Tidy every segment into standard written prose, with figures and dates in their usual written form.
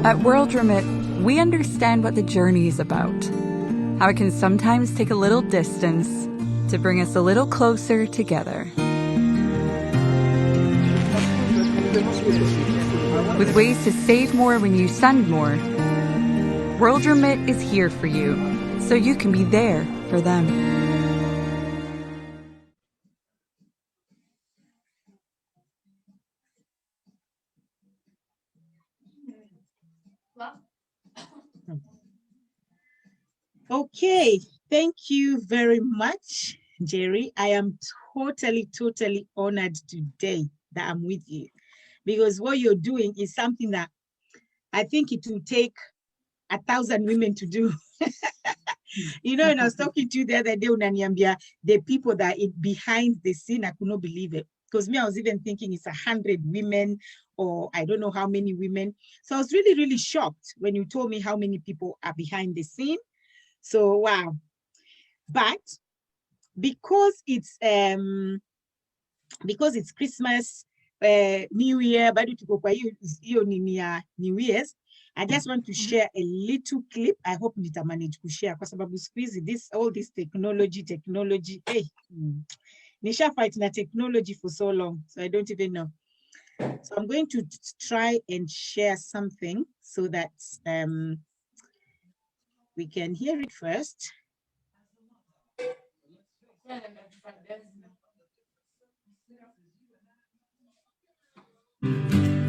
At World Remit, we understand what the journey is about, how it can sometimes take a little distance to bring us a little closer together. With ways to save more when you send more, World Remit is here for you, so you can be there for them. Okay, thank you very much, Jerry. I am totally honored today that I'm with you, because what you're doing is something that I think it will take 1,000 women to do. You know, and I was talking to you the other day, Unaniambia, the people that are behind the scene, I could not believe it. Because me, I was even thinking it's 100 women, or I don't know how many women. So I was really shocked when you told me how many people are behind the scene. So wow. But because it's Christmas, New Year, New Year's, I just want to share a little clip. I hope nita manage to share because about squeeze all this technology. Hey, Nisha fighting a technology for so long, so I don't even know. So I'm going to try and share something so that we can hear it first.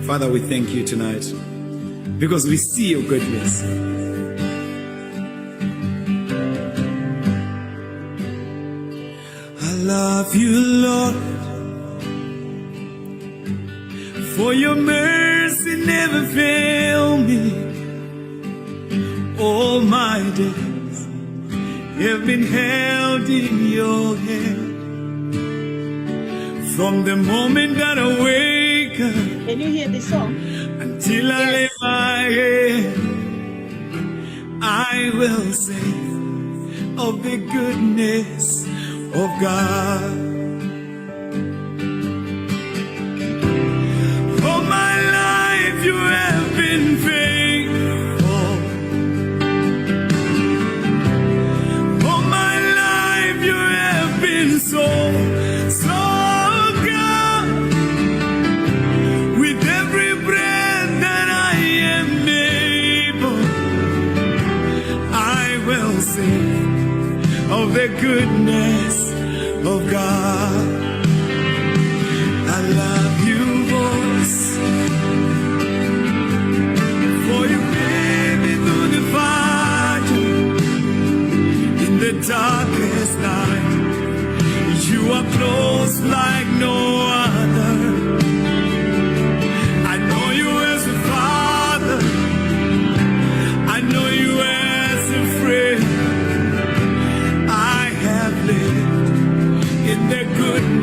Father, we thank you tonight because we see your goodness. I love you, Lord, for your mercy never failed me. All my days have been held in your hand. From the moment that I wake up, can you hear the song? Until I lay my head, I will sing of the goodness of God. All my life you have been faithful. All my life you have been so good. With every breath that I am able, I will sing of the goodness of God. I love you, voice, for you gave me through the fire. In the darkest night, you are close like no other. I know you as a father, I know you as a friend. I have lived in the goodness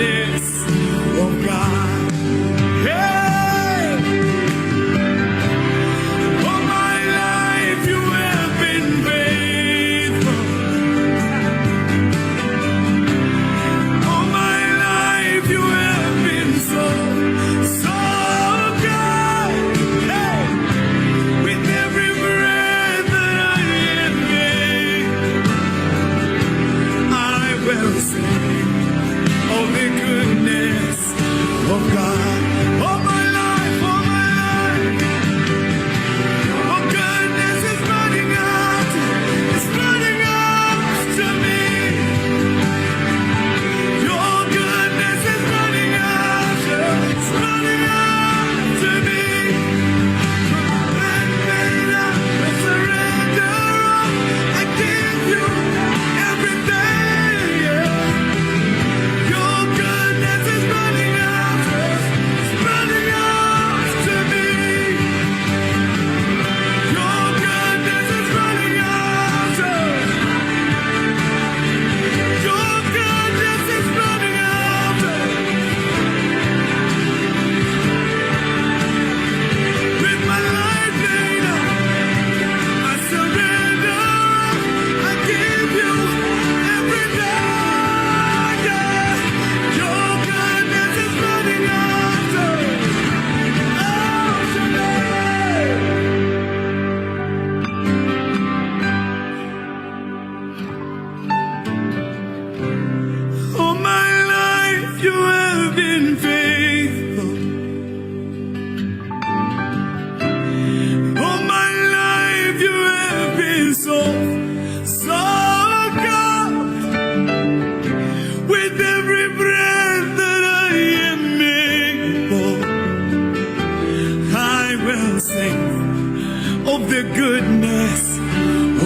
sing of the goodness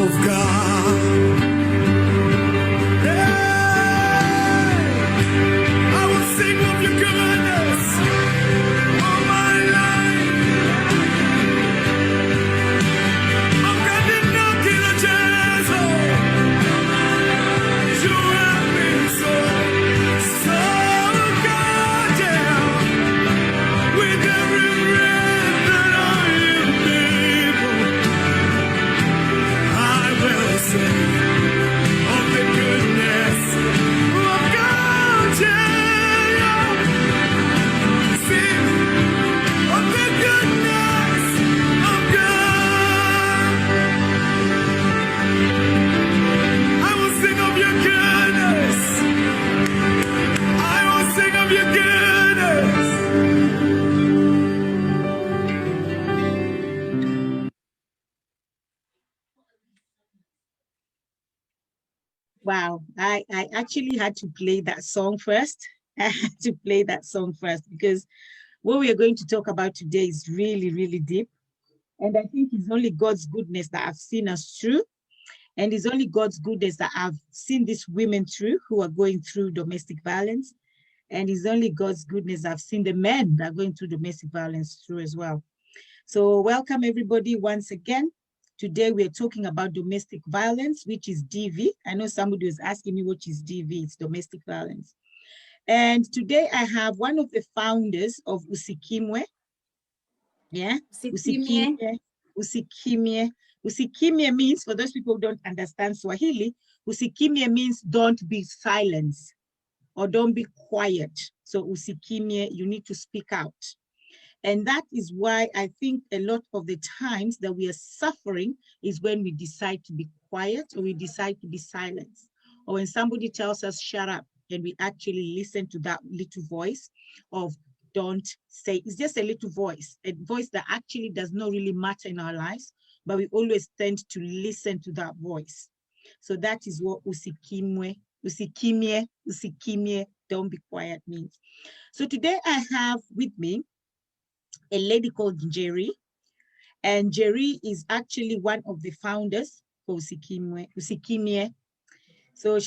of God. Hey, I will sing of your goodness all my life. I'm gonna knock in the chest. You have been so good, yeah. With every breath that I am able, I will sing of the goodness of God, yeah. Sing of the goodness of God. I will sing of your goodness. I will sing of your goodness. Wow, I actually had to play that song first. I had to play that song first because what we are going to talk about today is really, really deep. And I think it's only God's goodness that have seen us through. And it's only God's goodness that I've seen these women through who are going through domestic violence. And it's only God's goodness I've seen the men that are going through domestic violence through as well. So welcome everybody once again. Today we're talking about domestic violence, which is DV. I know somebody was asking me what is DV, it's domestic violence. And today I have one of the founders of Usikimwe. Yeah, Usikimwe. Usikimwe. Usikimwe means, for those people who don't understand Swahili, Usikimwe means don't be silent or don't be quiet. So Usikimwe, you need to speak out. And that is why I think a lot of the times that we are suffering is when we decide to be quiet or we decide to be silent. Or when somebody tells us, shut up, and we actually listen to that little voice of don't say, it's just a little voice, a voice that actually does not really matter in our lives, but we always tend to listen to that voice. So that is what Usikimwe, don't be quiet means. So today I have with me a lady called Jerry, and Jerry is actually one of the founders for Usikimwe. So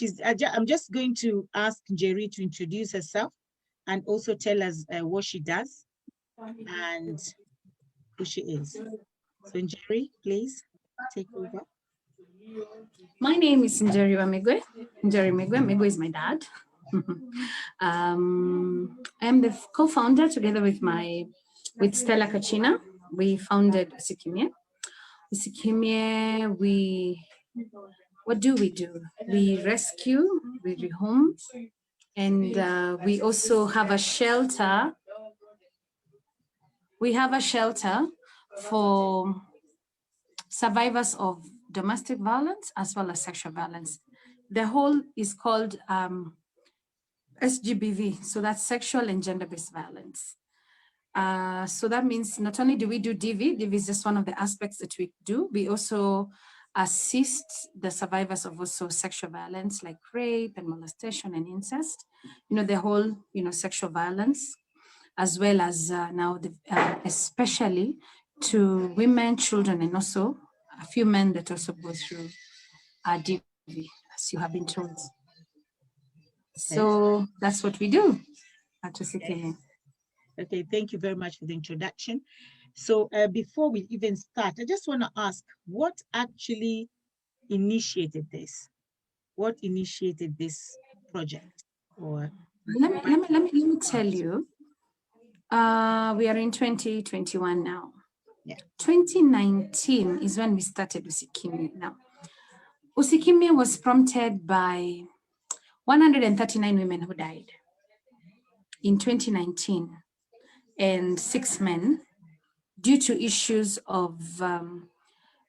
I'm just going to ask Jerry to introduce herself and also tell us what she does and who she is. So Jerry, please take over. My name is Njeri Wamigwe. Njeri Migwe. Migwe is my dad. I'm the co-founder together with Stella Kachina. We founded Usikimwe. Usikimwe, what do? We rescue, we rehome, and we also have a shelter. We have a shelter for survivors of domestic violence as well as sexual violence. The whole is called SGBV, so that's sexual and gender-based violence. So that means not only do we do DV is just one of the aspects that we do, we also assist the survivors of also sexual violence like rape and molestation and incest, the whole, sexual violence, as well as now, especially to women, children, and also a few men that also go through DV, as you have been told. So that's what we do at Usikimwe. Okay, thank you very much for the introduction. So before we even start, I just want to ask, what actually initiated this? What initiated this project? Or let me tell you. We are in 2021 now. Yeah. 2019 is when we started Usikimwe. Now, Usikimwe was prompted by 139 women who died in 2019 and 6 men due to issues of,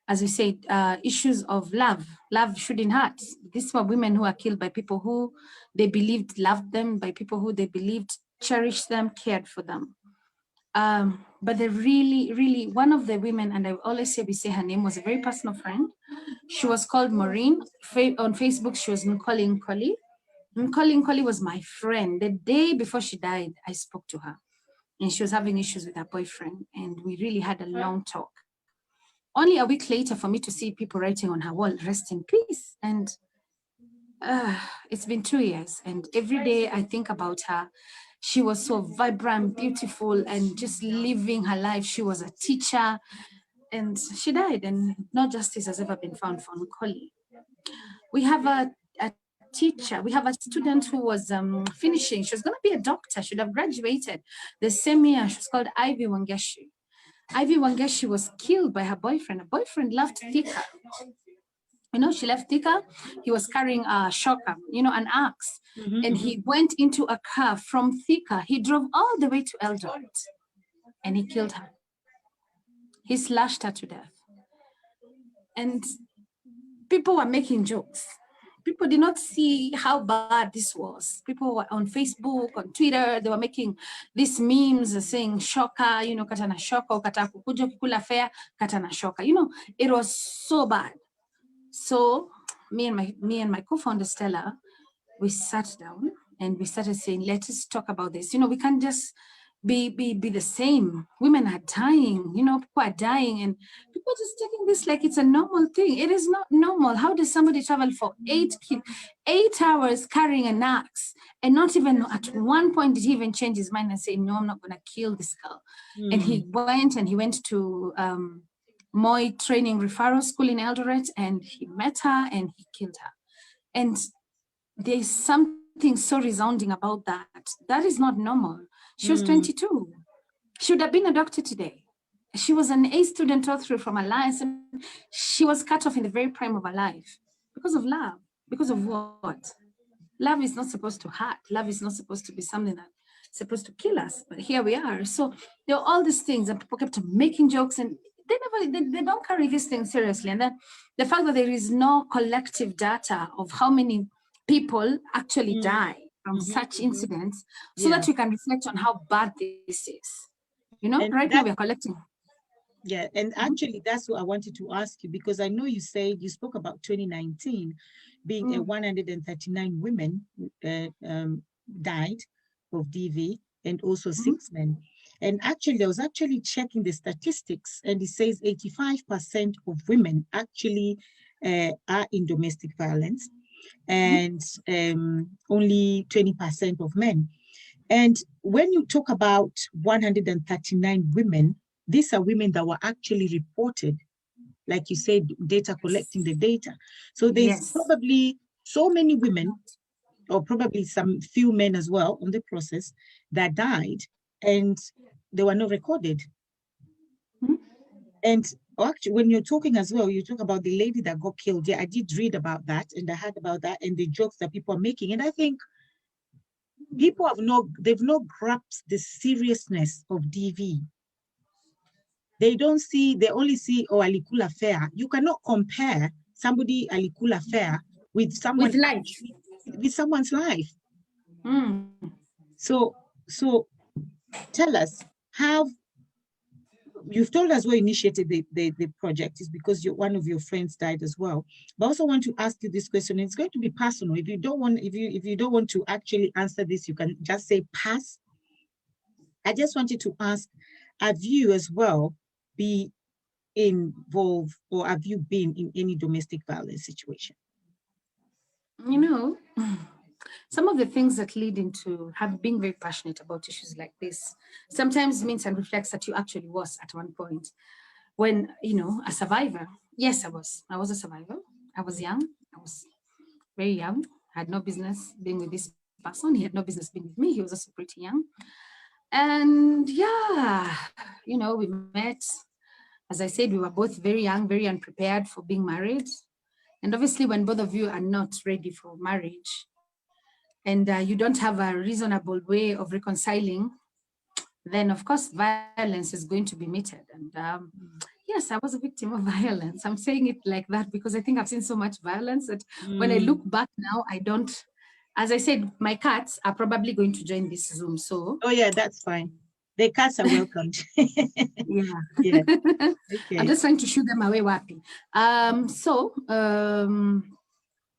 as we said, issues of love. Love shouldn't hurt. These were women who are killed by people who they believed loved them, by people who they believed cherished them, cared for them. But the really, one of the women, and I always say, we say her name, was a very personal friend. She was called Maureen. On Facebook, she was Nkoli Nkoli. Nkoli Nkoli was my friend. The day before she died, I spoke to her. and she was having issues with her boyfriend, and we really had a long talk. Only a week later for me to see people writing on her wall, rest in peace. And it's been 2 years, and every day I think about her. She was so vibrant, beautiful, and just living her life. She was a teacher, and she died, and no justice has ever been found for Nkoli. We have a teacher, we have a student who was finishing. She was going to be a doctor, should have graduated the same year. She was called Ivy Wangeshi. Ivy Wangeshi was killed by her boyfriend. Her boyfriend left Thika. You know, she left Thika. He was carrying a shocker, you know, an axe. And he went into a car from Thika. He drove all the way to Eldoret and he killed her. He slashed her to death. And people were making jokes. People did not see how bad this was. People were on Facebook, on Twitter, they were making these memes saying shocker, you know, katana shocker, kata kukujo kikula fair, katana shocker. You know, it was so bad. So me and my co-founder Stella, we sat down and we started saying, let us talk about this. You know, we can't just be the same. Women are dying, you know, people are dying, and people just taking this like it's a normal thing. It is not normal. How does somebody travel for 8 hours carrying an axe, and not even at one point did he even change his mind and say, no, I'm not going to kill this girl. And he went to Moi Training Referral School in Eldoret, and he met her and he killed her. And there's something so resounding about that. That is not normal. She was 22. She would have been a doctor today. She was an A student all through from Alliance, and she was cut off in the very prime of her life because of love. Because of what? Love is not supposed to hurt. Love is not supposed to be something that's supposed to kill us. But here we are. So there are all these things, and people kept making jokes, and they don't carry these things seriously. And then the fact that there is no collective data of how many people actually die from such incidents, so that we can reflect on how bad this is. You know, and right now we are collecting. Yeah, and actually that's what I wanted to ask you, because I know you spoke about 2019 being 139 women died of DV, and also 6 men. And actually, I was actually checking the statistics, and it says 85% of women actually are in domestic violence, and only 20% of men. And when you talk about 139 women, these are women that were actually reported, like you said, data, collecting the data. So there's probably so many women, or probably some few men as well on the process, that died and they were not recorded. And actually, when you're talking as well, you talk about the lady that got killed. Yeah, I did read about that, and I heard about that, and the jokes that people are making. And I think people they've not grasped the seriousness of DV. They only see, oh, Alikula Fair. You cannot compare somebody Alikula Fair with someone's life. So tell us, you've told us what initiated the project is because one of your friends died as well. But I also want to ask you this question. It's going to be personal. If you don't want to actually answer this, you can just say pass. I just wanted to ask, have you as well be involved, or have you been in any domestic violence situation? You know, some of the things that lead into being very passionate about issues like this sometimes means and reflects that you actually was at one point. When, you know, a survivor, yes, I was a survivor. I was young. I was very young. I had no business being with this person. He had no business being with me. He was also pretty young. And yeah, you know, we met. As I said, we were both very young, very unprepared for being married. And obviously, when both of you are not ready for marriage, and you don't have a reasonable way of reconciling, then of course violence is going to be meted. And yes, I was a victim of violence. I'm saying it like that because I think I've seen so much violence that when I look back now, I don't, as I said, my cats are probably going to join this Zoom. So oh yeah, that's fine. The cats are welcomed. Yeah. Okay. I'm just trying to shoot them away, Wapi.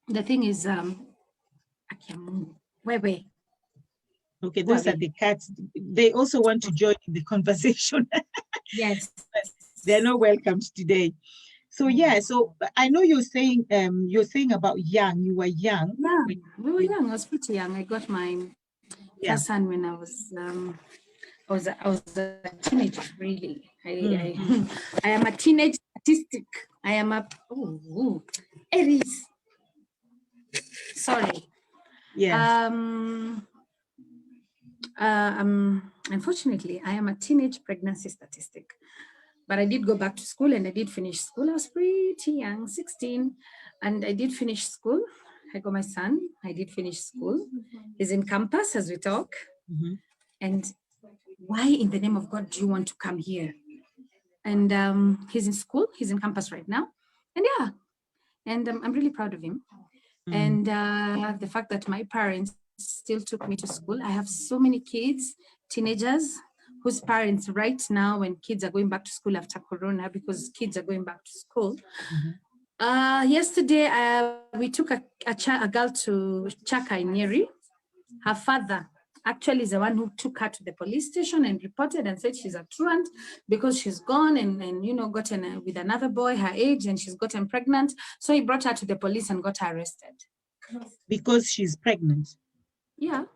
The thing is, Okay, Who are those are they? the cats. They also want to join in the conversation. Yes. They're not welcomed today. So yeah, so I know you're saying about young. You were young. Yeah, we were young. I was pretty young. I got my Yeah. first son when I was a teenager. Really, I am a teenage statistic. I am a Aries. Sorry. Yeah. Unfortunately, I am a teenage pregnancy statistic. But I did go back to school and I did finish school. I was pretty young, 16, and I did finish school. I got my son. I did finish school. He's in campus as we talk. Mhm. And why in the name of God do you want to come here? And he's in school. He's in campus right now. And yeah, and I'm really proud of him. And the fact that my parents still took me to school. I have so many kids, teenagers, whose parents right now, when kids are going back to school after Corona, because kids are going back to school. Yesterday, we took a girl to Chaka in Nyeri. Her father actually is the one who took her to the police station and reported and said she's a truant because she's gone and you know, gotten with another boy her age and she's gotten pregnant. So he brought her to the police and got her arrested. Because she's pregnant. Yeah.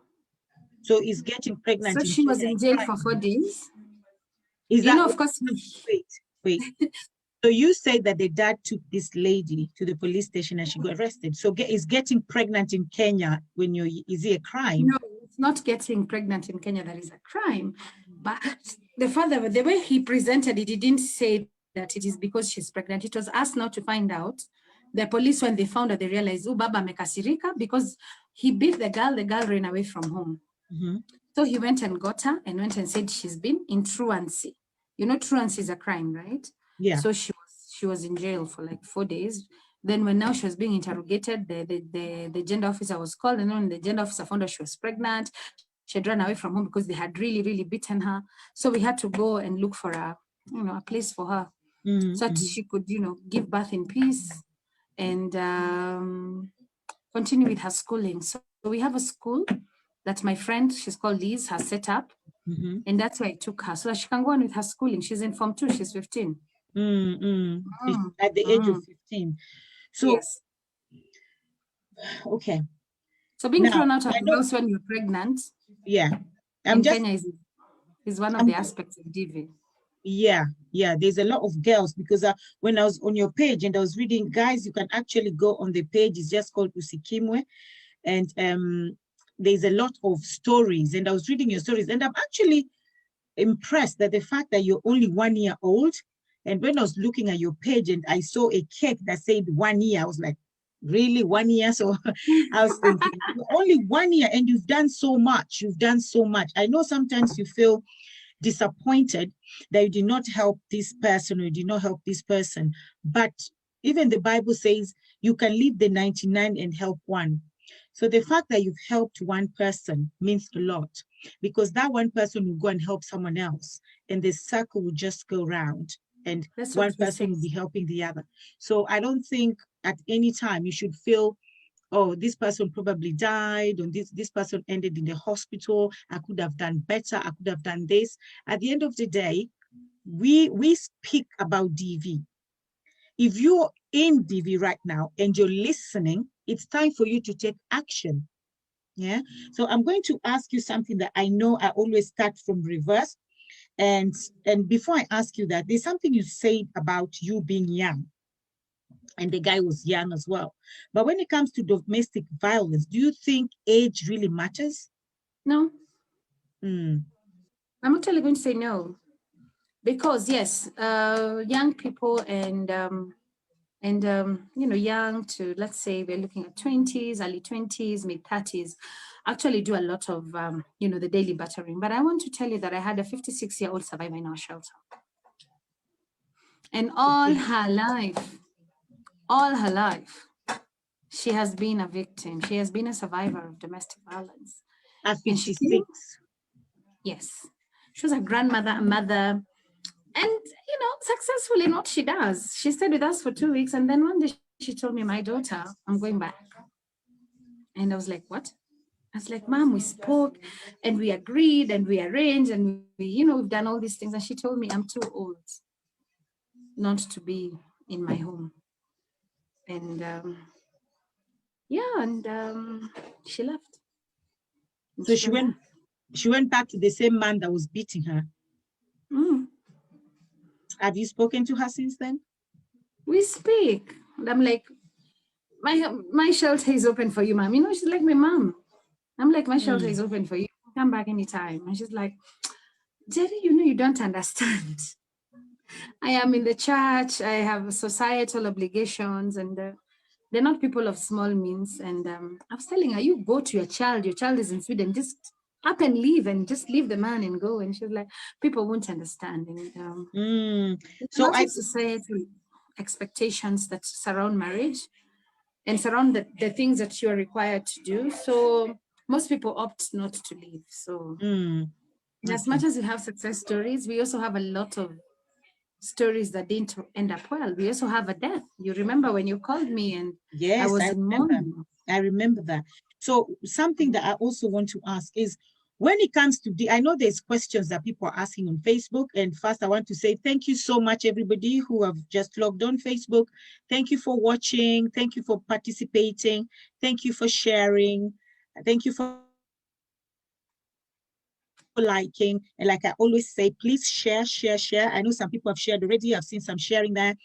So is getting pregnant. So she was in jail for 4 days. Is that, you know, of course. Wait. So you say that the dad took this lady to the police station and she got arrested. So is getting pregnant in Kenya is it a crime? No, it's not getting pregnant in Kenya that is a crime. But the father, the way he presented it, he didn't say that it is because she's pregnant. It was us now to find out. The police, when they found her, they realized, oh, Baba mekasirika, because he beat the girl ran away from home. So he went and got her and went and said she's been in truancy. You know, truancy is a crime, right? Yeah. So she was in jail for like 4 days. Then when now she was being interrogated, the gender officer was called, and when the gender officer found out she was pregnant, she had run away from home because they had really, really beaten her. So we had to go and look for a place for her so that she could, give birth in peace and continue with her schooling. So we have a school that my friend, she's called Liz, has set up. And that's why I took her so that she can go on with her schooling. She's in Form 2, she's 15. At the age of 15. So, yes. Okay. So being thrown out of the house when you're pregnant, Kenya is one of the aspects of DV. Yeah, there's a lot of girls because when I was on your page and I was reading, guys, you can actually go on the page. It's just called Usikimwe, and there's a lot of stories. And I was reading your stories, and I'm actually impressed that the fact that you're only 1 year old. And when I was looking at your page and I saw a cake that said 1 year, I was like, really 1 year? So I was thinking, only 1 year, and you've done so much. You've done so much. I know sometimes you feel disappointed that you did not help this person or you did not help this person, but even the Bible says you can leave the 99 and help one. So the fact that you've helped one person means a lot, because that one person will go and help someone else and the circle will just go round and one person will be helping the other. So I don't think at any time you should feel, oh, this person probably died, or this person ended in the hospital. I could have done better. I could have done this. At the end of the day, we speak about DV. If you're in DV right now and you're listening, it's time for you to take action. Yeah. So I'm going to ask you something that I know I always start from reverse. And before I ask you that, there's something you said about you being young. And the guy was young as well. But when it comes to domestic violence, do you think age really matters? No. I'm actually going to say no. Because yes, young people and young to, let's say we're looking at 20s, early 20s, mid 30s, actually do a lot of, the daily battering. But I want to tell you that I had a 56-year-old survivor in our shelter. And all her life, she has been a victim. She has been a survivor of domestic violence. At 56? Yes. She was a grandmother, a mother, and, successful in what she does. She stayed with us for 2 weeks. And then one day she told me, my daughter, I'm going back. And I was like, what? I was like, Mom, we spoke and we agreed and we arranged and we, we've done all these things. And she told me I'm too old not to be in my home. And she left. So she went back to the same man that was beating her. Have you spoken to her since then? We speak. And I'm like, my shelter is open for you, Mom. She's like, my mom. I'm like, my shelter is open for you. Come back anytime. And she's like, Jerry, you don't understand. I am in the church. I have societal obligations, and they're not people of small means. And I was telling her, you go to your child is in Sweden, just up and leave and just leave the man and go. And she's like, people won't understand. And so societal expectations that surround marriage and surround the things that you are required to do. So most people opt not to leave. So as much as we have success stories, we also have a lot of stories that didn't end up well. We also have a death. You remember when you called me and yes, I was in mourning. I remember that. So something that I also want to ask is, when it comes to I know there's questions that people are asking on Facebook. And first, I want to say thank you so much, everybody who have just logged on Facebook. Thank you for watching. Thank you for participating. Thank you for sharing. Thank you for liking. And like I always say, please share. I know some people have shared already. I've seen some sharing there.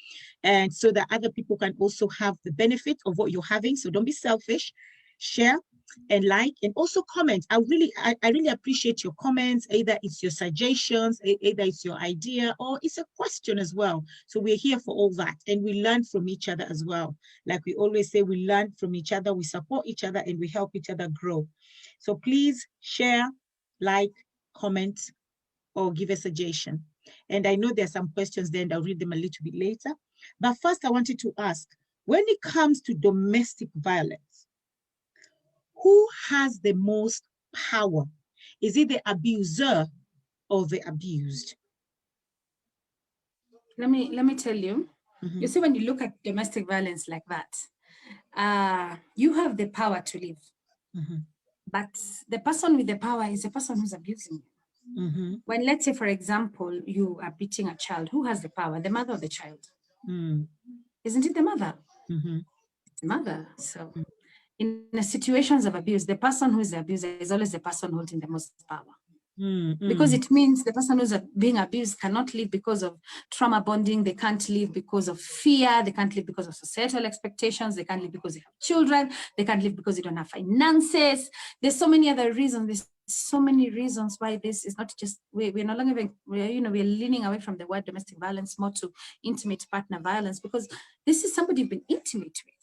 And so that other people can also have the benefit of what you're having. So don't be selfish. Share and like, and also comment. I really appreciate your comments. Either it's your suggestions, either it's your idea, or it's a question as well. So we're here for all that, and we learn from each other as well. Like we always say, we learn from each other, we support each other, and we help each other grow. So please share, like, comment, or give a suggestion. And I know there's some questions there, and I'll read them a little bit later. But first, I wanted to ask, when it comes to domestic violence, who has the most power? Is it the abuser or the abused? Let me tell you. You see, when you look at domestic violence like that, you have the power to live. But the person with the power is the person who's abusing you. When, let's say, for example, you are beating a child, who has the power? The mother or the child? Isn't it the mother? It's the mother. So in the situations of abuse, the person who is the abuser is always the person holding the most power. Because it means the person who's being abused cannot live because of trauma bonding. They can't live because of fear. They can't live because of societal expectations. They can't live because they have children. They can't live because they don't have finances. There's so many other reasons. There's so many reasons why this is not just, we're no longer, we're leaning away from the word domestic violence more to intimate partner violence, because this is somebody you've been intimate with.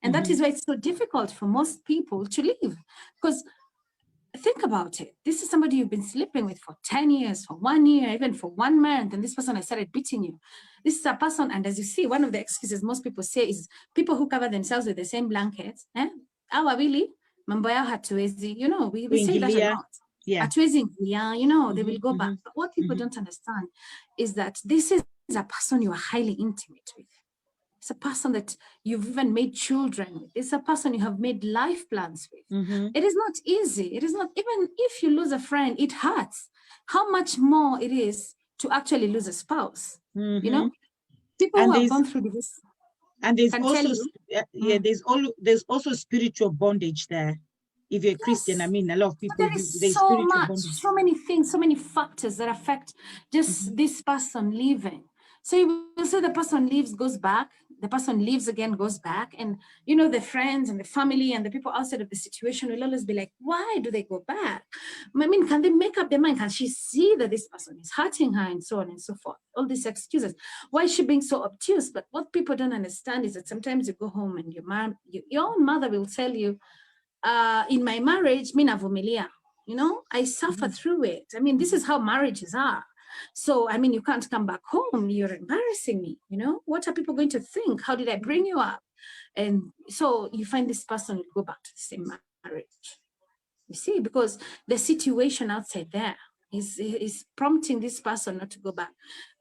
And that is why it's so difficult for most people to leave. Because think about it. This is somebody you've been sleeping with for 10 years, for 1 year, even for 1 month. And this person has started beating you. This is a person, and as you see, one of the excuses most people say is people who cover themselves with the same blankets. Awa wili, mambo yao hatuwezi. We say that a lot. Hatuwezi ingilia, they will go back. But what people don't understand is that this is a person you are highly intimate with. It's a person that you've even made children with. It's a person you have made life plans with. It is not easy. It is not, even if you lose a friend, it hurts. How much more it is to actually lose a spouse. People who have gone through this. And there's also, there's also spiritual bondage there. If you're a Christian, I mean, a lot of people, there's so much, bondage. So many things, so many factors that affect just this person leaving. So you will say the person leaves, goes back, the person leaves again, goes back. And, the friends and the family and the people outside of the situation will always be like, why do they go back? I mean, can they make up their mind? Can she see that this person is hurting her and so on and so forth? All these excuses. Why is she being so obtuse? But what people don't understand is that sometimes you go home and your own mother will tell you, in my marriage, mina vumilia, I suffer through it. I mean, this is how marriages are. So, I mean, you can't come back home. You're embarrassing me. What are people going to think? How did I bring you up? And so you find this person will go back to the same marriage. You see, because the situation outside there is prompting this person not to go back.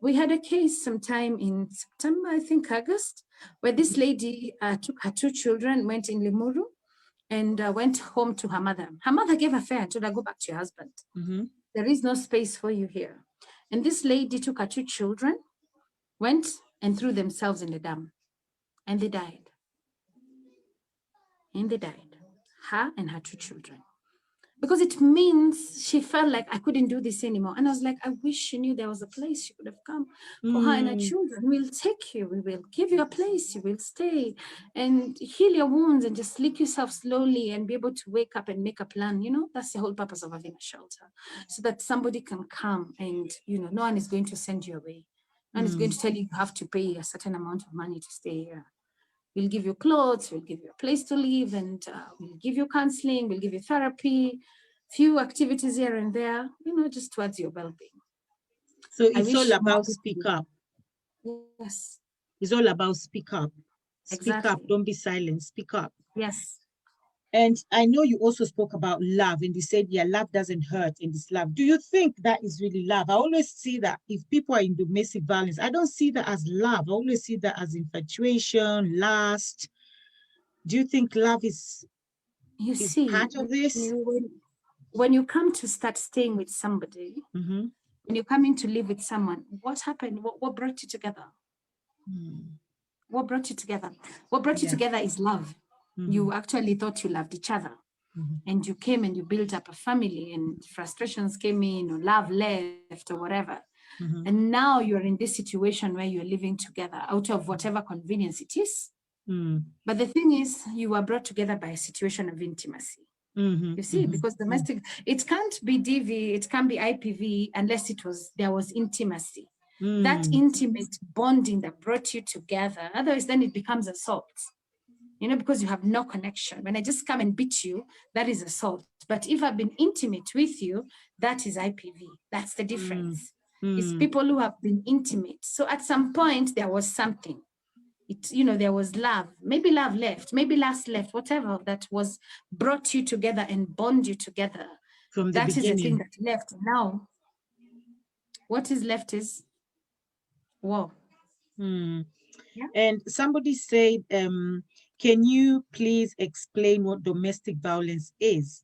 We had a case sometime in September, I think August, where this lady took her 2 children, went in Limuru, and went home to her mother. Her mother gave her fare and told her, go back to your husband. Mhm. There is no space for you here. And this lady took her 2 children, went and threw themselves in the dam, and they died. And they died, her and her 2 children. Because it means she felt like I couldn't do this anymore. And I was like, I wish she knew there was a place she could have come for her and her children. We'll take you, we will give you a place, you will stay and heal your wounds and just lick yourself slowly and be able to wake up and make a plan. You know, that's the whole purpose of having a shelter, so that somebody can come and, you know, no one is going to send you away. No one is going to tell you have to pay a certain amount of money to stay here. We'll give you clothes, we'll give you a place to live, and we'll give you counseling, we'll give you therapy, few activities here and there, you know, just towards your well-being. So it's all about speak up. Yes. It's all about speak up. Speak up, Exactly. don't be silent, speak up. Yes. And I know you also spoke about love, and you said, yeah, love doesn't hurt in this love. Do you think that is really love? I always see that if people are in domestic violence, I don't see that as love. I always see that as infatuation, lust. Do you think love is part of this? When you come to start staying with somebody, when you're coming to live with someone, what happened? What brought you together? What brought you together? What brought you together is love. You actually thought you loved each other. And you came and you built up a family, and frustrations came in, or love left, or whatever. And now you're in this situation where you're living together out of whatever convenience it is. But the thing is, you were brought together by a situation of intimacy. You see, because domestic, it can't be DV, it can't be IPV unless there was intimacy. That intimate bonding that brought you together. Otherwise, then it becomes assault. You know, because you have no connection. When I just come and beat you, that is assault. But if I've been intimate with you, that is IPV. That's the difference. It's people who have been intimate. So at some point, there was something. There was love. Maybe love left, maybe lust left, whatever that was brought you together and bond you together. From the beginning. That is the thing that left. Now, what is left is war. Yeah. And somebody said, can you please explain what domestic violence is?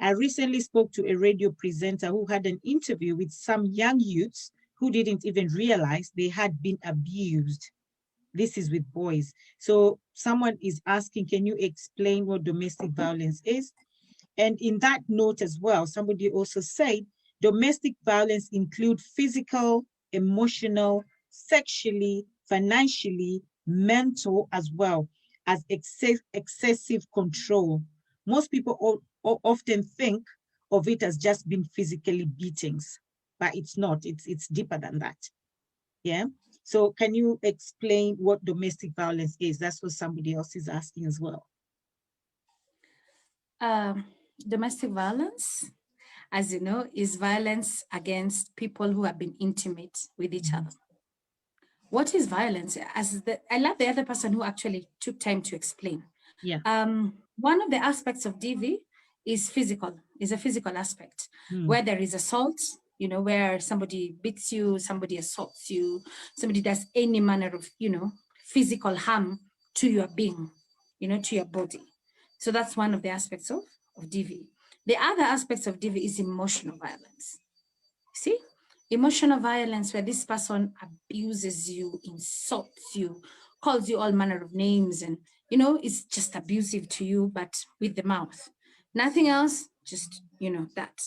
I recently spoke to a radio presenter who had an interview with some young youths who didn't even realize they had been abused. This is with boys. So someone is asking, can you explain what domestic violence is? And in that note as well, somebody also said, domestic violence include physical, emotional, sexually, financially, mental, as well as excessive control. Most people often think of it as just being physically beatings, but it's not. It's deeper than that. Yeah. So can you explain what domestic violence is? That's what somebody else is asking as well. Domestic violence, as you know, is violence against people who have been intimate with each other. What is violence? I love the other person who actually took time to explain. Yeah. One of the aspects of DV is a physical aspect, where there is assault, where somebody beats you, somebody assaults you, somebody does any manner of, physical harm to your being, to your body. So that's one of the aspects of DV. The other aspects of DV is emotional violence. See? Emotional violence, where this person abuses you, insults you, calls you all manner of names, and, it's just abusive to you, but with the mouth. Nothing else, just, that.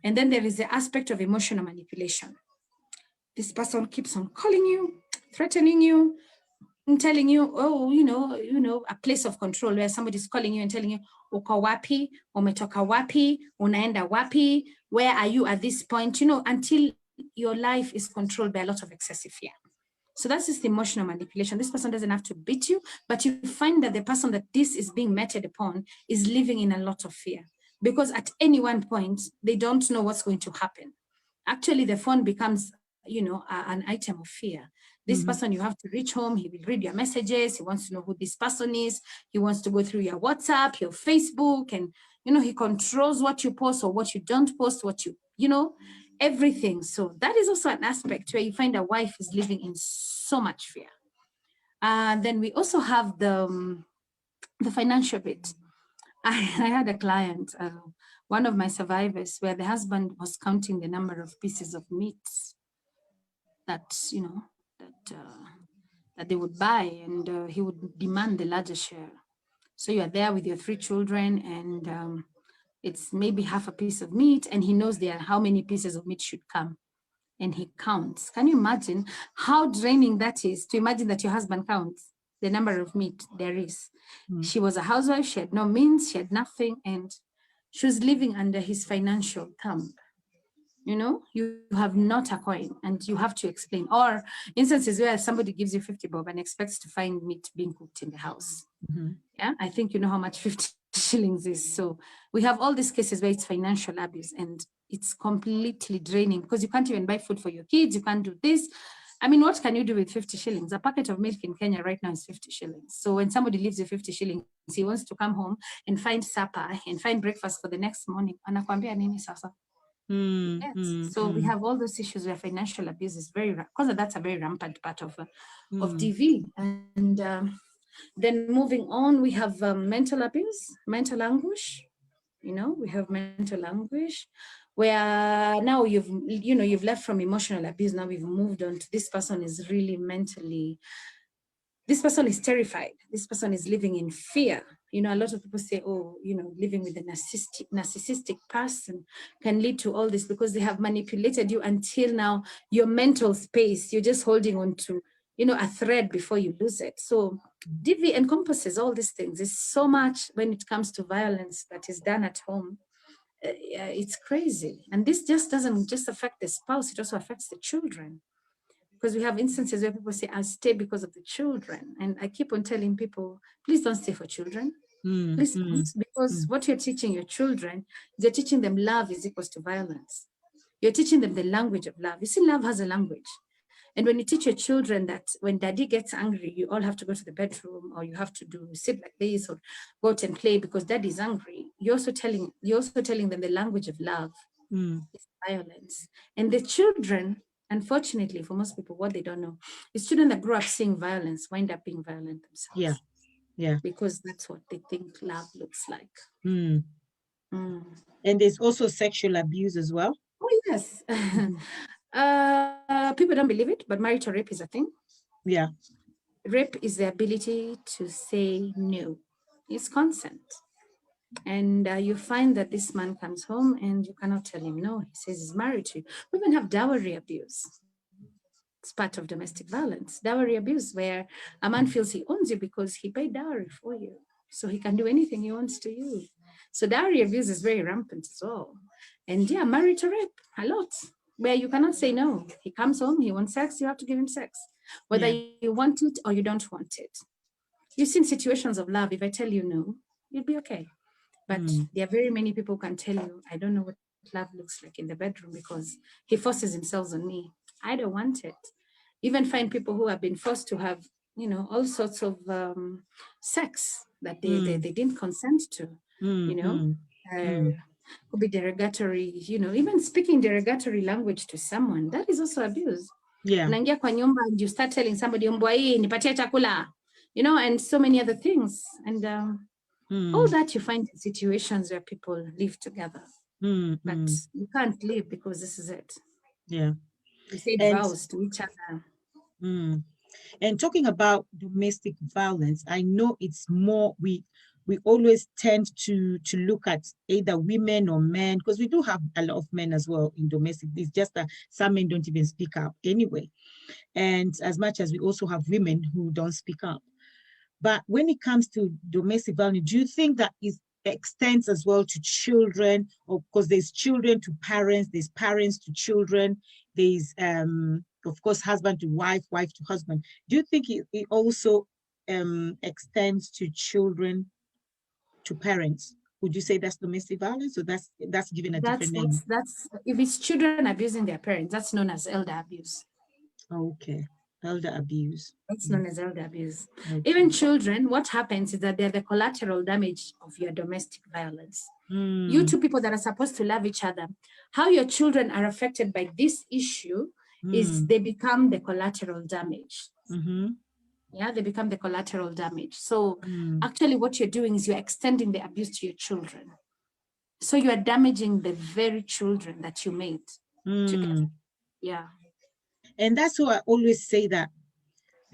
And then there is the aspect of emotional manipulation. This person keeps on calling you, threatening you, and telling you, a place of control where somebody's calling you and telling you, uko wapi, umetoka wapi, unaenda wapi, where are you at this point, until your life is controlled by a lot of excessive fear. So that's just emotional manipulation. This person doesn't have to beat you, but you find that the person that this is being meted upon is living in a lot of fear, because at any one point, they don't know what's going to happen. Actually, the phone becomes, an item of fear. This person, you have to reach home, he will read your messages, he wants to know who this person is, he wants to go through your WhatsApp, your Facebook, and, he controls what you post or what you don't post, what you, everything. So that is also an aspect where you find a wife is living in so much fear. Then we also have the financial bit. I had a client, one of my survivors, where the husband was counting the number of pieces of meat that, that they would buy, and he would demand the larger share. So you are there with your 3 children, and it's maybe half a piece of meat, and he knows there how many pieces of meat should come, and he counts. Can you imagine how draining that is, to imagine that your husband counts the number of meat there is? She was a housewife, she had no means, she had nothing, and she was living under his financial thumb. You know, you have not a coin and you have to explain. Or instances where somebody gives you 50 bob and expects to find meat being cooked in the house. Yeah, I think you know how much 50 shillings is. So we have all these cases where it's financial abuse, and it's completely draining because you can't even buy food for your kids. You can't do this. I mean, what can you do with 50 shillings? A packet of milk in Kenya right now is 50 shillings. So when somebody leaves you 50 shillings, he wants to come home and find supper and find breakfast for the next morning. Anakuambia nini sasa? Yes. So we have all those issues where financial abuse is very, because that's a very rampant part of DV. And then moving on, we have mental abuse, mental anguish. You know, we have mental anguish, where now you've left from emotional abuse. Now we've moved on to this person is really mentally, this person is terrified. This person is living in fear. You know, a lot of people say, oh, you know, living with a narcissistic person can lead to all this because they have manipulated you until now your mental space, you're just holding on to, you know, a thread before you lose it. So DV encompasses all these things. There's so much when it comes to violence that is done at home. It's crazy. And this just doesn't just affect the spouse, it also affects the children. Because we have instances where people say, I stay because of the children. And I keep on telling people, please don't stay for children. Please don't, because what you're teaching your children, you're teaching them love is equals to violence. You're teaching them the language of love. You see, love has a language. And when you teach your children that when daddy gets angry, you all have to go to the bedroom, or you have to sit like this, or go out and play because daddy's angry, you're also telling them the language of love is violence. And the children, unfortunately, for most people, what they don't know is children that grow up seeing violence wind up being violent themselves. Yeah. Because that's what they think love looks like. And there's also sexual abuse as well. Oh, yes. People don't believe it, but marital rape is a thing. Yeah. Rape is the ability to say no. It's consent. And you find that this man comes home and you cannot tell him no. He says he's married to you. We even have dowry abuse. It's part of domestic violence. Dowry abuse, where a man feels he owns you because he paid dowry for you. So he can do anything he wants to you. So dowry abuse is very rampant as well. And yeah, marital rape, a lot, where you cannot say no. He comes home, he wants sex, you have to give him sex. Whether you want it or you don't want it. You've seen situations of love, if I tell you no, you'll be okay. But there are very many people who can tell you, I don't know what love looks like in the bedroom because he forces himself on me. I don't want it. Even find people who have been forced to have, you know, all sorts of sex that they didn't consent to, you know. Could be derogatory, you know, even speaking derogatory language to someone, that is also abuse. Yeah. Unaingia kwa nyumba and you start telling somebody, mbwa hii, nipatie chakula, you know, and so many other things. And all that you find in situations where people live together. But you can't live because this is it. Yeah. We say vows to each other. And talking about domestic violence, I know it's more, we always tend to look at either women or men, because we do have a lot of men as well in domestic. It's just that some men don't even speak up anyway. And as much as we also have women who don't speak up. But when it comes to domestic violence, do you think that it extends as well to children? Or because there's children to parents, there's parents to children, there's of course husband to wife, wife to husband. Do you think it also extends to children to parents? Would you say that's domestic violence, or that's given a different name? That's if it's children abusing their parents, that's known as elder abuse. Okay. Elder abuse. That's known as elder abuse. Okay. Even children, what happens is that they're the collateral damage of your domestic violence. You two people that are supposed to love each other, how your children are affected by this issue is they become the collateral damage. Yeah, they become the collateral damage. So Mm. actually what you're doing is you're extending the abuse to your children. So you are damaging the very children that you made. Yeah. And that's why I always say that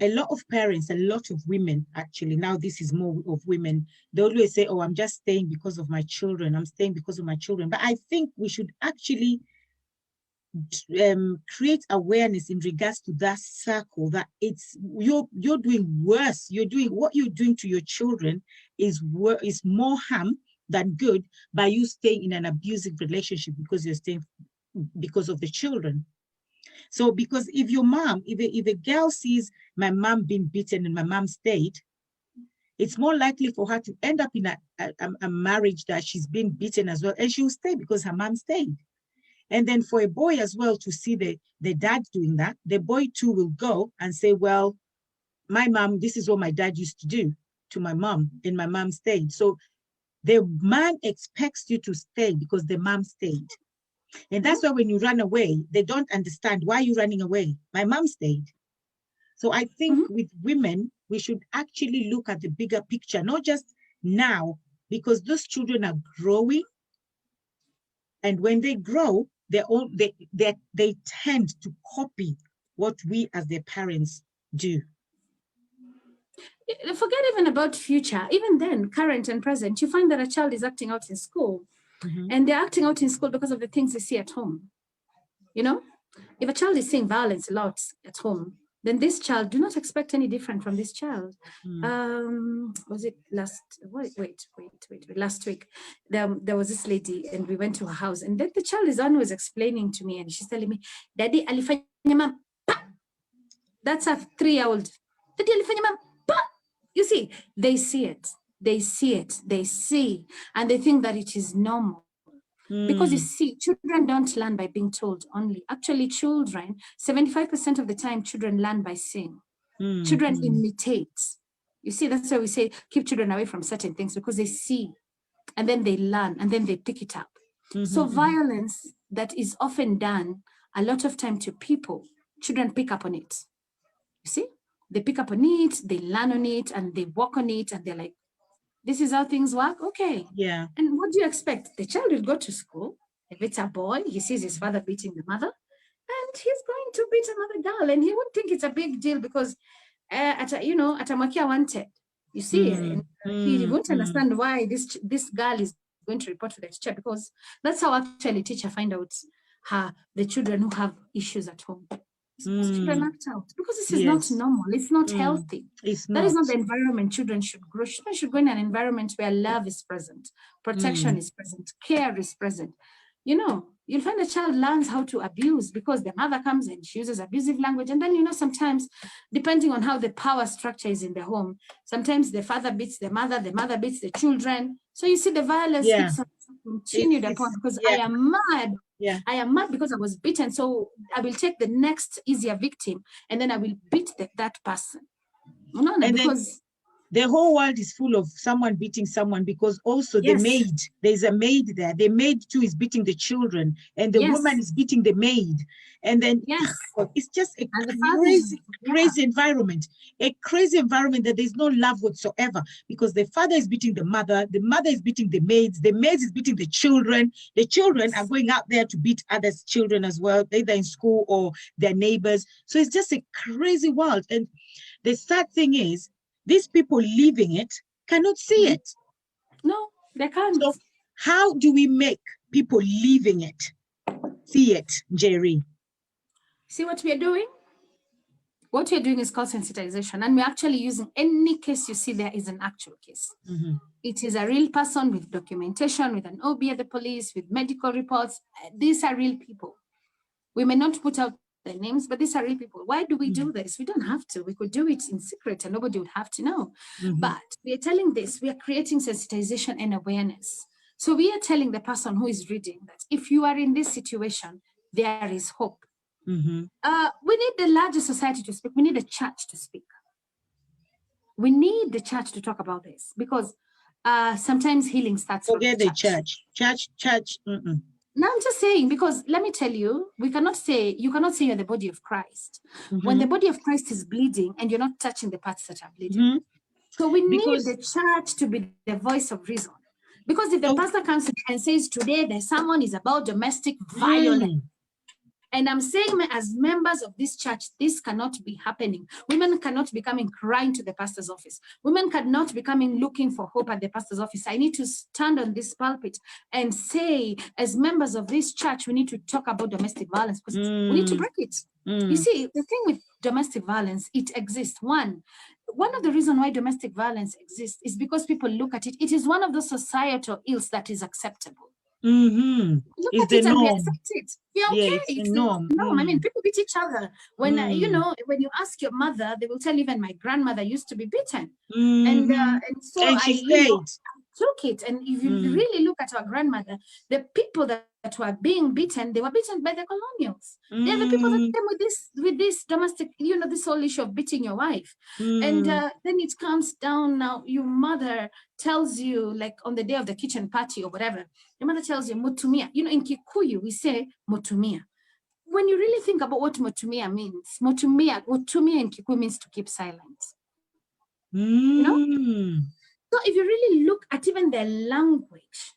a lot of parents, a lot of women, actually, now this is more of women, they always say, oh, I'm just staying because of my children. I'm staying because of my children. But I think we should actually create awareness in regards to that circle, that it's you're doing worse. You're doing what you're doing to your children is more harm than good by you staying in an abusive relationship because you're staying because of the children. So because if your mom, if a girl sees my mom being beaten and my mom stayed, it's more likely for her to end up in a marriage that she's been beaten as well, and she'll stay because her mom stayed. And then for a boy as well to see the dad doing that, the boy too will go and say, well, my mom, this is what my dad used to do to my mom, and my mom stayed. So the man expects you to stay because the mom stayed. And that's why when you run away, they don't understand why you're running away. My mom stayed. So I think with women, we should actually look at the bigger picture, not just now, because those children are growing. And when they grow, they tend to copy what we as their parents do. Forget even about future, even then, current and present, you find that a child is acting out in school. And they're acting out in school because of the things they see at home. You know, if a child is seeing violence a lot at home, then this child, do not expect any different from this child. Was it last week? There was this lady and we went to her house, and then the child is always explaining to me, and she's telling me, Daddy, alifanya mam. That's a 3-year-old. Daddy, alifanya mam. You see, they see it. They see, and they think that it is normal. Because you see, children don't learn by being told only. Actually, 75% of the time, children learn by seeing. Children imitate. You see, that's why we say keep children away from certain things, because they see, and then they learn, and then they pick it up. So violence that is often done a lot of time to people, children pick up on it. You see? They pick up on it, they learn on it, and they walk on it, and they're like, this is how things work? Okay. Yeah. And what do you expect? The child will go to school. If it's a boy, he sees his father beating the mother, and he's going to beat another girl, and he won't think it's a big deal because, Atamakia wanted. You see, he won't understand why this girl is going to report to the teacher, because that's how actually teacher find out the children who have issues at home. Children act out because this is not normal. It's not healthy. That is not the environment children should grow. Children should grow in an environment where love is present, protection is present, care is present. You know, you'll find a child learns how to abuse because the mother comes and she uses abusive language. And then, sometimes, depending on how the power structure is in the home, sometimes the father beats the mother beats the children. So you see the violence keeps continued upon because I am mad. Yeah. I am mad because I was beaten. So I will take the next easier victim and then I will beat that person. No, because the whole world is full of someone beating someone, because also the maid, there's a maid there. The maid too is beating the children, and the woman is beating the maid. And then it's just a crazy environment, that there's no love whatsoever, because the father is beating the mother is beating the maids is beating the children are going out there to beat others' children as well, either in school or their neighbors. So it's just a crazy world. And the sad thing is, these people living it cannot see it. No, they can't. So how do we make people living it see it, Jerry? See what we are doing? What we are doing is called sensitization, and we're actually using any case you see there is an actual case. It is a real person with documentation, with an OB at the police, with medical reports. These are real people. We may not put out their names, but these are real people. Why do we do this? We don't have to. We could do it in secret and nobody would have to know. But we are telling this, we are creating sensitization and awareness. So we are telling the person who is reading that if you are in this situation, there is hope. We need the larger society to speak. We need the church to speak. We need the church to talk about this, because sometimes healing starts from the church. Church. Now I'm just saying, because let me tell you, you cannot say you're the body of Christ when the body of Christ is bleeding and you're not touching the parts that are bleeding. So we need the church to be the voice of reason. Because if the pastor comes and says today the sermon is about domestic violence, and I'm saying as members of this church, this cannot be happening. Women cannot be coming crying to the pastor's office. Women cannot be coming looking for hope at the pastor's office. I need to stand on this pulpit and say, as members of this church, we need to talk about domestic violence because we need to break it. You see, the thing with domestic violence, it exists. One of the reasons why domestic violence exists is because people look at it. It is one of the societal ills that is acceptable. Look Is at the it and we norm. accept it. Yeah, Yeah, okay. it's the norm. I mean, people beat each other. When you know, when you ask your mother, they will tell you, even my grandmother used to be beaten, and so And she I stayed. took it. And if you really look at our grandmother, the people that were being beaten, they were beaten by the colonials. They're the people that came with this domestic, you know, this whole issue of beating your wife. And then it comes down now, your mother tells you, like on the day of the kitchen party or whatever, your mother tells you, mutumia. You know, in Kikuyu, we say mutumia. When you really think about what mutumia means, mutumia in Kikuyu means to keep silent. You know? So if you really look at even the language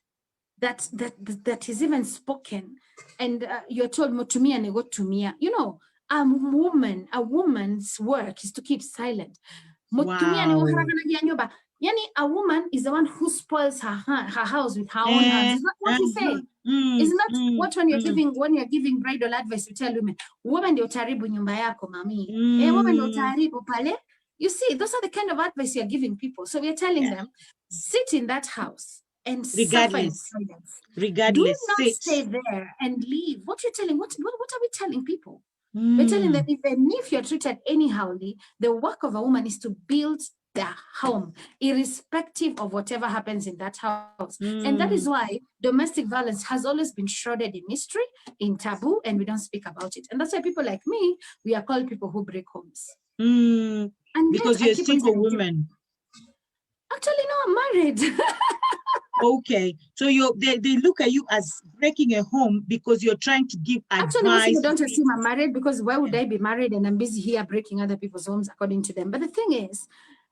that is even spoken, and you're told mutumia negotumia, you know, a woman's work is to keep silent. Mutumia Yani a woman is the one who spoils her house with her own hands. Is that what you say? Isn't that what when you're giving bridal advice, you tell women, woman ndio utaharibu nyumba yako mami. Woman ndio utaharibu pale. You see, those are the kind of advice you're giving people. So we're telling them, sit in that house and suffer in silence. Regardless, do not stay there and leave. What you're telling, what are we telling people? We're telling them, even if you're treated anyhowly, the work of a woman is to build their home, irrespective of whatever happens in that house. And that is why domestic violence has always been shrouded in mystery, in taboo, and we don't speak about it. And that's why people like me, we are called people who break homes. And because you're a single woman. Actually, no, I'm married. Okay, so they look at you as breaking a home because you're trying to give advice. Actually, most people don't assume I'm married, because why would I be married and I'm busy here breaking other people's homes according to them? But the thing is,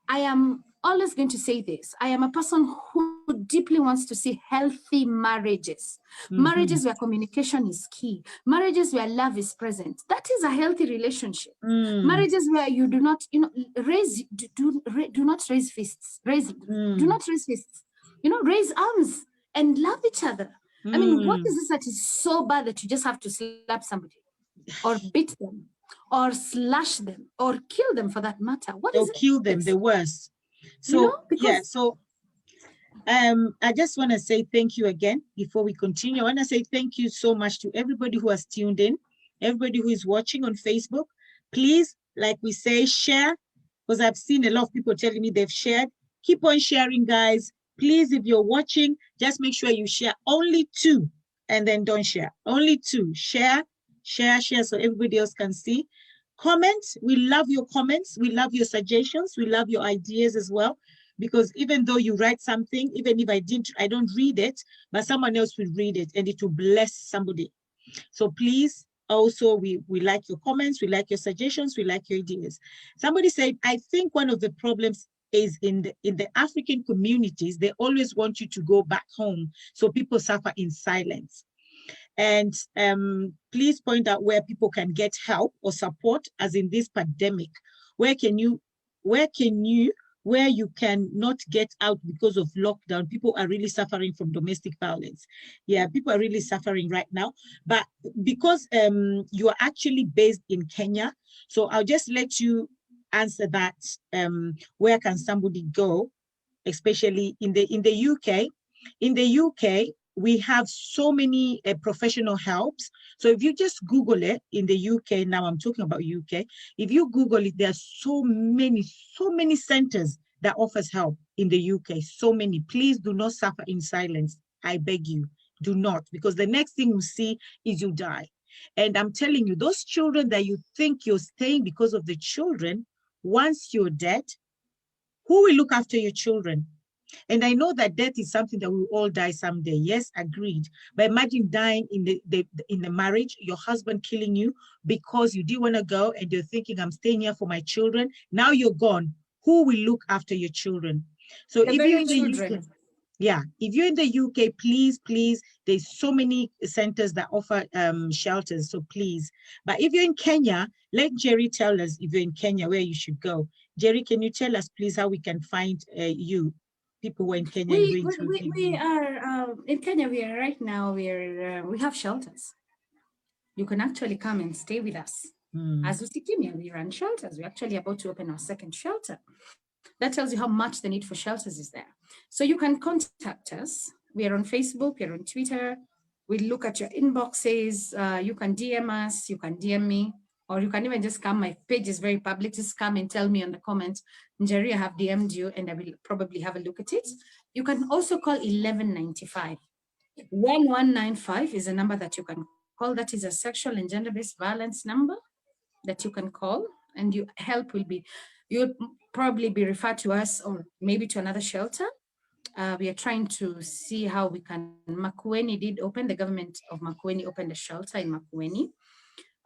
I am always going to say this. I am a person who deeply wants to see healthy marriages. Marriages where communication is key. Marriages where love is present. That is a healthy relationship. Marriages where you do not, you know, do not raise fists. Do not raise fists. You know, raise arms and love each other. I mean, what is this that is so bad that you just have to slap somebody or beat them or slash them or kill them for that matter? What is it? Kill them, the worst. So, you know, yeah, so I just want to say thank you again before we continue. I want to say thank you so much to everybody who has tuned in, everybody who is watching on Facebook. Please, like we say, share, because I've seen a lot of people telling me they've shared. Keep on sharing, guys. Please, if you're watching, just make sure you share only 2 and then don't share. Only 2. Share so everybody else can see. Comment. We love your comments. We love your suggestions. We love your ideas as well. Because even though you write something, even if I don't read it, but someone else will read it and it will bless somebody. So please, also, we like your comments. We like your suggestions. We like your ideas. Somebody said, I think one of the problems is in the African communities, they always want you to go back home. So people suffer in silence. And please point out where people can get help or support, as in this pandemic. Where you cannot get out because of lockdown. People are really suffering from domestic violence. Yeah, people are really suffering right now. But because you are actually based in Kenya, so I'll just let you answer that. Where can somebody go, especially in the UK? In the UK, we have so many professional helps. So if you just Google it in the UK, now I'm talking about UK, if you Google it, there are so many centers that offers help in the UK, so many. Please do not suffer in silence. I beg you, do not, because the next thing you see is you die. And I'm telling you, those children that you think you're staying because of the children, once you're dead, who will look after your children? And I know that death is something that we all die someday. Yes, agreed. But imagine dying in the marriage, your husband killing you because you didn't want to go and you're thinking, I'm staying here for my children. Now you're gone. Who will look after your children? So if you're in the UK, yeah, if you're in the UK, please, there's so many centers that offer shelters, so please. But if you're in Kenya, let Jerry tell us, if you're in Kenya, where you should go. Jerry, can you tell us, please, how we can find you? People who are in Kenya. We are in Kenya. We are right now. We have shelters. You can actually come and stay with us. As Usikimia, we run shelters. We're actually about to open our second shelter. That tells you how much the need for shelters is there. So you can contact us. We are on Facebook, we're on Twitter. We look at your inboxes. You can DM us, you can DM me, or you can even just come. My page is very public. Just come and tell me on the comments, Njeri, I have DM'd you, and I will probably have a look at it. You can also call 1195. 1195 is a number that you can call. That is a sexual and gender-based violence number that you can call, and your help will be, you'll probably be referred to us or maybe to another shelter. We are trying to see how we can. Makueni did open, the government of Makueni opened a shelter in Makueni,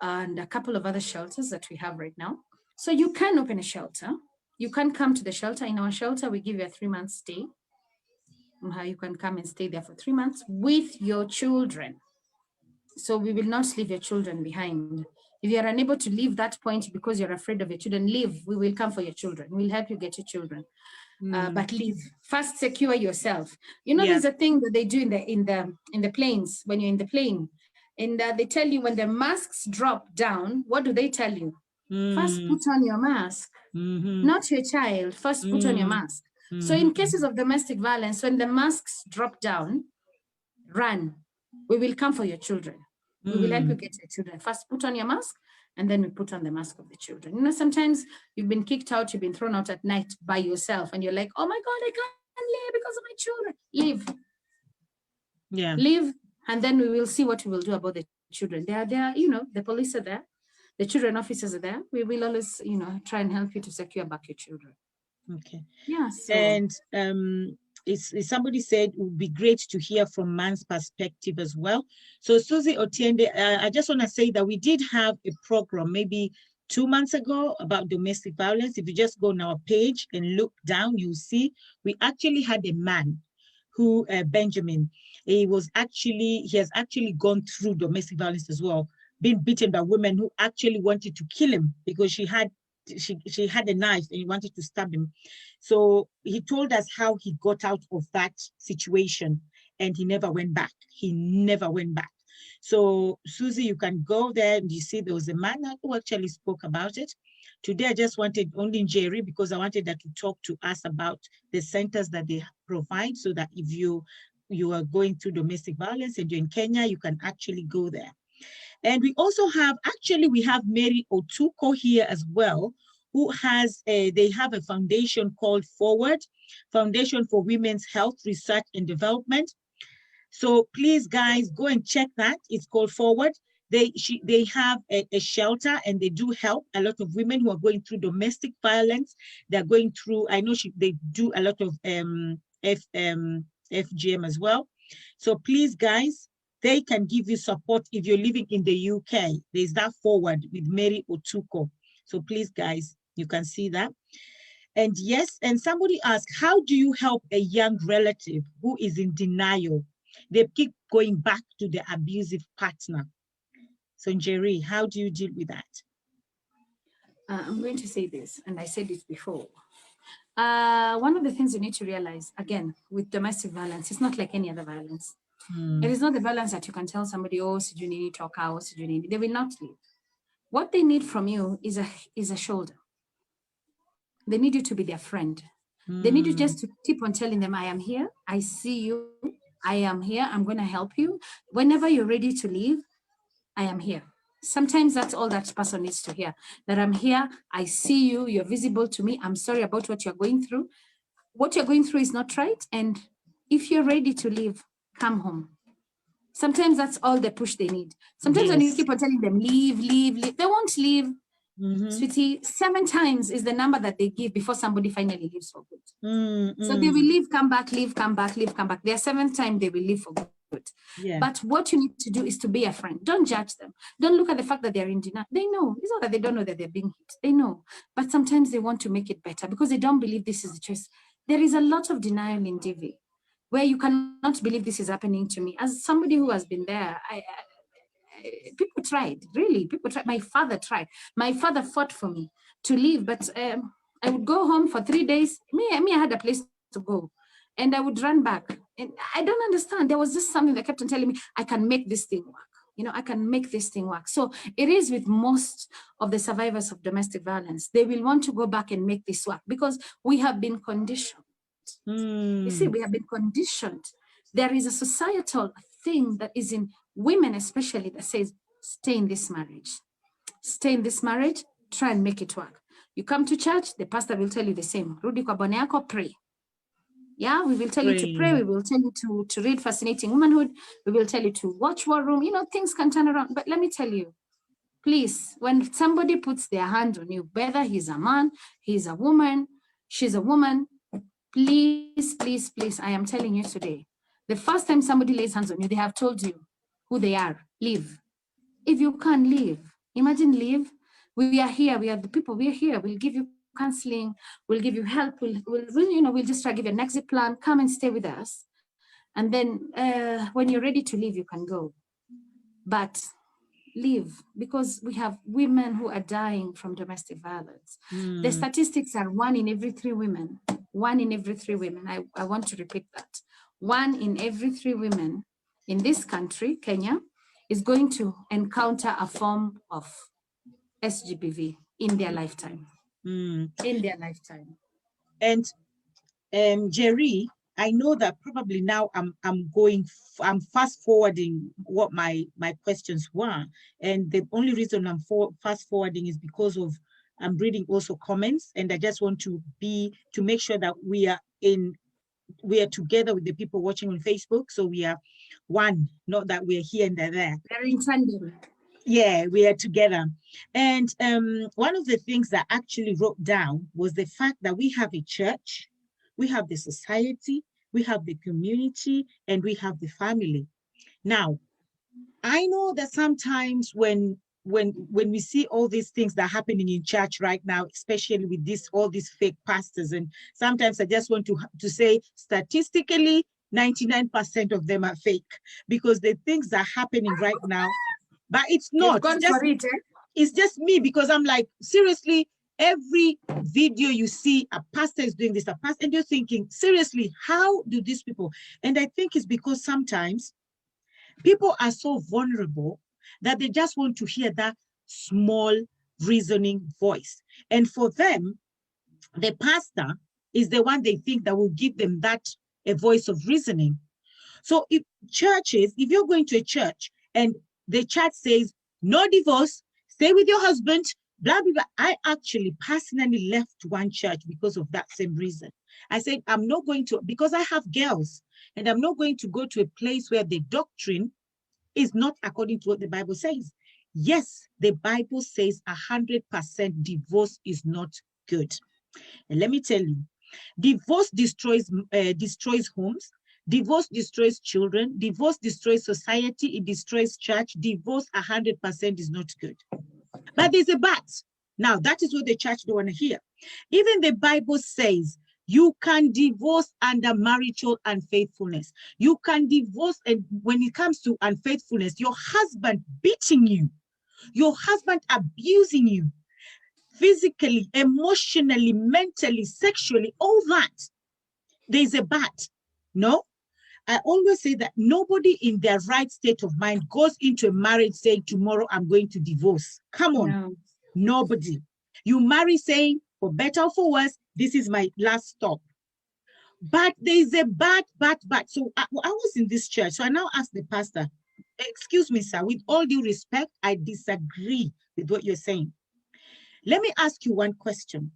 and a couple of other shelters that we have right now. So you can open a shelter. You can come to the shelter. In our shelter, we give you a 3-month stay. You can come and stay there for 3 months with your children. So we will not leave your children behind. If you are unable to leave that point because you're afraid of your children, leave. We will come for your children. We'll help you get your children. But leave. First, secure yourself. You know, there's a thing that they do in the planes, when you're in the plane, and they tell you when the masks drop down, what do they tell you? First, put on your mask. Not your child. First, put on your mask. So in cases of domestic violence, when the masks drop down, run. We will come for your children. We will help you get your children. First, put on your mask, and then we put on the mask of the children. You know, sometimes you've been kicked out, you've been thrown out at night by yourself, and you're like, oh my God, I can't leave because of my children. Leave. Yeah. Leave, and then we will see what we will do about the children. They are, you know, the police are there, the children officers are there. We will always, you know, try and help you to secure back your children. Okay. Yeah. So. And somebody said it would be great to hear from man's perspective as well. So Susie Otiende, I just want to say that we did have a program maybe 2 months ago about domestic violence. If you just go on our page and look down, you'll see we actually had a man who, Benjamin, he has actually gone through domestic violence as well, being beaten by women who actually wanted to kill him because she had a knife and he wanted to stab him. So he told us how he got out of that situation and he never went back. He never went back. So Susie, you can go there and you see there was a man who actually spoke about it. Today, I just wanted only Njeri because I wanted her to talk to us about the centers that they provide so that if you are going through domestic violence and you're in Kenya, you can actually go there. And we also have, we have Mary Otuko here as well, who has, they have a foundation called Forward, Foundation for Women's Health, Research and Development. So please, guys, go and check that. It's called Forward. They have a shelter and they do help a lot of women who are going through domestic violence. They're going through, I know they do a lot of FGM as well. So please, guys, they can give you support if you're living in the UK. There's that Forward with Mary Otuko. So please, guys, you can see that. And yes, and somebody asked, how do you help a young relative who is in denial? They keep going back to the abusive partner. So Njeri, how do you deal with that? I'm going to say this, and I said it before. One of the things you need to realize, again, with domestic violence, it's not like any other violence. It is not the violence that you can tell somebody, oh, Sijunini talk out, Sijunini. They will not leave. What they need from you is a shoulder. They need you to be their friend. They need you just to keep on telling them, I am here, I see you, I am here, I'm going to help you. Whenever you're ready to leave, I am here. Sometimes that's all that person needs to hear, that I'm here, I see you, you're visible to me, I'm sorry about what you're going through. What you're going through is not right, and if you're ready to leave, come home. Sometimes that's all the push they need. Sometimes when you keep on telling them, leave, leave, leave, they won't leave. Sweetie, 7 times is the number that they give before somebody finally leaves for good. So they will leave, come back, leave, come back, leave, come back. Their 7th time, they will leave for good. Yeah. But what you need to do is to be a friend. Don't judge them. Don't look at the fact that they're in denial. They know. It's not that they don't know that they're being hit. They know. But sometimes they want to make it better because they don't believe this is the choice. There is a lot of denial in DV where you cannot believe this is happening to me. As somebody who has been there, people tried, really. People tried. My father tried. My father fought for me to leave, but I would go home for 3 days. I had a place to go, and I would run back. And I don't understand. There was just something that kept on telling me, I can make this thing work. I can make this thing work. So it is with most of the survivors of domestic violence. They will want to go back and make this work because we have been conditioned. You see, we have been conditioned. There is a societal thing that is in women, especially, that says, stay in this marriage. Stay in this marriage, try and make it work. You come to church, the pastor will tell you the same. Rudi kwa bwana yako, pray. Yeah, we will tell you to pray. We will tell you to read Fascinating Womanhood. We will tell you to watch War Room. Things can turn around. But let me tell you, please, when somebody puts their hand on you, whether he's a man, he's a woman, she's a woman, please, please, please, I am telling you today, the first time somebody lays hands on you, they have told you who they are. Leave. If you can't leave, imagine leave. We are here. We are the people. We are here. We'll give you counseling. We'll give you help. We'll just try to give you an exit plan. Come and stay with us. And then when you're ready to leave, you can go. But leave, because we have women who are dying from domestic violence. The statistics are 1 in every 3 women. 1 in every 3 women. I want to repeat that. 1 in every 3 women in this country, Kenya, is going to encounter a form of SGBV in their lifetime. In their lifetime. And Jerry, I know that probably now I'm fast forwarding what my questions were, and the only reason I'm fast forwarding is because of I'm reading also comments, and I just want to make sure that we are together with the people watching on Facebook, so we are one, not that we're here and they're there. Very intended. Yeah, we are together. And one of the things that I actually wrote down was the fact that we have a church, we have the society, we have the community, and we have the family. Now, I know that sometimes when we see all these things that are happening in church right now, especially with all these fake pastors, and sometimes I just want to say statistically, 99% of them are fake, because the things that are happening right now, but it's not. It's just me, because I'm like, seriously, every video you see, a pastor is doing this, and you're thinking, seriously, how do these people? And I think it's because sometimes people are so vulnerable that they just want to hear that small reasoning voice. And for them, the pastor is the one they think that will give them a voice of reasoning. So if you're going to a church and the church says, no divorce, stay with your husband, blah, blah, blah. I actually personally left one church because of that same reason. I said, I'm not going to, because I have girls, and I'm not going to go to a place where the doctrine is not according to what the Bible says. Yes, the Bible says 100% divorce is not good. And let me tell you, divorce destroys homes. Divorce destroys children. Divorce destroys society. It destroys church. Divorce 100% is not good. But there's a but. Now, that is what the church don't want to hear. Even the Bible says you can divorce under marital unfaithfulness. You can divorce, and when it comes to unfaithfulness, your husband beating you, your husband abusing you, physically, emotionally, mentally, sexually, all that. There's a but. No? I always say that nobody in their right state of mind goes into a marriage saying, tomorrow I'm going to divorce. Come on. No. Nobody. You marry saying, for better or for worse, this is my last stop. But there's a but. So I was in this church. So I now asked the pastor, excuse me, sir, with all due respect, I disagree with what you're saying. Let me ask you one question.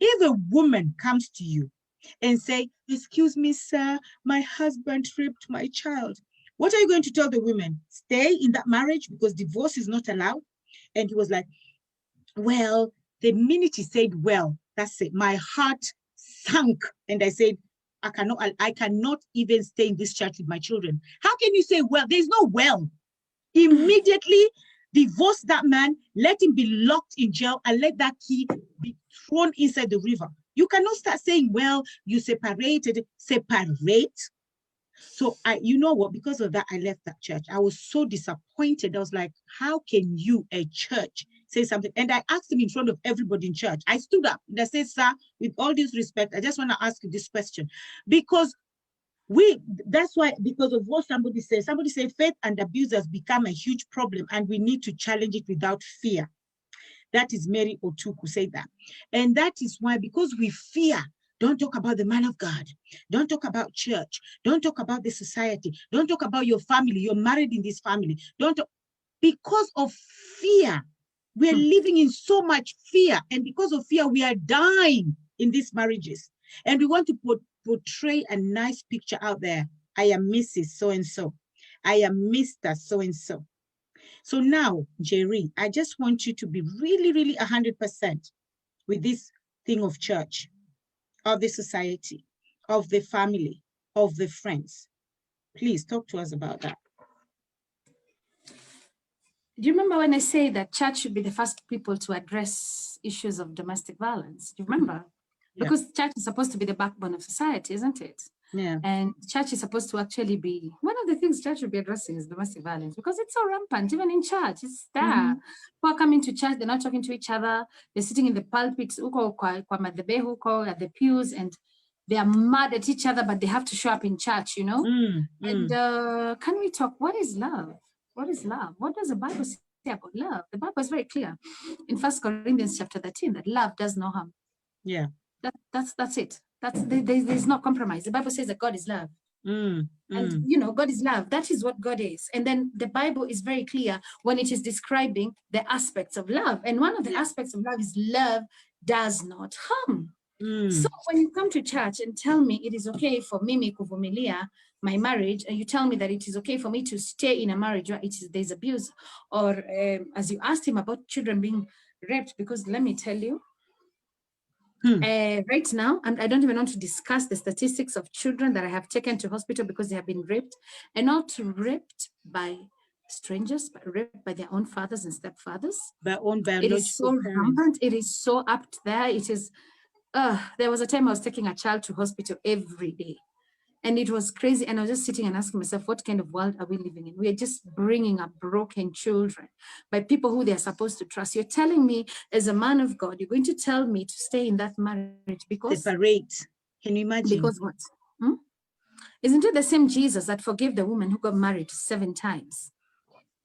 If a woman comes to you and say, excuse me, sir, my husband raped my child, what are you going to tell the women? Stay in that marriage because divorce is not allowed? And he was like, well, the minute he said, well, that's it, my heart sunk, and I said, I cannot even stay in this church with my children. How can you say, well, there's no well? Immediately divorce that man, let him be locked in jail, and let that key be thrown inside the river. You cannot start saying, well, you separated. Separate. So you know what, because of that, I left that church. I was so disappointed. I was like, how can you, a church, say something? And I asked him in front of everybody in church. I stood up and I said, sir, with all due respect, I just want to ask you this question. Because that's why, because of what somebody said faith and abuse has become a huge problem, and we need to challenge it without fear. That is Mary Otuku said that. And that is why, because we fear, don't talk about the man of God. Don't talk about church. Don't talk about the society. Don't talk about your family. You're married in this family. Because of fear, we're living in so much fear. And because of fear, we are dying in these marriages. And we want to portray a nice picture out there. I am Mrs. So-and-so. I am Mr. So-and-so. So now, Jerry, I just want you to be really, really 100% with this thing of church, of the society, of the family, of the friends. Please talk to us about that. Do you remember when I say that church should be the first people to address issues of domestic violence? Do you remember? Yeah. Because church is supposed to be the backbone of society, isn't it? Yeah. And church is supposed to actually be, one of the things church should be addressing is domestic violence, because it's so rampant, even in church. It's there. Mm-hmm. People are coming to church, they're not talking to each other, they're sitting in the pulpits, at the pews, and they are mad at each other, but they have to show up in church, you know? And can we talk, what is love? What is love? What does the Bible say about love? The Bible is very clear in 1 Corinthians chapter 13 that love does no harm. Yeah. That's it. There's no compromise. The Bible says that God is love. And you know, God is love. That is what God is. And then the Bible is very clear when it is describing the aspects of love. And one of the aspects of love is love does not harm. So when you come to church and tell me it is okay for Mimi kuvumilia my marriage, and you tell me that it is okay for me to stay in a marriage where there's abuse, or as you asked him about children being raped, because let me tell you, right now, and I don't even want to discuss the statistics of children that I have taken to hospital because they have been raped, and not raped by strangers, but raped by their own fathers and stepfathers. Their own biological It is so rampant. It is so up there. It is. There was a time I was taking a child to hospital every day, and it was crazy. And I was just sitting and asking myself, what kind of world are we living in? We are just bringing up broken children by people who they are supposed to trust. You're telling me, as a man of God, you're going to tell me to stay in that marriage because separate. Can you imagine? Because what? Isn't it the same Jesus that forgave the woman who got married 7 times?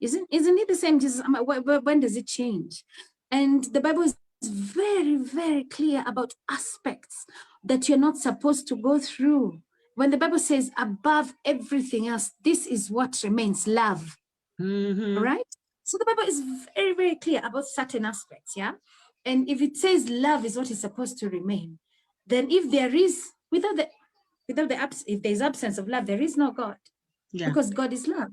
Isn't it the same Jesus? When does it change? And the Bible is very, very clear about aspects that you're not supposed to go through. When the Bible says above everything else, this is what remains, love, right? So the Bible is very, very clear about certain aspects, yeah? And if it says love is what is supposed to remain, then if there is, if there's absence of love, there is no God, because God is love.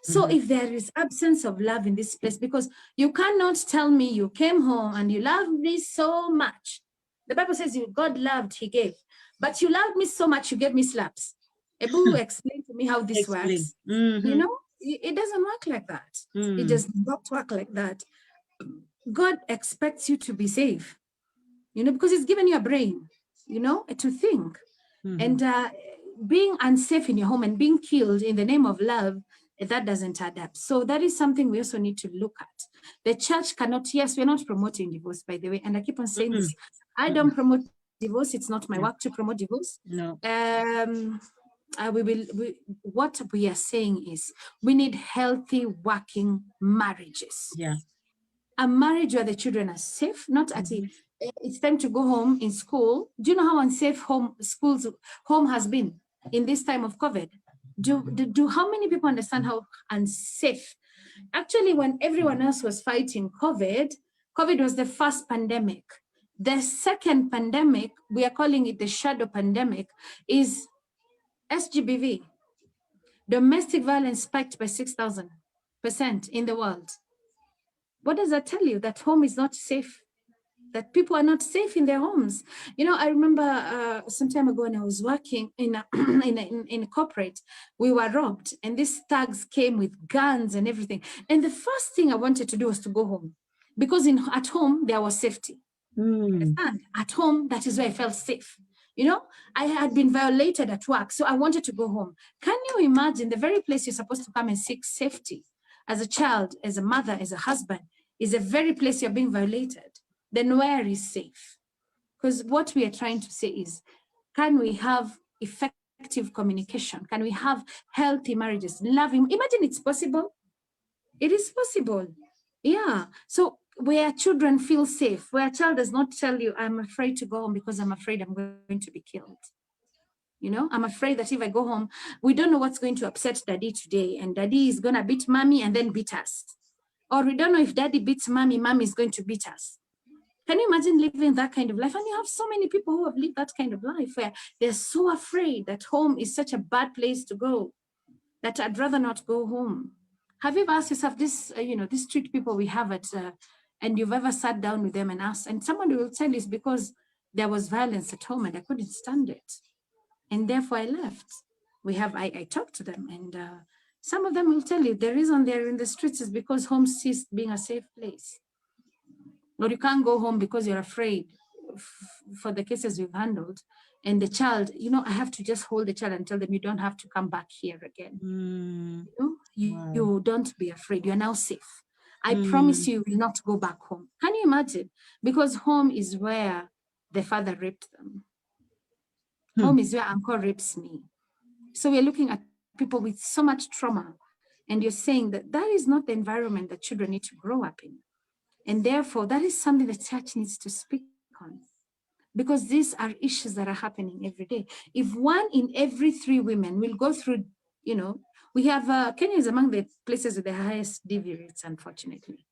So if there is absence of love in this place, because you cannot tell me you came home and you loved me so much. The Bible says God loved, he gave. But you loved me so much, you gave me slaps. Ebu, explain to me how this works. You know, it doesn't work like that. It does not work like that. God expects you to be safe, you know, because he's given you a brain, you know, to think. And being unsafe in your home and being killed in the name of love, that doesn't add up. So that is something we also need to look at. The church cannot, yes, we're not promoting divorce, by the way. And I keep on saying this. I don't promote divorce. It's not my work to promote divorce. No. What we are saying is we need healthy working marriages. Yeah. A marriage where the children are safe, not at it's time to go home in school. Do you know how unsafe home has been in this time of COVID? Do how many people understand how unsafe? Actually, when everyone else was fighting COVID was the first pandemic. The second pandemic, we are calling it the shadow pandemic, is SGBV. Domestic violence spiked by 6,000% in the world. What does that tell you? That home is not safe. that people are not safe in their homes. You know, I remember some time ago when I was working in a, in a corporate, we were robbed, and these thugs came with guns and everything. And the first thing I wanted to do was to go home, because at home there was safety. Understand? At home, that is where I felt safe. You know, I had been violated at work, so I wanted to go home. Can you imagine the very place you're supposed to come and seek safety as a child, as a mother, as a husband, is the very place you're being violated? Then where is safe? Because what we are trying to say is, can we have effective communication? Can we have healthy marriages, loving? Imagine it's possible. It is possible. Yeah. So where children feel safe, where a child does not tell you, I'm afraid to go home because I'm afraid I'm going to be killed. You know, I'm afraid that if I go home, we don't know what's going to upset daddy today, and daddy is going to beat mommy and then beat us. Or we don't know if daddy beats mommy, mommy is going to beat us. Can you imagine living that kind of life? And you have so many people who have lived that kind of life where they're so afraid that home is such a bad place to go, that I'd rather not go home. Have you ever asked yourself this, these street people we have and you've ever sat down with them and asked, and someone will tell you it's because there was violence at home and I couldn't stand it. And therefore I left. I talked to them, and some of them will tell you the reason they're in the streets is because home ceased being a safe place. Or you can't go home because you're afraid for the cases we've handled. And the child, I have to just hold the child and tell them, you don't have to come back here again. You don't be afraid. You're now safe. I promise you will not go back home. Can you imagine? Because home is where the father raped them. Home is where uncle rapes me. So we're looking at people with so much trauma. And you're saying that that is not the environment that children need to grow up in. And therefore, that is something the church needs to speak on, because these are issues that are happening every day. If 1 in every 3 women will go through, we have, Kenya is among the places with the highest DV rates, unfortunately.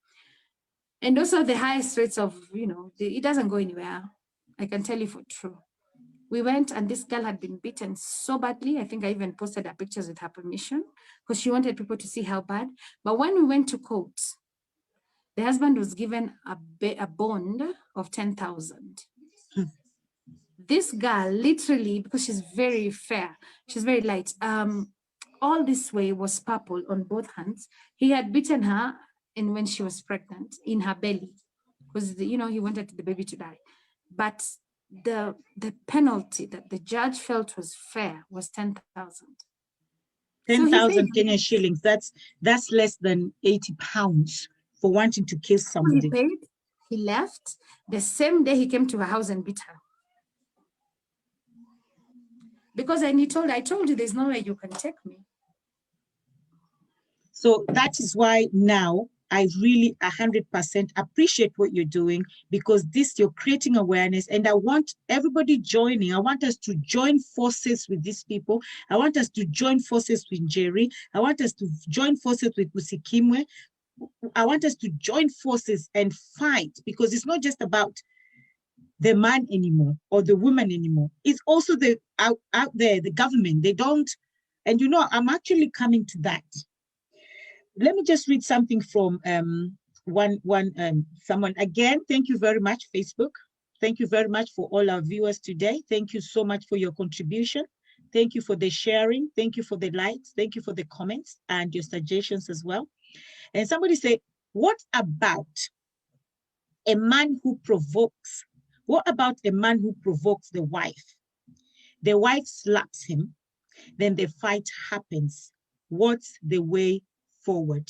And also the highest rates of, it doesn't go anywhere. I can tell you for true. We went and this girl had been beaten so badly. I think I even posted her pictures with her permission because she wanted people to see how bad. But when we went to court, the husband was given a bond of 10,000. This girl literally, because she's very fair, she's very light, all this way was purple on both hands. He had beaten her when she was pregnant in her belly, because he wanted the baby to die. But the penalty that the judge felt was fair was 10,000. 10,000 Kenyan shillings. That's less than 80 pounds for wanting to kill somebody. He paid, he left. The same day he came to her house and beat her. Because I told you there's no way you can take me. So that is why now I really 100% appreciate what you're doing, because you're creating awareness, and I want everybody joining. I want us to join forces with these people. I want us to join forces with Jerry. I want us to join forces with Usikimwe. I want us to join forces and fight, because it's not just about the man anymore or the woman anymore. It's also the out there, the government. They don't, and I'm actually coming to that. Let me just read something from someone. Again, thank you very much, Facebook. Thank you very much for all our viewers today. Thank you so much for your contribution. Thank you for the sharing. Thank you for the likes. Thank you for the comments and your suggestions as well. And somebody said, what about a man who provokes? What about a man who provokes the wife? The wife slaps him, then the fight happens. What's the way forward,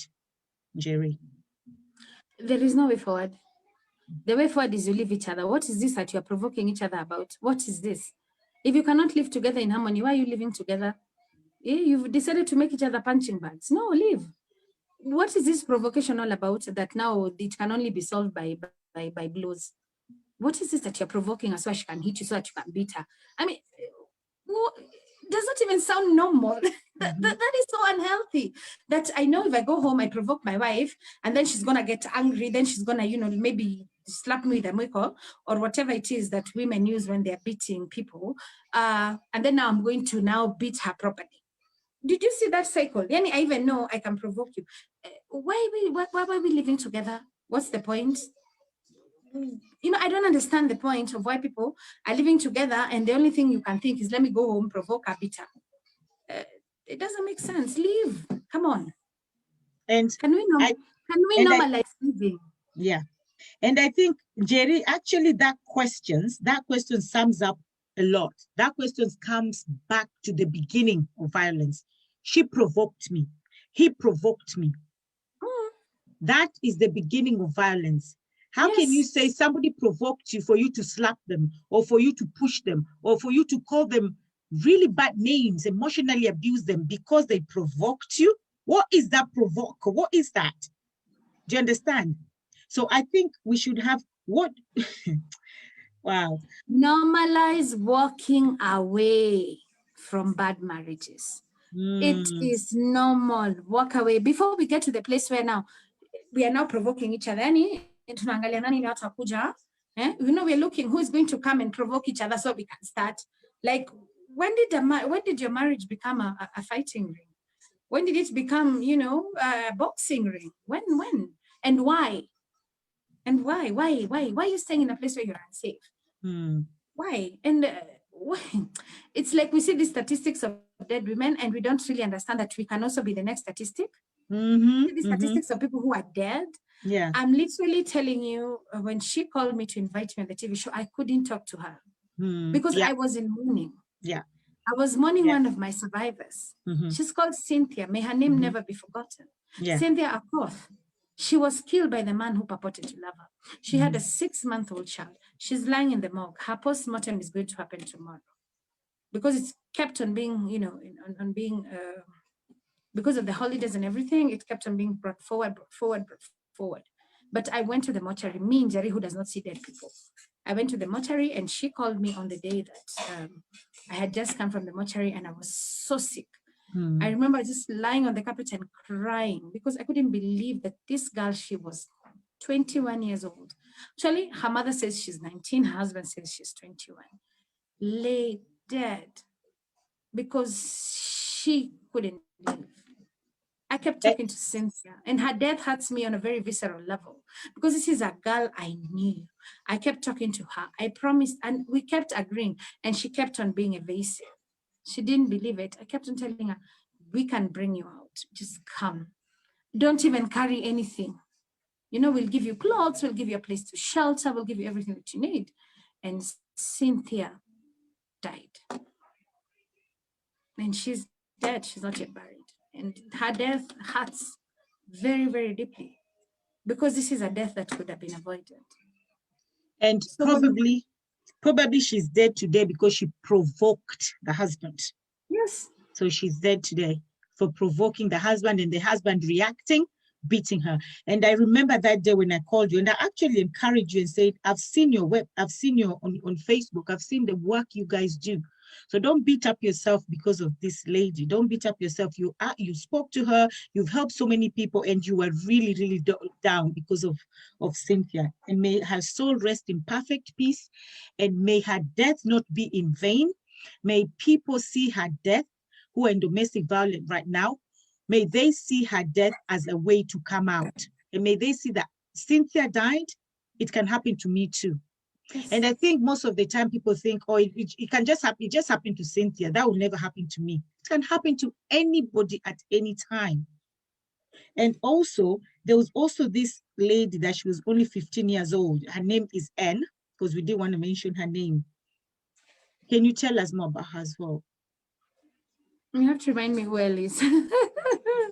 Jerry? There is no way forward. The way forward is you leave each other. What is this that you are provoking each other about? What is this? If you cannot live together in harmony, why are you living together? You've decided to make each other punching bags. No, leave. What is this provocation all about that now it can only be solved by blows? What is this that you're provoking her so she can hit you, so that you can beat her? I mean, does not even sound normal. That is so unhealthy. That I know if I go home, I provoke my wife, and then she's gonna get angry, then she's gonna, maybe slap me with a mwiko or whatever it is that women use when they're beating people. And then now I'm going to now beat her properly. Did you see that cycle? Then I even know I can provoke you. Why are we living together? What's the point? you know, I don't understand the point of why people are living together and the only thing you can think is, let me go home, provoke a bitter. It doesn't make sense. Leave. Come on. And Can we normalize living? Yeah. And I think, Jerry, actually that question sums up a lot. That question comes back to the beginning of violence. She provoked me. He provoked me. That is the beginning of violence. How can you say somebody provoked you for you to slap them, or for you to push them, or for you to call them really bad names, emotionally abuse them because they provoked you? What is that provoke? What is that? Do you understand? So I think we should have what? Wow. Normalize walking away from bad marriages. It is normal. Walk away. Before we get to the place where now we are now provoking each other. You know, we're looking who is going to come and provoke each other so we can start. Like, when did your marriage become a fighting ring? When did it become, you know, a boxing ring? When? And why? And why? Why are you staying in a place where you're unsafe? Why? And why? It's like we see the statistics of dead women and we don't really understand that we can also be the next statistic. The statistics of people who are dead. Yeah. I'm literally telling you, when she called me to invite me on the TV show, I couldn't talk to her because I was in mourning. Yeah. I was mourning one of my survivors. She's called Cynthia. May her name never be forgotten. Yeah. Cynthia Akoth. She was killed by the man who purported to love her. She had a 6-month-old child. She's lying in the morgue. Her post-mortem is going to happen tomorrow because it's kept on being, you know, because of the holidays and everything, it kept on being brought forward. But I went to the mortuary, me and Jerry, who does not see dead people. I went to the mortuary and she called me on the day that I had just come from the mortuary and I was so sick. I remember just lying on the carpet and crying because I couldn't believe that this girl, she was 21 years old. Actually, her mother says she's 19, her husband says she's 21. Lay dead because she couldn't live. I kept talking to Cynthia and her death hurts me on a very visceral level because this is a girl I knew. I kept talking to her. I promised and we kept agreeing and she kept on being evasive. She didn't believe it. I kept on telling her, we can bring you out. Just come. Don't even carry anything. You know, we'll give you clothes, we'll give you a place to shelter, we'll give you everything that you need. And Cynthia died. And she's dead. She's not yet buried. And her death hurts very, very deeply because this is a death that could have been avoided. And so probably she's dead today because she provoked the husband. Yes. So she's dead today for provoking the husband and the husband reacting, beating her. And I remember that day when I called you and I actually encouraged you and said, I've seen your I've seen you on Facebook. I've seen the work you guys do. So don't beat up yourself because of this lady. Don't beat up yourself. You spoke to her, you've helped so many people, and you were really, really down because of Cynthia. And may her soul rest in perfect peace, and may her death not be in vain. May people see her death who are in domestic violence right now. May they see her death as a way to come out. And may they see that Cynthia died, it can happen to me too. Yes. And I think most of the time people think, oh, it can just happen. It just happened to Cynthia. That will never happen to me. It can happen to anybody at any time. And also, there was also this lady that she was only 15 years old. Her name is Anne, because we didn't want to mention her name. Can you tell us more about her as well? You have to remind me who Elle is.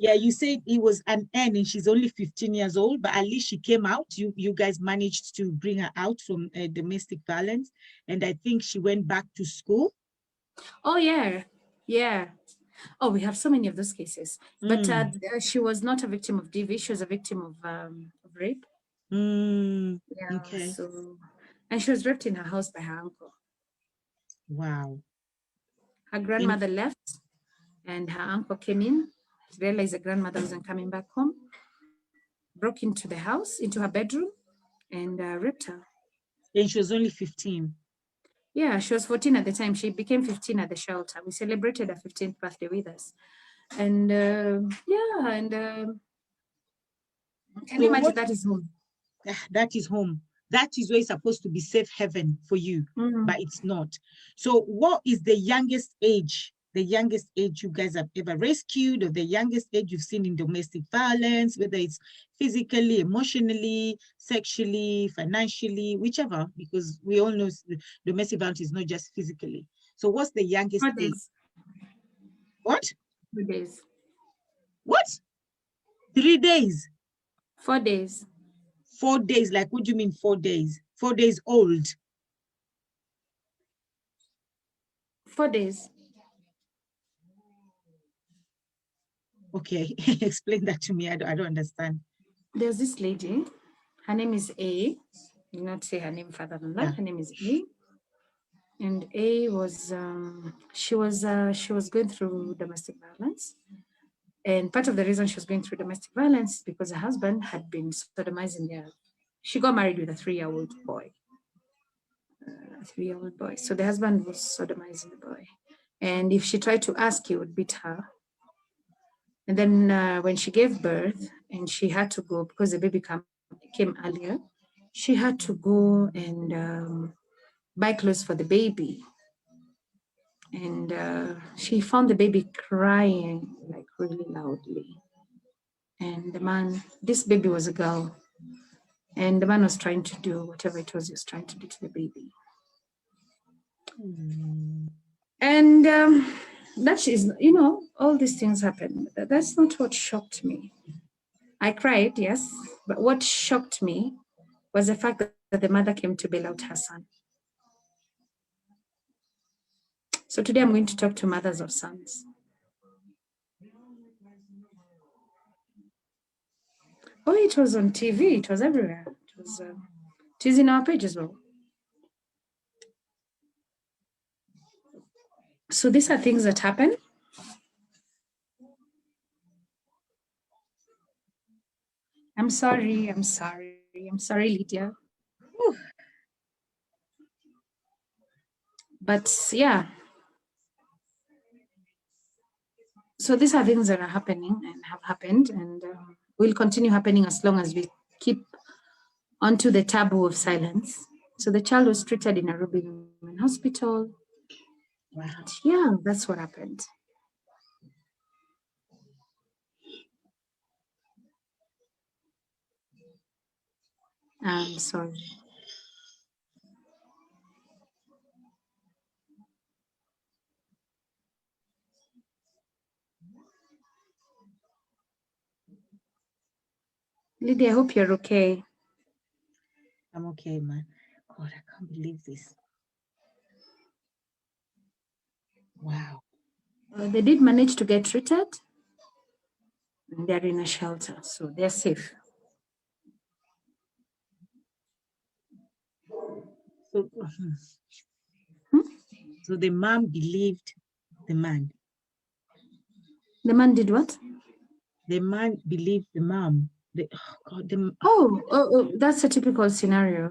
Yeah, you said it was an N and she's only 15 years old, but at least she came out. You guys managed to bring her out from domestic violence. And I think she went back to school. Oh, yeah. Yeah. Oh, we have so many of those cases. But she was not a victim of DV. She was a victim of rape. Yeah, okay. So, and she was raped in her house by her uncle. Wow. Her grandmother left and her uncle came in, realized the grandmother wasn't coming back home, broke into the house, into her bedroom, and raped her. And she was only 15. Yeah, she was 14 at the time. She became 15 at the shelter. We celebrated her 15th birthday with us. And can you imagine that is home? That is home. that is where it's supposed to be safe haven for you, Mm. but it's not. So what is the youngest age you guys have ever rescued, or the youngest age you've seen in domestic violence, whether it's physically, emotionally, sexually, financially, whichever, because we all know domestic violence is not just physically. So what's the youngest 4 age? days. What? 4 days. What? 3 days? 4 days. 4 days, like what do you mean 4 days? 4 days old? 4 days. Okay, explain that to me. I don't understand. There's this lady, her name is A. Do not say her name further than that. Yeah. Her name is A. And A was she was going through domestic violence. And part of the reason she was going through domestic violence is because her husband had been sodomizing her. She got married with a 3-year-old boy. A 3-year-old boy. So the husband was sodomizing the boy. And if she tried to ask, he would beat her. And then when she gave birth and she had to go, because the baby came earlier, she had to go and buy clothes for the baby. And she found the baby crying like really loudly. And the man, this baby was a girl, and the man was trying to do whatever it was he was trying to do to the baby. And that is, all these things happen. That's not what shocked me. I cried, yes, but what shocked me was the fact that the mother came to bail out her son. So today I'm going to talk to mothers of sons. Oh, it was on TV. It was everywhere. It is in our page as well. So these are things that happen. I'm sorry, Lydia. Whew. But yeah. So these are things that are happening and have happened and will continue happening as long as we keep onto the taboo of silence. So the child was treated in a Ruby Women Hospital. Wow. And yeah, that's what happened. I'm sorry. Lydia, I hope you're okay. I'm okay, man. God, I can't believe this. Wow. They did manage to get treated. And they're in a shelter, so they're safe. So, so the mom believed the man. The man did what? The man believed the mom. That's a typical scenario.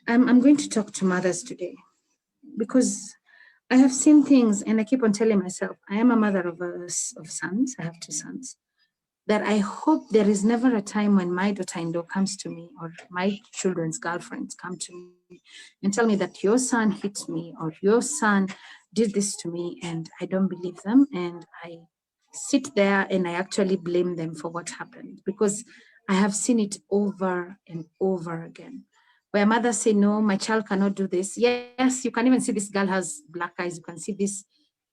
I'm going to talk to mothers today because I have seen things and I keep on telling myself, I am a mother of sons. I have 2 sons. That I hope there is never a time when my daughter-in-law comes to me or my children's girlfriends come to me and tell me that your son hit me or your son did this to me, and I don't believe them and I sit there and I actually blame them for what happened, because I have seen it over and over again. Where mothers say, no, my child cannot do this. Yes, you can even see this girl has black eyes. You can see these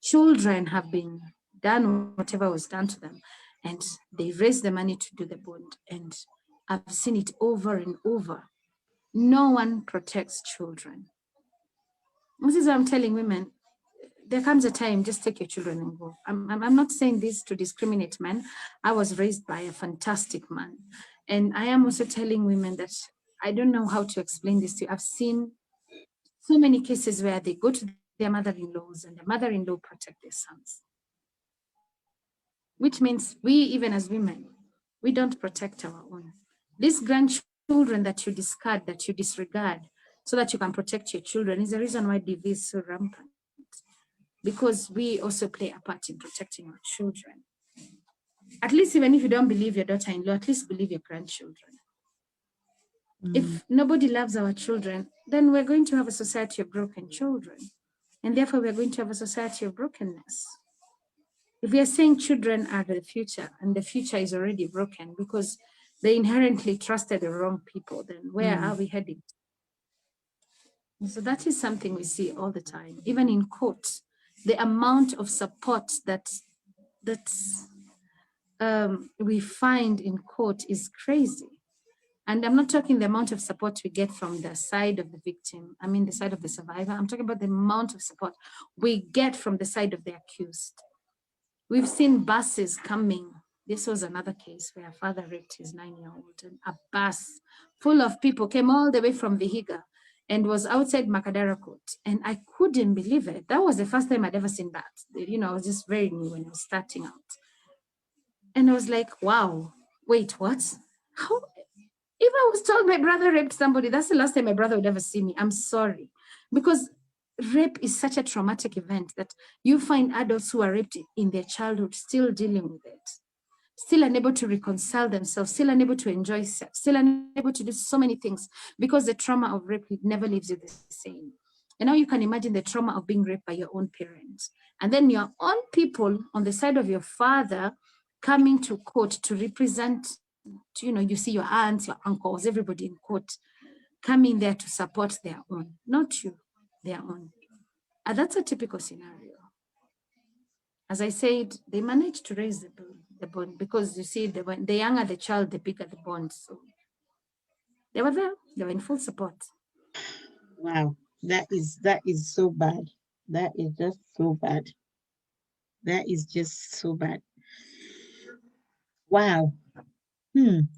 children have been done whatever was done to them. And they raised the money to do the bond. And I've seen it over and over. No one protects children. This is what I'm telling women. There comes a time, just take your children and go. I'm not saying this to discriminate men. I was raised by a fantastic man. And I am also telling women that I don't know how to explain this to you. I've seen so many cases where they go to their mother-in-laws and the mother-in-law protect their sons. Which means we, even as women, we don't protect our own. These grandchildren that you discard, that you disregard, so that you can protect your children is the reason why DV is so rampant. Because we also play a part in protecting our children. At least even if you don't believe your daughter-in-law, at least believe your grandchildren. If nobody loves our children, then we're going to have a society of broken children. And therefore, we're going to have a society of brokenness. If we are saying children are the future, and the future is already broken because they inherently trusted the wrong people, then where are we heading? So that is something we see all the time, even in court. The amount of support that we find in court is crazy. And I'm not talking the amount of support we get from the side of the victim, I mean the side of the survivor. I'm talking about the amount of support we get from the side of the accused. We've seen buses coming. This was another case where a father raped his 9-year-old, and a bus full of people came all the way from Vihiga and was outside Makadara Court. And I couldn't believe it. That was the first time I'd ever seen that. You know, I was just very new when I was starting out. And I was like, wow, wait, what? How? If I was told my brother raped somebody, that's the last time my brother would ever see me. I'm sorry. Because rape is such a traumatic event that you find adults who are raped in their childhood still dealing with it, still unable to reconcile themselves, still unable to enjoy sex, still unable to do so many things because the trauma of rape never leaves you the same. And now you can imagine the trauma of being raped by your own parents. And then your own people on the side of your father coming to court to represent, you know, you see your aunts, your uncles, everybody in court coming there to support their own, not you, their own. And that's a typical scenario. As I said, they managed to raise the bond because you see, the younger the child, the bigger the bond. So they were there, they were in full support. Wow, that is so bad. That is just so bad. That is just so bad. Wow. And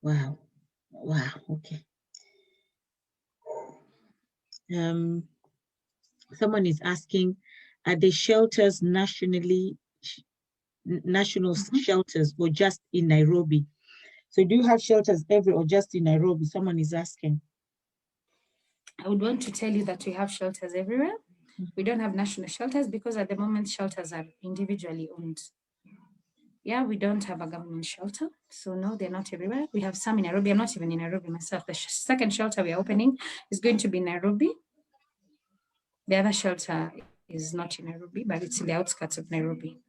wow, okay. Someone is asking, are the shelters national shelters or just in Nairobi? So do you have shelters everywhere or just in Nairobi? Someone is asking. I would want to tell you that we have shelters everywhere. We don't have national shelters because at the moment shelters are individually owned. Yeah, we don't have a government shelter. So no, they're not everywhere. We have some in Nairobi. I'm not even in Nairobi myself. The second shelter we are opening is going to be in Nairobi. The other shelter is not in Nairobi, but it's in the outskirts of Nairobi.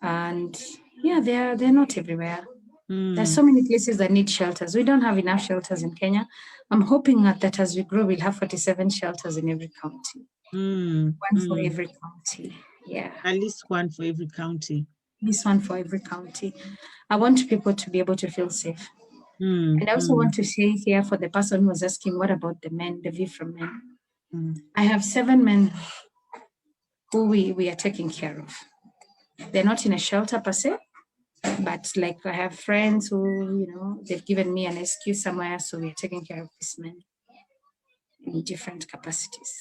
And yeah, they're not everywhere. There's so many places that need shelters. We don't have enough shelters in Kenya. I'm hoping that as we grow, we'll have 47 shelters in every county. One for every county. Yeah. At least one for every county. This one for every county. I want people to be able to feel safe. And I also want to say here for the person who was asking, what about the men, the view from men? I have 7 men who we are taking care of. They're not in a shelter per se, but like I have friends who, you know, they've given me an excuse somewhere, so we are taking care of these men in different capacities.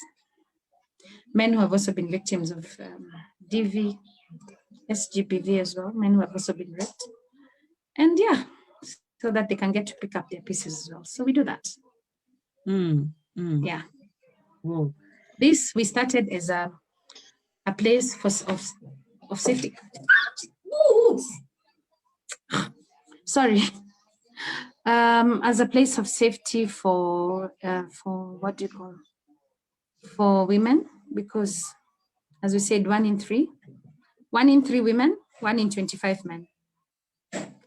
Men who have also been victims of DV, SGPV as well, men who have also been raped. And yeah, so that they can get to pick up their pieces as well. So we do that. Yeah. Whoa. This we started as a place of safety. Sorry. As a place of safety for what do you call, for women, because as we said, 1 in 3 women, 1 in 25 men.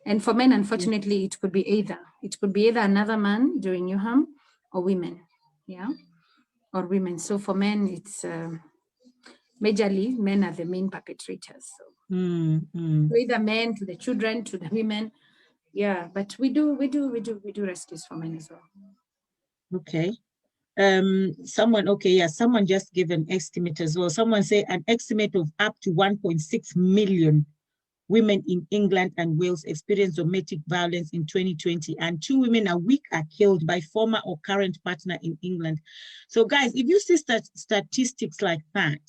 And for men, unfortunately, it could be either another man during new harm or women, yeah, or women. So for men, it's majorly men are the main perpetrators. So either men to the children to the women, yeah. But we do rescues for men as well. Okay. Someone just gave an estimate as well. Someone say an estimate of up to 1.6 million women in England and Wales experience domestic violence in 2020, and 2 women a week are killed by former or current partner in England. So guys, if you see statistics like that,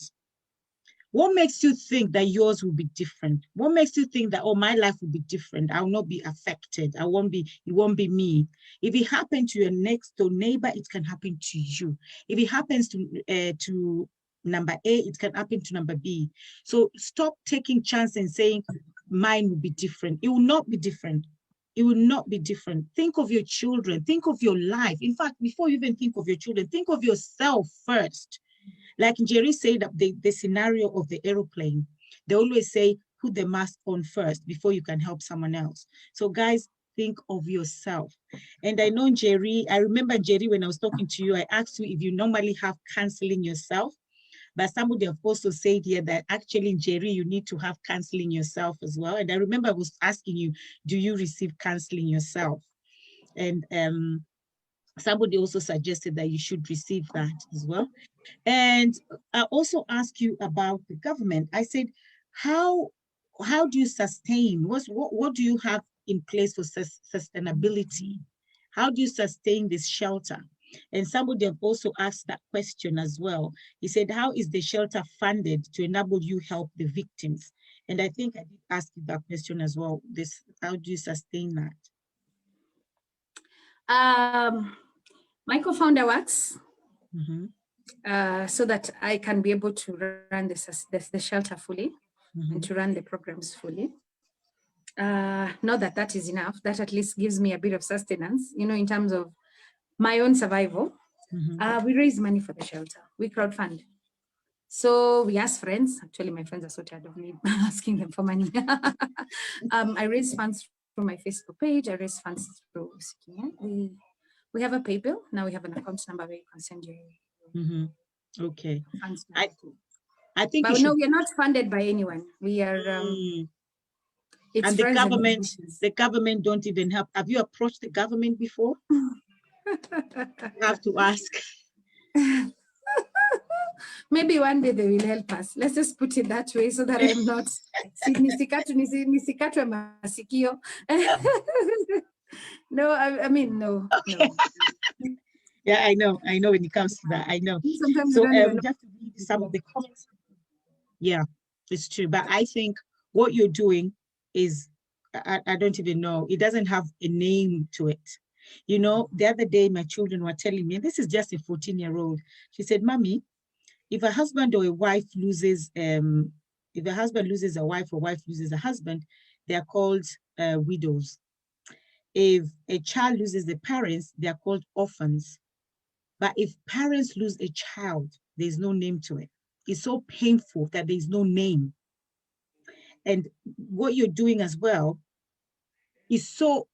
what makes you think that yours will be different? What makes you think that, oh, my life will be different? I will not be affected. It won't be me. If it happened to your next door neighbor, it can happen to you. If it happens to number A, it can happen to number B. So stop taking chance and saying mine will be different. It will not be different. it will not be different. Think of your children, think of your life. In fact, before you even think of your children, think of yourself first. Like Jerry said, the scenario of the aeroplane, they always say, put the mask on first before you can help someone else. So guys, think of yourself. And I know Jerry, I remember Jerry, when I was talking to you, I asked you if you normally have counseling yourself, but somebody have also said here that actually, Jerry, you need to have counseling yourself as well. And I remember I was asking you, do you receive counseling yourself? And somebody also suggested that you should receive that as well. And I also asked you about the government. I said, how do you sustain? What do you have in place for sustainability? How do you sustain this shelter? And somebody have also asked that question as well. He said, how is the shelter funded to enable you help the victims? And I think I did ask you that question as well. How do you sustain that? My co-founder works Mm-hmm. so that I can be able to run the shelter fully Mm-hmm. and to run the programs fully. Not that that is enough. That at least gives me a bit of sustenance, you know, in terms of my own survival. Mm-hmm. We raise money for the shelter. We crowdfund. So we ask friends. Actually, my friends are so tired of me asking them for money. I raise funds through my Facebook page. I raise funds through Sikinya. We have a PayPal. Now we have an account number where you can send your Mm-hmm. Okay. funds. I think But no, we are not funded by anyone. We are. It's and the friends government, and the government don't even help. Have you approached the government before? You have to ask. Maybe one day they will help us. Let's just put it that way so that I'm not nisikatwe masikio. No, I mean, no. Yeah, I know when it comes to that, I know. Sometimes So we don't even know. just to read some of the comments. Yeah, it's true. But I think what you're doing is, I don't even know, it doesn't have a name to it. You know, the other day my children were telling me, and this is just a 14-year-old, she said, Mommy, if a husband or a wife loses, if a husband loses a wife or wife loses a husband, they are called widows. If a child loses the parents, they are called orphans. But if parents lose a child, there's no name to it. It's so painful that there's no name. And what you're doing as well is so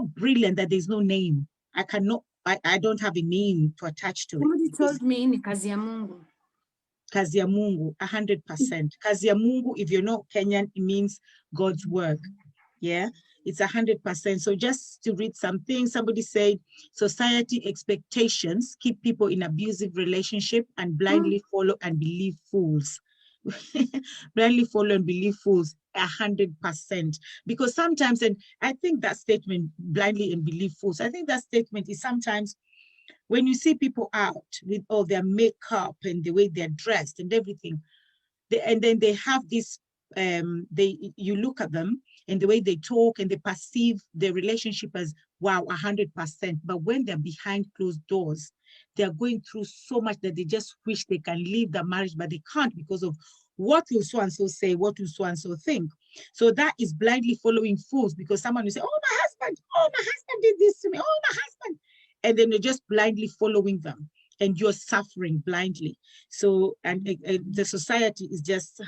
brilliant that there's no name. I don't have a name to attach to it. Somebody told me ni kazi ya Mungu. Kazi ya Mungu, 100%. Kazi ya Mungu, if you're not Kenyan, it means God's work. Yeah, it's 100%. So just to read something, somebody said, society expectations keep people in abusive relationship and blindly follow and believe fools. Blindly follow and believe fools, 100%. Because sometimes, and I think that statement, blindly and believe fools, I think that statement is sometimes when you see people out with all their makeup and the way they're dressed and everything, and then they have this, you look at them and the way they talk and they perceive their relationship as, wow, 100%. But when they're behind closed doors, they're going through so much that they just wish they can leave the marriage, but they can't because of what will so-and-so say, what will so-and-so think. So that is blindly following fools, because someone will say, oh, my husband did this to me, oh, my husband. And then you're just blindly following them and you're suffering blindly. So, and the society is just,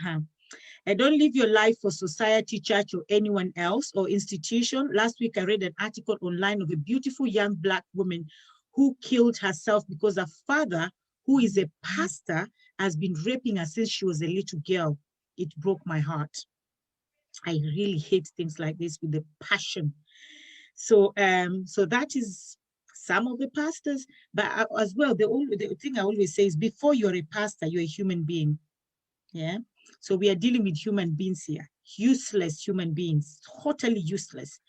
and don't live your life for society, church, or anyone else or institution. Last week, I read an article online of a beautiful young Black woman who killed herself because her father, who is a pastor, has been raping her since she was a little girl. It broke my heart. I really hate things like this with a passion. So, so that is some of the pastors, but as well, the thing I always say is, before you're a pastor, you're a human being. Yeah. So we are dealing with human beings here, useless human beings, totally useless.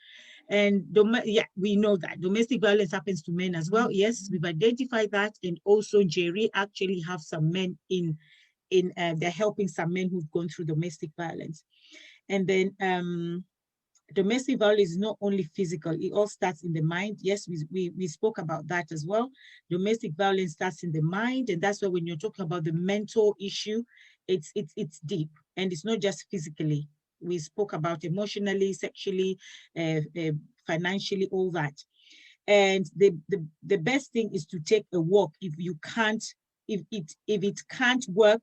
And yeah, we know that domestic violence happens to men as well. Yes, we've identified that. And also Jerry actually have some men they're helping some men who've gone through domestic violence. And then domestic violence is not only physical, it all starts in the mind. Yes, we spoke about that as well. Domestic violence starts in the mind, and that's why when you're talking about the mental issue, it's deep, and it's not just physically. We spoke about emotionally, sexually, financially, all that. And the best thing is to take a walk if it can't work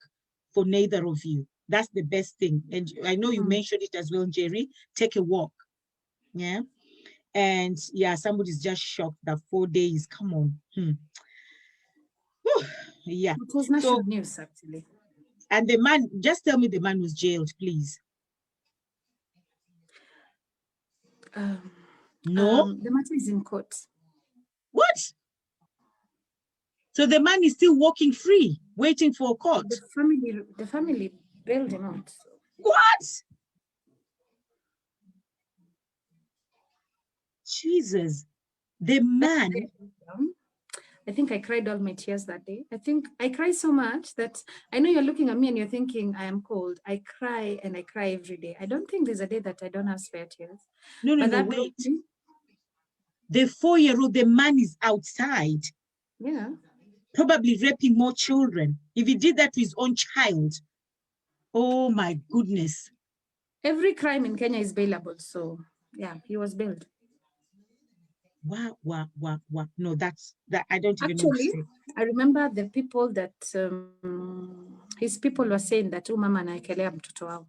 for neither of you. That's the best thing. And I know you mentioned it as well, Jerry. Take a walk. Yeah. And yeah, somebody's just shocked that 4 days. Come on. Whew. Yeah. It was national news, actually. And the man, just tell me the man was jailed, please. No. The matter is in court. What? So the man is still walking free, waiting for court. The family bailed him out. What? Jesus. The man. I think I cried all my tears that day. I think I cried so much that I know you're looking at me and you're thinking I am cold. I cry and I cry every day. I don't think there's a day that I don't have spare tears. No, wait. The 4-year-old, the man is outside. Yeah. Probably raping more children. If he did that to his own child. Oh my goodness. Every crime in Kenya is bailable. So yeah, he was bailed. Wow. No, that I don't even know. Actually, I remember the people that his people were saying that mama anaekelea mtoto wao.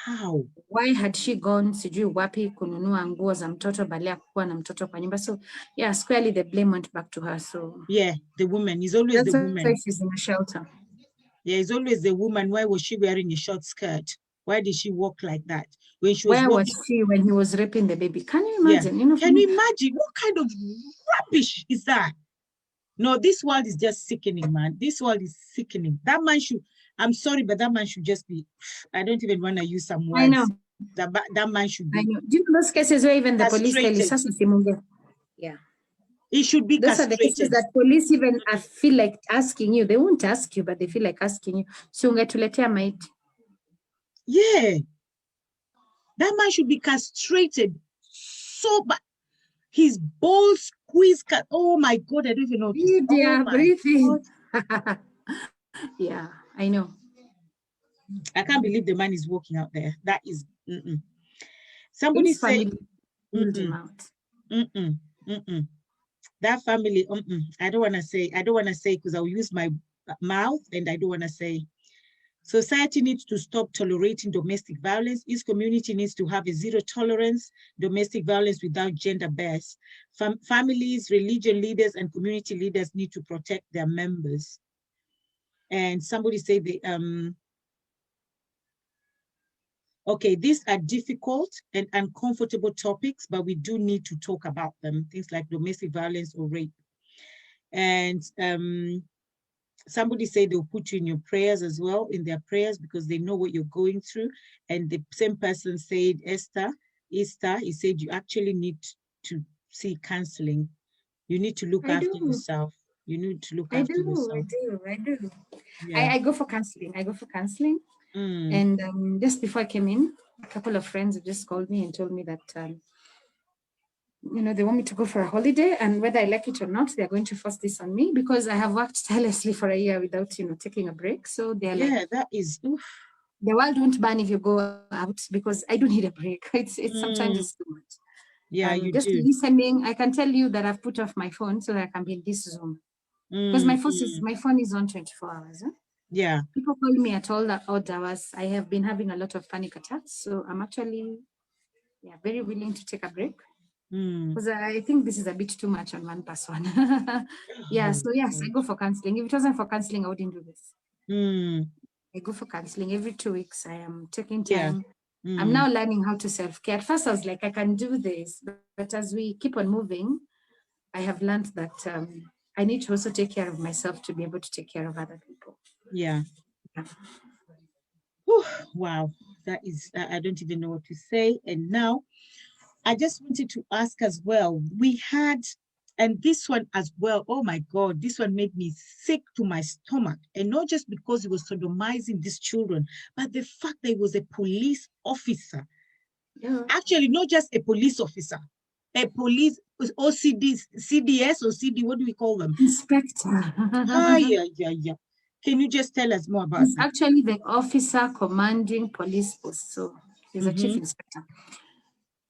How? Why had she gone sijui wapi kununua nguo za mtoto badala ya kuwa na mtoto kwa nyumba? So yeah, squarely the blame went back to her. So yeah, the woman is always the woman. That's why she's in a shelter. Yeah, it's always the woman. Why was she wearing a short skirt? Why did she walk like that when she was? Where was she when he was raping the baby? Can you imagine? Yeah. Can you imagine what kind of rubbish is that? No, this world is just sickening, man. This world is sickening. That man should. I'm sorry, but that man should just be. I don't even want to use some words. I know. That man should be. I know. Do you know those cases where even the police tell you, yeah. It should be those castrated. Are the cases that police even feel like asking you. They won't ask you, but they feel like asking you. So ungetuletea maiti. Yeah. That man should be castrated so bad. His balls squeezed. Oh my God, I don't even know. Yeah, breathing. Yeah, I know. I can't believe the man is walking out there. That is. Somebody say. That family. I don't want to say. I don't want to say because I'll use my mouth, and I don't want to say. Society needs to stop tolerating domestic violence. Each community needs to have a zero tolerance domestic violence without gender bias. Families, religion leaders, and community leaders need to protect their members. And somebody said okay, these are difficult and uncomfortable topics, but we do need to talk about them. Things like domestic violence or rape. And somebody said they'll put you in your prayers as well, in their prayers, because they know what you're going through. And the same person said, Esther, he said you actually need to see counseling. You need to look after yourself. You need to look after yourself. I do. Yeah. I go for counseling. And just before I came in, a couple of friends have just called me and told me that they want me to go for a holiday, and whether I like it or not, they're going to force this on me because I have worked tirelessly for a year without, taking a break. So they're like, that is, oof. The world won't ban if you go out because I do need a break. It's sometimes it's too much. Yeah, you just do. Listening, I can tell you that I've put off my phone so that I can be in this Zoom because my phone is on 24 hours. Huh? Yeah. People call me at all the odd hours. I have been having a lot of panic attacks, so I'm actually very willing to take a break. Because I think this is a bit too much on one person. So yes, I go for counseling. If it wasn't for counseling, I wouldn't do this. I go for counseling every 2 weeks. I am taking time. I'm now learning how to self-care. At first, I was like, I can do this. But as we keep on moving, I have learned that I need to also take care of myself to be able to take care of other people. Yeah. Whew, wow. That is, I don't even know what to say. And now, I just wanted to ask as well, we had, and this one as well, oh my God, this one made me sick to my stomach. And not just because he was sodomizing these children, but the fact that he was a police officer. Yeah. Actually, not just a police officer, a police OCD, CDS or CD, what do we call them? Inspector. Yeah. Can you just tell us more about He's that? actually the officer commanding police post. So he's a chief inspector.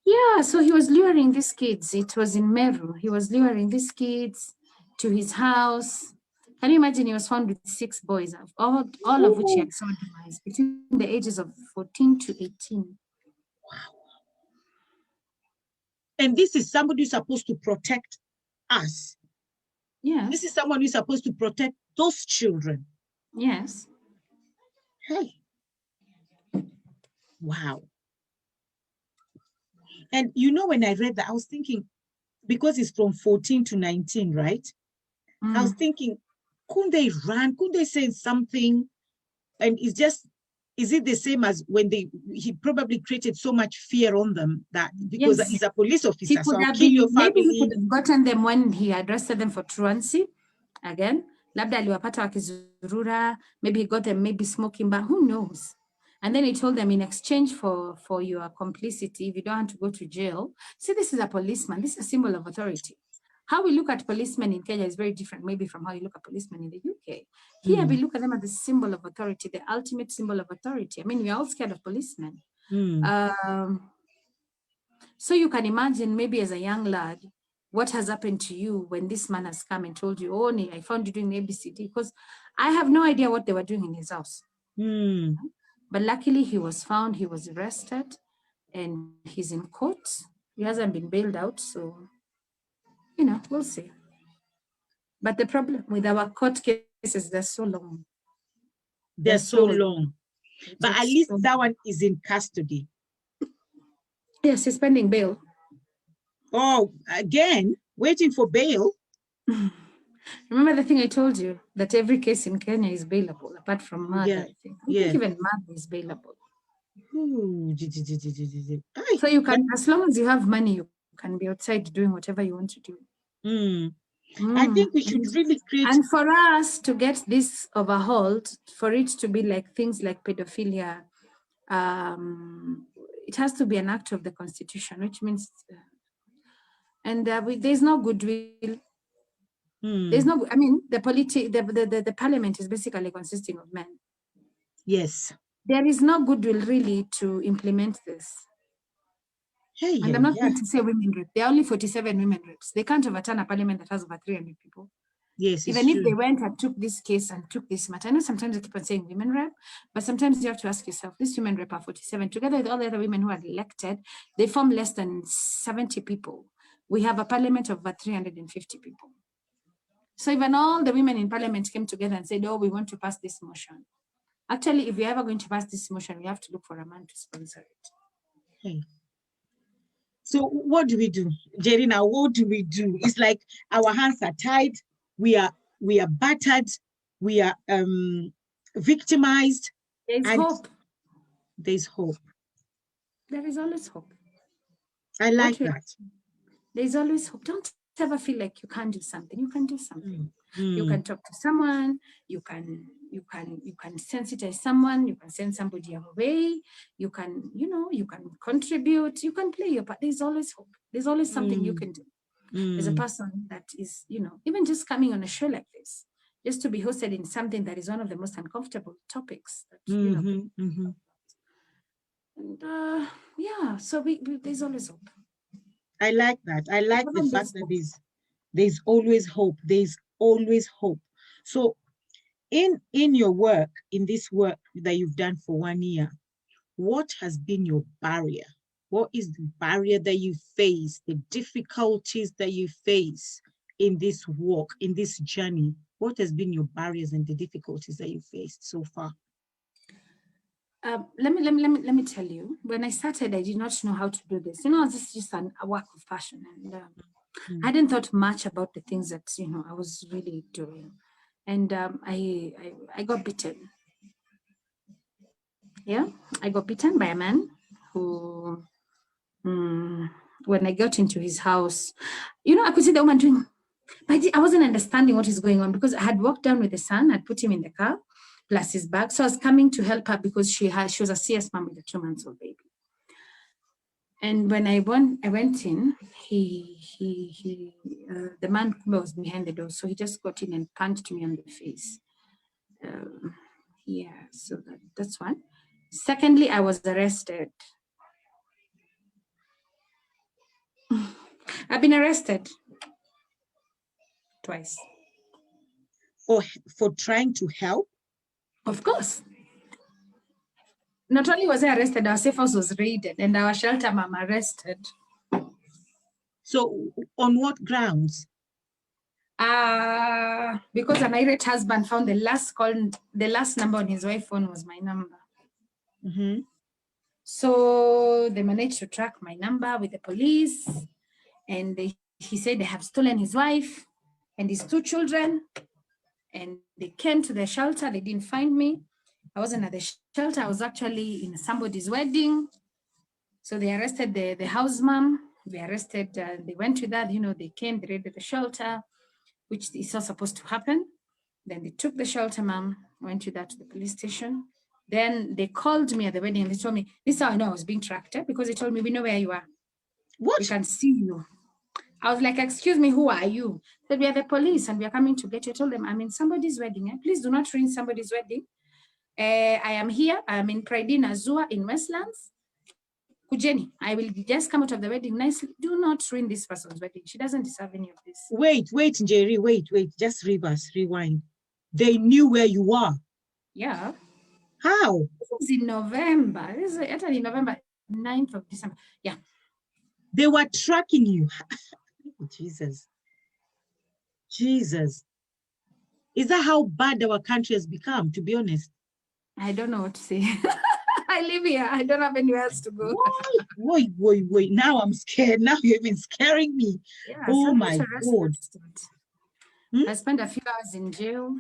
Yeah, so he was luring these kids. It was in Meru. He was luring these kids to his house. Can you imagine? He was found with 6 boys, all of which he had sodomized between the ages of 14 to 18. And this is somebody who's supposed to protect us. Yes. This is someone who's supposed to protect those children. Yes. Hey. Wow. And you know, when I read that, I was thinking, because it's from 14 to 19, right? I was thinking, couldn't they run? Couldn't they say something? And it's just, is it the same as when he probably created so much fear on them that because Yes. he's a police He officer, could so I'll have kill your been, maybe he family. could have gotten them when he arrested them for truancy. Again, labda aliwapata wakizurura, maybe he got them maybe smoking, but who knows? And then he told them, in exchange for your complicity, if you don't want to go to jail, see, this is a policeman, this is a symbol of authority. How we look at policemen in Kenya is very different maybe from how you look at policemen in the UK. Here we look at them as the symbol of authority, the ultimate symbol of authority. I mean, we're all scared of policemen. So you can imagine, maybe as a young lad, what has happened to you when this man has come and told you, oh, I found you doing ABCD, because I have no idea what they were doing in his house. But luckily he was found, he was arrested, and he's in court. He hasn't been bailed out, so, we'll see. But the problem with our court cases, they're so long. They're so long. But at least that one is in custody. Yes, he's pending bail. Oh, again, waiting for bail. Remember the thing I told you, that every case in Kenya is bailable, apart from murder, Yeah. I think. I think even murder is bailable. Ooh. So you can, as long as you have money, you can be outside doing whatever you want to do. I think we should really create. And for us to get this overhauled, for it to be like things like pedophilia, it has to be an act of the Constitution, which means, there's no goodwill. There's no, I mean, the parliament is basically consisting of men. Yes. There is no goodwill really to implement this. And I'm not going to say women rep. There are only 47 women reps. They can't overturn a parliament that has over 300 people. Yes, even if they went and took this case and took this matter. I know sometimes I keep on saying women rep, but sometimes you have to ask yourself, this women rep are 47, together with all the other women who are elected, they form less than 70 people. We have a parliament of about 350 people. So even all the women in parliament came together and said, oh, we want to pass this motion. Actually, if you're ever going to pass this motion, we have to look for a man to sponsor it. Okay. So what do we do? Jerina, what do we do? It's like our hands are tied. We are battered. We are victimized. There's hope. There's hope. There is always hope. I like that. There's always hope. Don't ever feel like you can't do something. You can do something. You can talk to someone. You can sensitize someone. You can send somebody away. You can, you can contribute. You can play your part. There's always hope. There's always something you can do. There's a person that is, even just coming on a show like this, just to be hosted in something that is one of the most uncomfortable topics that, And so there's always hope. I like that. I like the fact that there's always hope. There's always hope. So in your work, in this work that you've done for 1 year, what has been your barrier? What is the barrier that you face, the difficulties that you face in this walk, in this journey? What has been your barriers and the difficulties that you faced so far? Let me tell you, when I started, I did not know how to do this. This is just a work of passion. And I hadn't thought much about the things that, I was really doing. And I got bitten. Yeah, I got bitten by a man who, when I got into his house, I could see the woman doing, but I wasn't understanding what is going on because I had walked down with the son, I'd put him in the car, plus his bag. So I was coming to help her because she was a CS mom with a 2-month-old baby. And when I went in, the man was behind the door, so he just got in and punched me on the face. So that's one. Secondly, I was arrested. I've been arrested twice. Or for trying to help? Of course. Not only was I arrested, our safe house was raided and our shelter mom arrested. So on what grounds? Because an irate husband found the last number on his wife's phone was my number. Mm-hmm. So they managed to track my number with the police, and he said they have stolen his wife and his 2 children, and they came to the shelter. They didn't find me. I wasn't at the shelter. I was actually in somebody's wedding. So they arrested the house mom. They arrested, they went to that, they came, they raided the shelter, which is not supposed to happen. Then they took the shelter mom, went to that to the police station. Then they called me at the wedding and they told me, this is how I know I was being tracked, because they told me, we know where you are. What? We can see you. I was like, excuse me, who are you? They said, we are the police and we are coming to get you. I told them, I'm in somebody's wedding. Please do not ruin somebody's wedding. I am here. I am in Pridina Azua in Westlands. Kujeni, I will just come out of the wedding nicely. Do not ruin this person's wedding. She doesn't deserve any of this. Wait, Jerry, wait. Just rewind. They knew where you are. Yeah. How? This was in November. This is actually November 9th of December. Yeah. They were tracking you. Jesus. Is that how bad our country has become, to be honest? I don't know what to say. I live here. I don't have anywhere else to go. Wait. Now I'm scared. Now you're even scaring me. Yeah, oh my God. I spent a few hours in jail,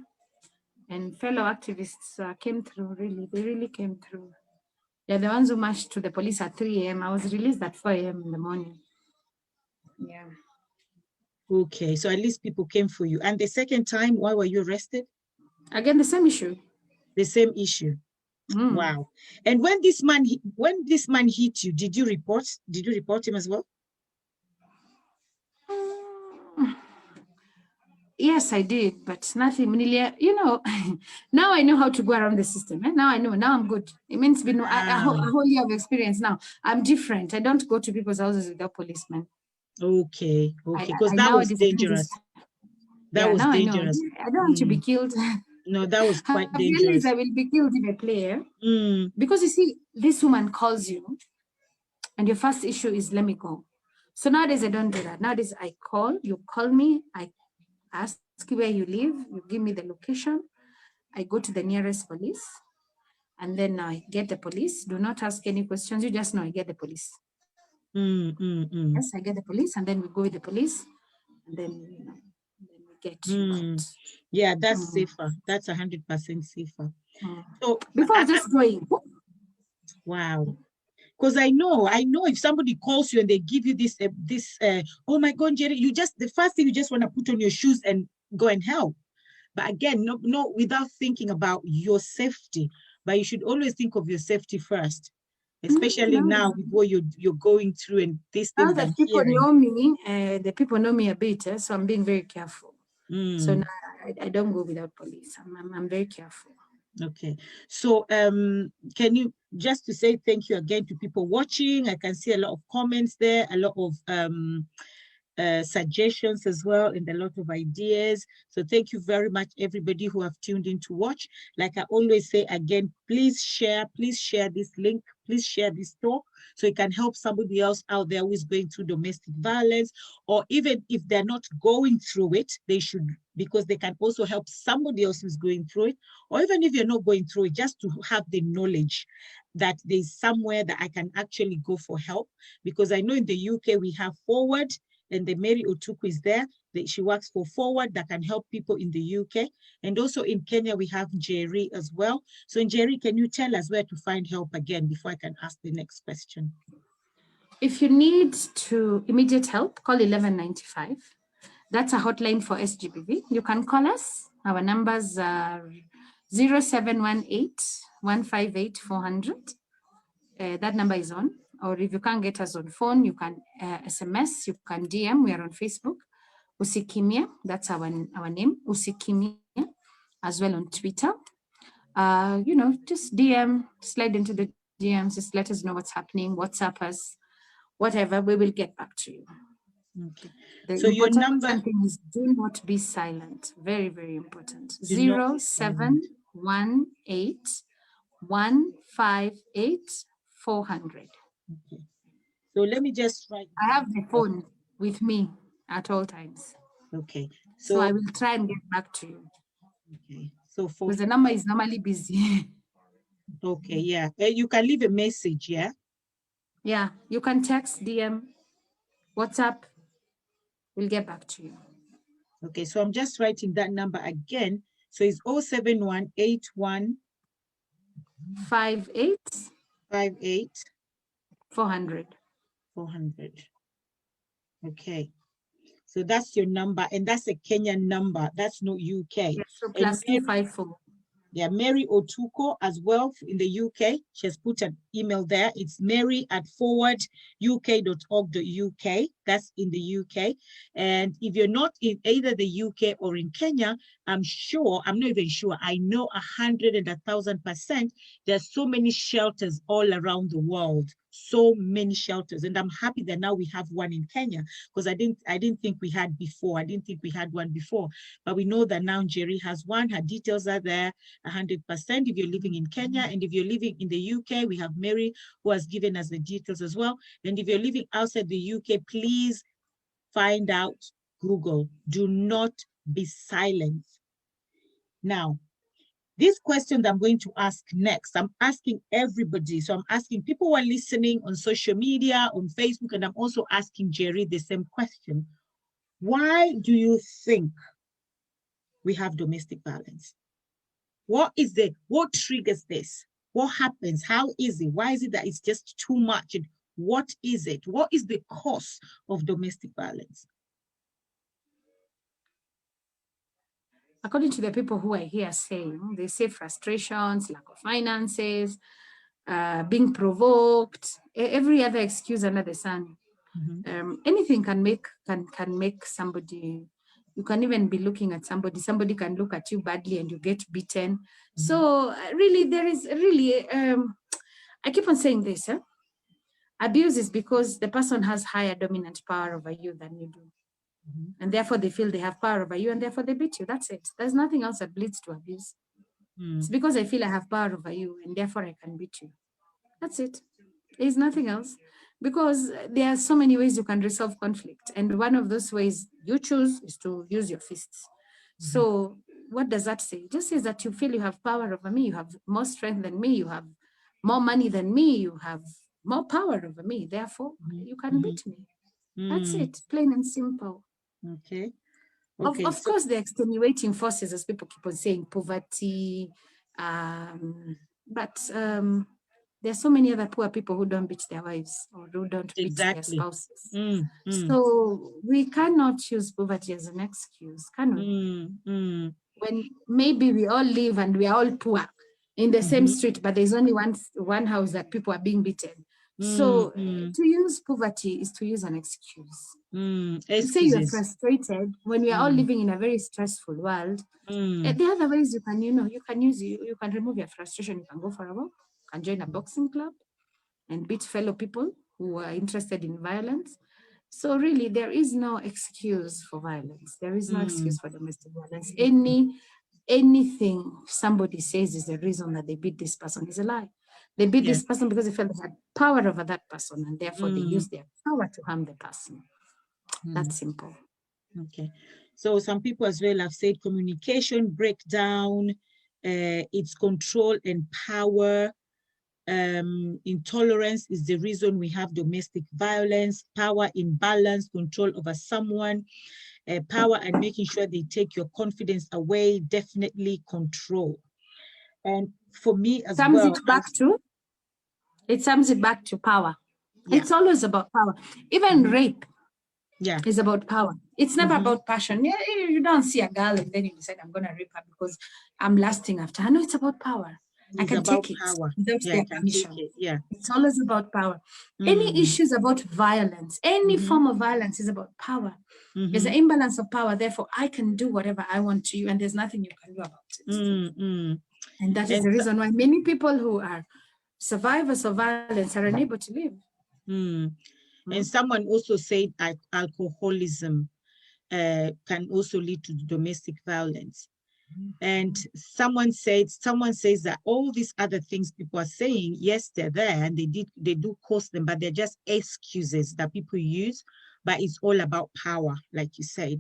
and fellow activists came through, really. They really came through. They're the ones who marched to the police at 3 a.m. I was released at 4 a.m. in the morning. Yeah. Okay, so at least people came for you. And the second time, why were you arrested? Again, the same issue. The same issue. Mm. Wow. And when this man hit you, did you report him as well? Yes, I did, but nothing really, now I know how to go around the system. Now I know, now I'm good. It means been a whole year of experience now. I'm different. I don't go to people's houses without policemen. Okay, because that was dangerous. That was dangerous. I don't want to be killed. No, that was quite dangerous. I realize I will be killed if I play. Because you see, this woman calls you and your first issue is, let me go. So nowadays I don't do that. Nowadays I call, you call me, I ask you where you live, you give me the location, I go to the nearest police, and then I get the police. Do not ask any questions, you just know I get the police. Yes, I get the police, and then we go with the police, and then, then we get you out. Yeah, that's safer. That's 100% safer. So before I just going. Wow. Because I know if somebody calls you and they give you this, oh my God, Jerry, the first thing you just want to put on your shoes and go and help. But again, no, without thinking about your safety. But you should always think of your safety first, especially now with what you're going through and this thing. Now that people know me, the people know me a bit, so I'm being very careful. So now I don't go without police. I'm very careful. Okay, so can you, just to say thank you again to people watching, I can see a lot of comments there, a lot of suggestions as well, and a lot of ideas. So thank you very much, everybody who have tuned in to watch. Like I always say again, please share this link, please share this talk, so it can help somebody else out there who is going through domestic violence, or even if they're not going through it, they should, because they can also help somebody else who's going through it. Or even if you're not going through it, just to have the knowledge that there's somewhere that I can actually go for help. Because I know in the UK we have Forward, and the Mary Otuku is there. She works for Forward that can help people in the UK. And also in Kenya, we have Jerry as well. So Jerry, can you tell us where to find help again before I can ask the next question? If you need immediate help, call 1195. That's a hotline for SGBV. You can call us. Our numbers are 0718 158 400. That number is on. Or if you can't get us on phone, you can SMS, you can DM. We are on Facebook. Usikimia, that's our name, Usikimia, as well on Twitter. Just DM, slide into the DMs, just let us know what's happening, WhatsApp us. whatever, we will get back to you. Okay. The So your important number, thing is do not be silent. Very, very important. Do not be 0718 158 400. okay. So let me just write. I have the phone with me at all times. Okay. So So I will try and get back to you okay. So for because the number is normally busy. okay, yeah. You can leave a message, yeah. Yeah, you can text, DM, WhatsApp. We'll get back to you. Okay, so I'm just writing that number again. So it's 07181 58 58 400. 400. Okay. So that's your number, and that's a Kenyan number. That's not UK. Yes, so And plus 254. yeah, Mary Otuko as well in the UK. She has put an email there. It's mary@forwarduk.org.uk. That's in the UK. And if you're not in either the UK or in Kenya, I'm not even sure, I know 100 and 1,000%, there's so many shelters all around the world. So many shelters. And I'm happy that now we have one in Kenya, because I didn't think we had before. I didn't think we had one before. But we know that now Jerry has one. Her details are there. 100% if you're living in Kenya, and if you're living in the UK, we have Mary who has given us the details as well. And if you're living outside the UK, please find out, Google. Do not be silent. Now, this question that I'm going to ask next, I'm asking everybody. So I'm asking people who are listening on social media, on Facebook, and I'm also asking Jerry the same question. Why do you think we have domestic violence? What triggers this? What happens? How is it? Why is it that it's just too much? And what is it? What is the cause of domestic violence? According to the people who I hear saying, they say frustrations, lack of finances, being provoked, every other excuse under the sun. Anything can make somebody. You can even be looking at somebody can look at you badly and you get beaten. So really, there is really, I keep on saying this, abuse is because the person has higher dominant power over you than you do. And therefore they feel they have power over you and therefore they beat you. That's it. There's nothing else that leads to abuse. It's because I feel I have power over you and therefore I can beat you. That's it. There's nothing else. Because there are so many ways you can resolve conflict. And one of those ways you choose is to use your fists. So what does that say? It just says that you feel you have power over me. You have more strength than me. You have more money than me. You have more power over me. Therefore, you can beat me. That's it. Plain and simple. Okay. Of course, the extenuating forces, as people keep on saying, poverty, but there are so many other poor people who don't beat their wives or who don't beat their spouses. So we cannot use poverty as an excuse, can we? When maybe we all live and we are all poor in the same street, but there's only one house that people are being beaten. So to use poverty is to use an excuse. To say you're frustrated when we are all living in a very stressful world. The other ways you can remove your frustration. You can go for a walk, you can join a boxing club and beat fellow people who are interested in violence. So really, there is no excuse for violence. There is no excuse for domestic violence. Anything somebody says is the reason that they beat this person is a lie. They beat this person because they felt they had power over that person and therefore they used their power to harm the person. That's simple. Okay. So some people as well have said communication breakdown, it's control and power. Intolerance is the reason we have domestic violence, power imbalance, control over someone, power and making sure they take your confidence away, definitely control. And for me as well, it sums it back to power. It's always about power. Even rape is about power. It's never about passion. You don't see a girl and then you decide I'm going to rape her because I'm lusting after her. No, it's about power. I can take it without their permission. It's always about power. Any issues about violence, any form of violence is about power. There's an imbalance of power. Therefore, I can do whatever I want to you and there's nothing you can do about it. And that is the reason why many people who are survivors of violence are unable to live. And someone also said alcoholism can also lead to domestic violence. And someone says that all these other things people are saying, yes, they're there and they do cause them, but they're just excuses that people use. But it's all about power, like you said.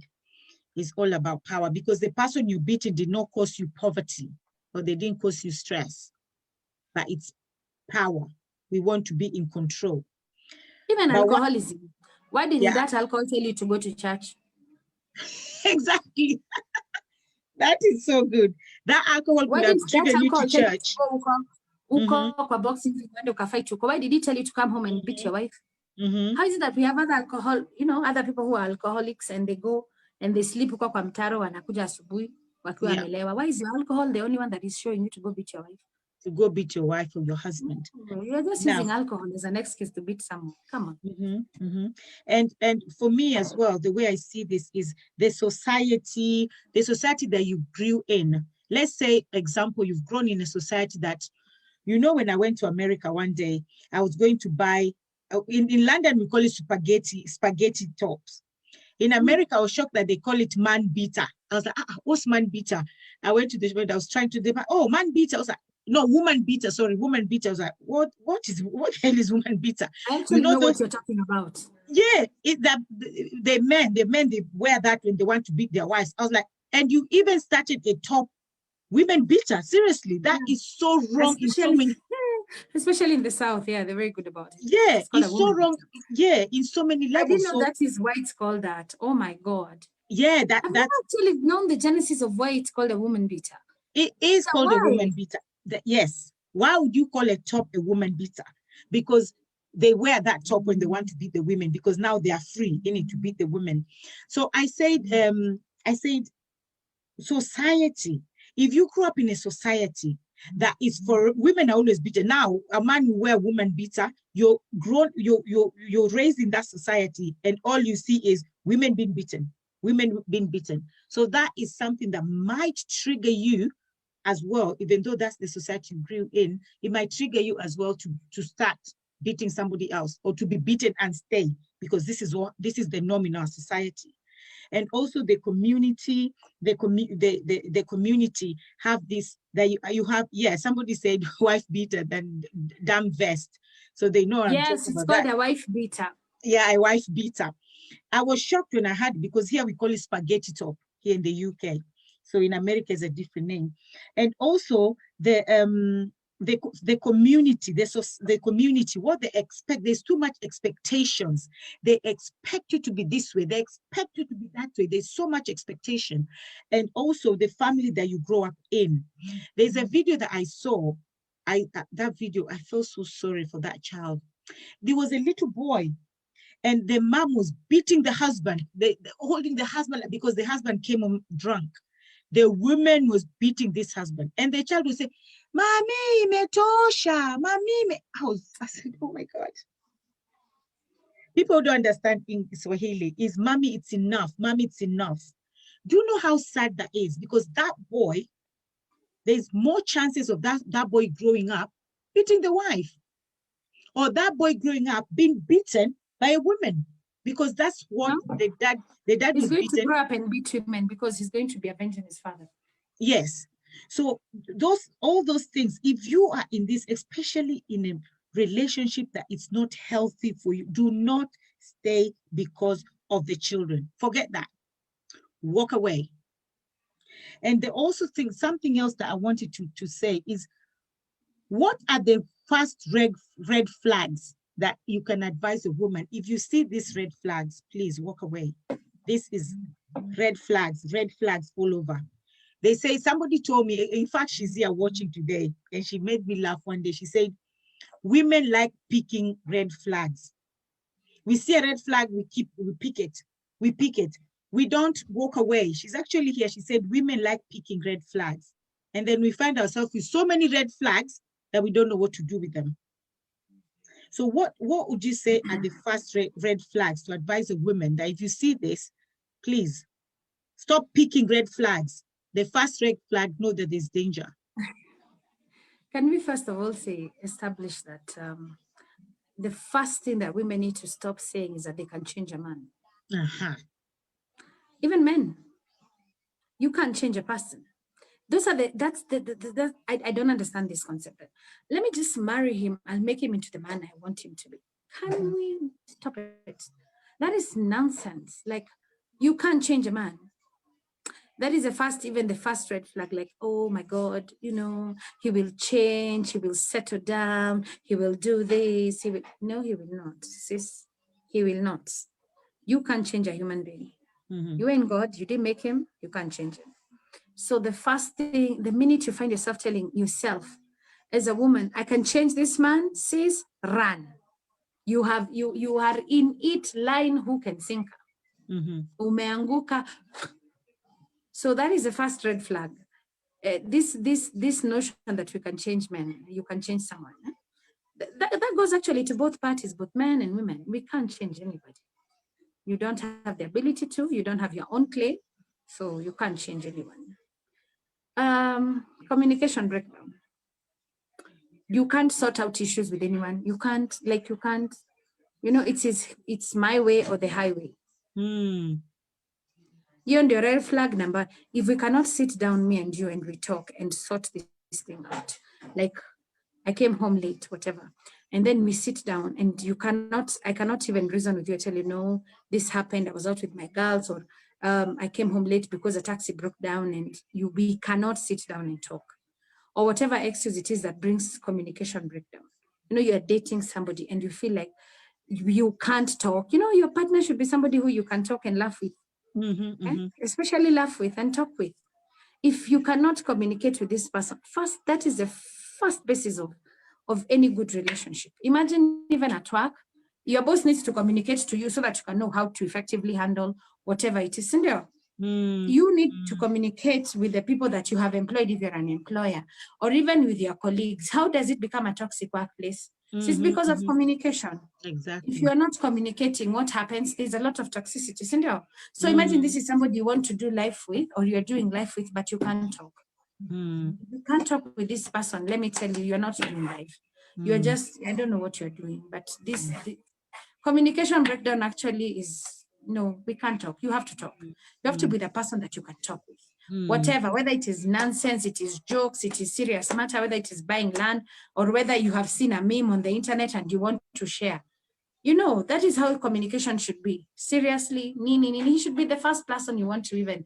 It's all about power, because the person you beaten did not cause you poverty, or they didn't cause you stress, but it's power. We want to be in control. Even But alcoholism. Why did Yeah. that alcohol tell you to go to church? Exactly. That is so good. That alcohol Why could have did that triggered you to alcohol tell you to church. go kwa boxing uende ukafight huko? Why did he tell you to come home and beat your wife? Mhm. How is it that we have other alcohol, other people who are alcoholics and they go and they sleep huko kwa mtaro, wanakuja asubuhi wakiwa Yeah. wamelewa? Why is your alcohol the only one that is showing you to go beat your wife? To go beat your wife or your husband. You're just Now- using alcohol as an excuse to beat someone. Come on. And for me as well, the way I see this is the society that you grew in. Let's say, example, you've grown in a society that, when I went to America one day, I was going to buy, in London, we call it spaghetti tops. In America, I was shocked that they call it man beater. I was like, what's man beater? I went to the shop, I was trying to, man beater. I was like, no, woman beater, sorry, woman beater. I was like, what the hell is woman beater? I actually know what you're talking about. Yeah, the men, they wear that when they want to beat their wives. I was like, and you even started a top women beater. Seriously, that is so wrong in so many. Especially in the South, yeah, they're very good about it. Yeah, called it's a so woman wrong. Yeah, in so many I levels. didn't know that is why it's called that. Oh my God. Yeah, I've never actually known the genesis of why it's called a woman beater. It is called why? a woman beater. Yes. Why would you call a top a woman beater? Because they wear that top when they want to beat the women, because now they are free. They need to beat the women. So I said, society. If you grew up in a society that is for women are always beaten. Now, a man will wear a woman beater. You're raised in that society, and all you see is women being beaten. Women being beaten. So that is something that might trigger you as well, even though that's the society you grew in. It might trigger you as well to start beating somebody else, or to be beaten and stay, because this is the norm in our society. And also the community, the community have this, that you have, somebody said wife beater than damn vest. So they know yes, it's called a wife beater. Yeah, a wife beater. I was shocked when I heard, because here we call it spaghetti top here in the UK. So in America is a different name. And also the community, the community, what they expect, there's too much expectations. They expect you to be this way. They expect you to be that way. There's so much expectation. And also the family that you grow up in. There's a video that I saw. That video, I felt so sorry for that child. There was a little boy, and the mom was beating the husband, holding the husband, because the husband came home drunk. The woman was beating this husband, and the child would say, "Mami, metosha, mami." I said, "Oh my God." People don't understand in Swahili. Is "Mami, it's enough. Mami, it's enough." Do you know how sad that is? Because that boy, there's more chances of that boy growing up beating the wife, or that boy growing up being beaten by a woman, because that's what the dad he's was going beaten. to grow up and beat women because he's going to be avenging his father. Yes. So all those things, if you are in this, especially in a relationship that is not healthy for you, do not stay because of the children. Forget that. Walk away. And they also think something else that I wanted to say is, what are the first red flags that you can advise a woman? If you see these red flags, please walk away. This is red flags all over. They say, somebody told me, in fact, she's here watching today, and she made me laugh one day. She said, women like picking red flags. We see a red flag, we pick it. We don't walk away. She's actually here. She said, women like picking red flags. And then we find ourselves with so many red flags that we don't know what to do with them. So what would you say are the first red flags to advise a woman that if you see this, please stop picking red flags? The first red flag, know that there's danger. Can we first of all establish that the first thing that women need to stop saying is that they can change a man. Even men, you can't change a person. Those are I don't understand this concept. Let me just marry him and make him into the man I want him to be. Can we stop it? That is nonsense. Like, you can't change a man. That is even the first red flag, like, oh my God, you know, he will change, he will settle down, he will do this, no, he will not, sis, he will not. You can't change a human being. You ain't God, you didn't make him, you can't change him. So the first thing, the minute you find yourself telling yourself, as a woman, I can change this man, sis, run. You are in it, line, hook and sinker. Umeanguka. So that is the first red flag. This notion that you can change men, you can change someone. That goes actually to both parties, both men and women. We can't change anybody. You don't have the ability to, you don't have your own clay, so you can't change anyone. Communication breakdown. You can't sort out issues with anyone. You can't, you know, it's my way or the highway. You're on the red flag number. If we cannot sit down, me and you, and we talk and sort this thing out, like I came home late, whatever, and then we sit down and I cannot even reason with you. I tell you, no, this happened. I was out with my girls, or I came home late because a taxi broke down, and we cannot sit down and talk, or whatever excuse it is that brings communication breakdown. You know, you're dating somebody and you feel like you can't talk. You know, your partner should be somebody who you can talk and laugh with. Especially laugh with and talk with. If you cannot communicate with this person, first, that is the first basis of any good relationship. Imagine even at work, your boss needs to communicate to you so that you can know how to effectively handle whatever it is in there. You need to communicate with the people that you have employed if you're an employer, or even with your colleagues. How does it become a toxic workplace? It's because of communication. Exactly. If you are not communicating, what happens? There's a lot of toxicity, isn't there? So imagine this is somebody you want to do life with, or you're doing life with, but you can't talk. You can't talk with this person. Let me tell you, you're not doing life. You're just, I don't know what you're doing, but the communication breakdown actually is, no, we can't talk. You have to talk. You have to be the person that you can talk with. Whatever, whether it is nonsense, it is jokes, it is serious matter, whether it is buying land, or whether you have seen a meme on the internet and you want to share. You know, that is how communication should be. Seriously, he should be the first person you want to even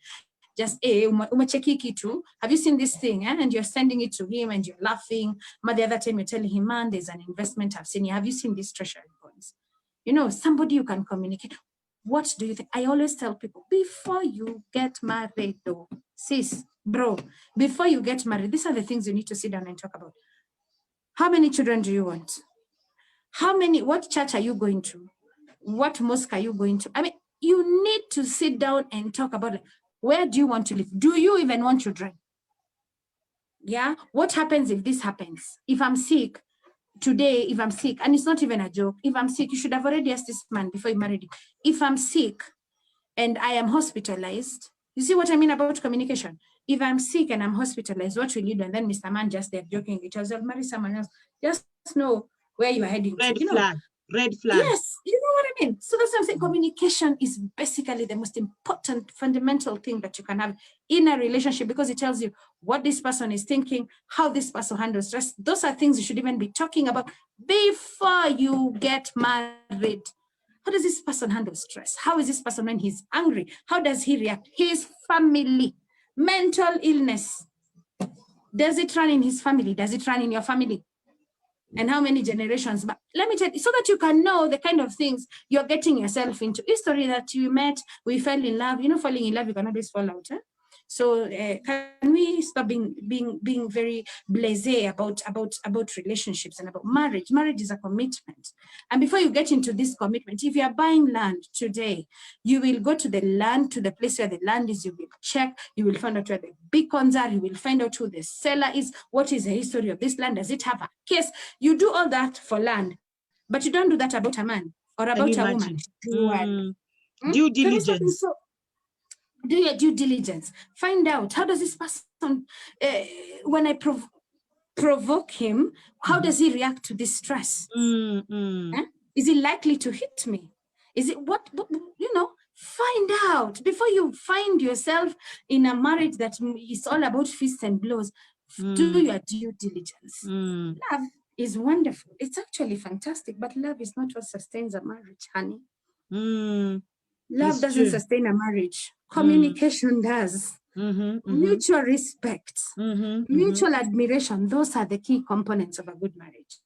just, umecheki kitu, have you seen this thing? And you're sending it to him and you're laughing. But the other time you're telling him, man, there's an investment I've seen. Have you seen these treasury bonds? You know, somebody you can communicate. What do you think? I always tell people, before you get married, though, sis, bro, before you get married, these are the things you need to sit down and talk about. How many children do you want? What church are you going to? What mosque are you going to? I mean, you need to sit down and talk about it. Where do you want to live? Do you even want children? Yeah. What happens if this happens? If I'm sick today, if I'm sick, and it's not even a joke, if I'm sick, you should have already asked this man before you married him. If I'm sick and I am hospitalized, you see what I mean about communication? If I'm sick and I'm hospitalized, what will you do? And then Mr. Man just there joking, it was, I'll marry someone else. Just know where you are heading Red to. flag. Red flag. Yes, you know what I mean? So that's what I'm saying. Communication is basically the most important, fundamental thing that you can have in a relationship, because it tells you what this person is thinking, how this person handles stress. Those are things you should even be talking about before you get married. How does this person handle stress? How is this person when he's angry? How does he react? His family, mental illness. Does it run in his family? Does it run in your family? And how many generations? But let me tell you, so that you can know the kind of things you're getting yourself into. History that you met, we fell in love. You know, falling in love, you can always fall out. So can we stop being very blasé about relationships and about marriage? Marriage is a commitment. And before you get into this commitment, if you are buying land today, you will go to the land, to the place where the land is, you will check, you will find out where the beacons are, you will find out who the seller is, what is the history of this land, does it have a case? You do all that for land, but you don't do that about a man or about a woman. Due diligence. Do your due diligence. Find out, how does this person, when I provoke him, how does he react to this stress? Eh? Is he likely to hit me? Is it what you know? Find out before you find yourself in a marriage that is all about fists and blows. Do your due diligence. Love is wonderful. It's actually fantastic, but love is not what sustains a marriage, honey. Love It's doesn't true. sustain a marriage. Communication does. Mutual respect, mutual admiration. Those are the key components of a good marriage.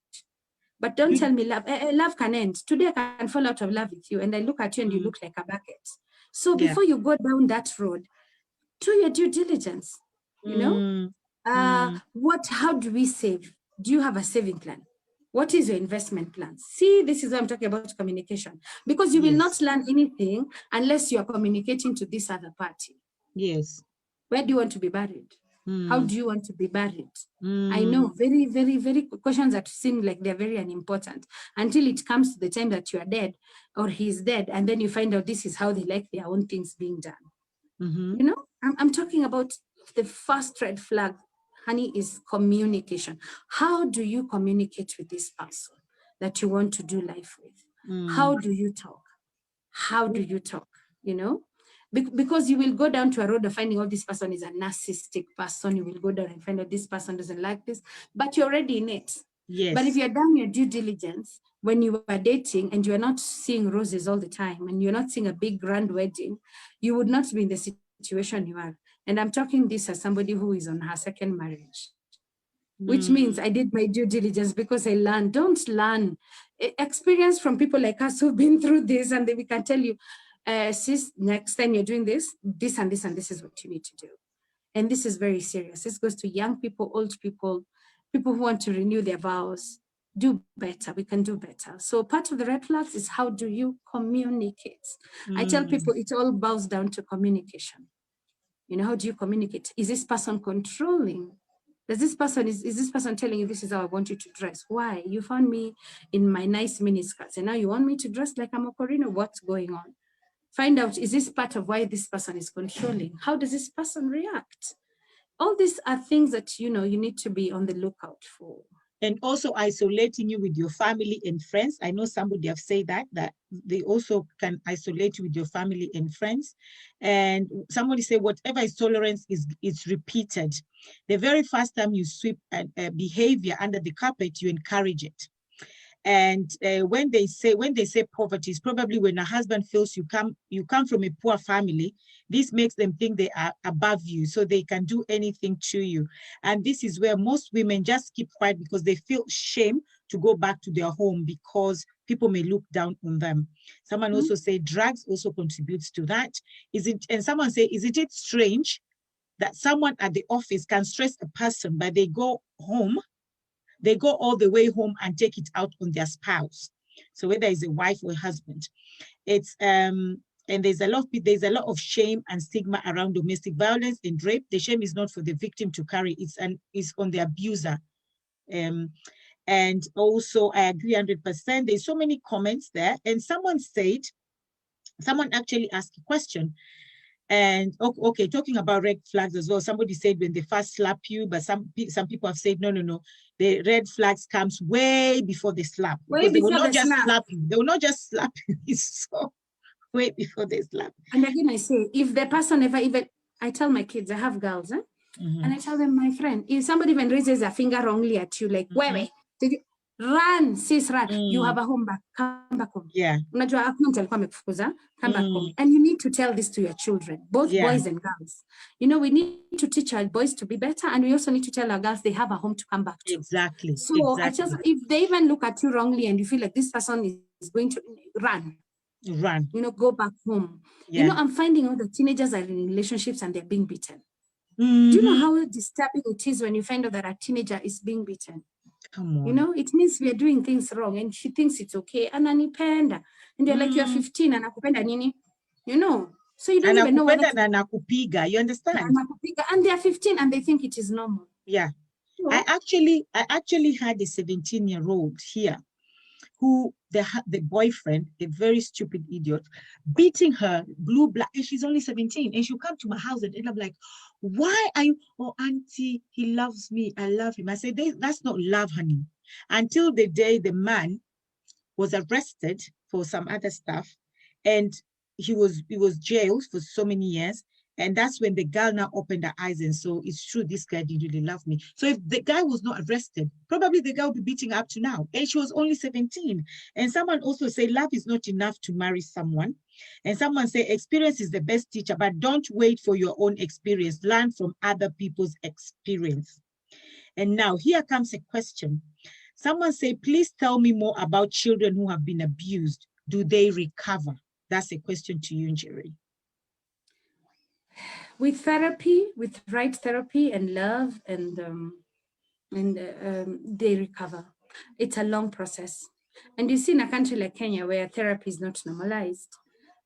But don't tell me love. Love can end. Today I can fall out of love with you and I look at you and you look like a bucket. So before you go down that road, do your due diligence, you know? How do we save? Do you have a saving plan? What is your investment plan? See, this is what I'm talking about, communication. Because you will not learn anything unless you are communicating to this other party. Yes. Where do you want to be buried? How do you want to be buried? I know, very, very, very questions that seem like they're very unimportant until it comes to the time that you are dead or he's dead. And then you find out this is how they like their own things being done. You know, I'm talking about the first red flag, honey, is communication. How do you communicate with this person that you want to do life with? How do you talk? How do you talk? You know? Because you will go down to a road of finding out this person is a narcissistic person. You will go down and find out this person doesn't like this, but you're already in it. Yes. But if you're done your due diligence, when you are dating and you're not seeing roses all the time and you're not seeing a big grand wedding, you would not be in the situation you are. And I'm talking this as somebody who is on her second marriage, which means I did my due diligence because I learned. Don't learn. Experience from people like us who've been through this, and then we can tell you, sis, next time you're doing this, this and this and this is what you need to do. And this is very serious. This goes to young people, old people, people who want to renew their vows. Do better. We can do better. So part of the red flags is how do you communicate? I tell people it all boils down to communication. You know, how do you communicate? Is this person controlling? Is this person telling you this is how I want you to dress? Why? You found me in my nice miniskirts and now you want me to dress like I'm a Corino? What's going on? Find out, is this part of why this person is controlling? How does this person react? All these are things that, you know, you need to be on the lookout for. And also isolating you with your family and friends. I know somebody have said that they also can isolate you with your family and friends. And somebody said, whatever is tolerance is repeated. The very first time you sweep behavior under the carpet, you encourage it. And when they say poverty, is probably when a husband feels you come from a poor family, this makes them think they are above you, so they can do anything to you. And this is where most women just keep quiet because they feel shame to go back to their home because people may look down on them. Someone also said drugs also contributes to that. And someone say, isn't it strange that someone at the office can stress a person, but they go home, they go all the way home and take it out on their spouse. So whether it's a wife or a husband, it's and there's a lot of shame and stigma around domestic violence and rape. The shame is not for the victim to carry; it's on the abuser. And also, I agree 100%. There's so many comments there, and someone actually asked a question. And okay, talking about red flags as well. Somebody said when they first slap you, but some people have said no. The red flags comes way before they slap. They will not just slap you. They will not just slap you. So way before they slap. And again, I say, if the person even I tell my kids, I have girls, and I tell them, my friend, if somebody even raises a finger wrongly at you, like, wait, run, sis, run. You have a home back. Come back home. Yeah. Come back home. And you need to tell this to your children, both boys and girls. You know, we need to teach our boys to be better, and we also need to tell our girls they have a home to come back to. Exactly. So if they even look at you wrongly and you feel like this person is going to run. You know, go back home. Yeah. You know, I'm finding out that teenagers are in relationships and they're being beaten. Do you know how disturbing it is when you find out that a teenager is being beaten? Come on. You know, it means we are doing things wrong and she thinks it's okay. And you're like, you're 15 and anakupenda nini? You know, so you don't even know whether anakupiga, you understand? And they're 15 and they think it is normal. Yeah. So, I actually had a 17-year-old here. who the boyfriend, a very stupid idiot, beating her blue black, and she's only 17, and she'll come to my house and end up like, why are you, oh auntie, he loves me, I love him. I said, that's not love, honey. Until the day the man was arrested for some other stuff, and he was jailed for so many years. And that's when the girl now opened her eyes and so it's true, this guy did really love me. So if the guy was not arrested, probably the girl would be beating her up to now. And she was only 17. And someone also say love is not enough to marry someone. And someone say experience is the best teacher, but don't wait for your own experience. Learn from other people's experience. And now here comes a question. Someone say, please tell me more about children who have been abused. Do they recover? That's a question to you, Jerry. With therapy, with right therapy and love, and they recover. It's a long process. And you see in a country like Kenya, where therapy is not normalized,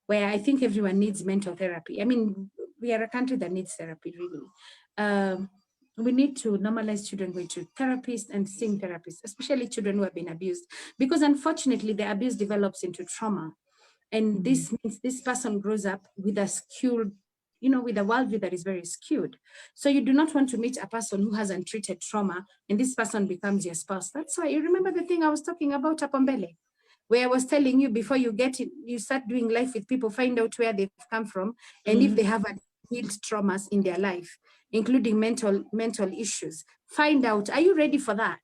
where I think everyone needs mental therapy. I mean, we are a country that needs therapy, really. We need to normalize children going to therapists and seeing therapists, especially children who have been abused, because unfortunately the abuse develops into trauma. And this means this person grows up with a skewed, with a worldview that is very skewed. So you do not want to meet a person who hasn't treated trauma and this person becomes your spouse. That's why you remember the thing I was talking about Apombele, where I was telling you before you get it, you start doing life with people, find out where they've come from and if they have healed traumas in their life, including mental issues. Find out, are you ready for that?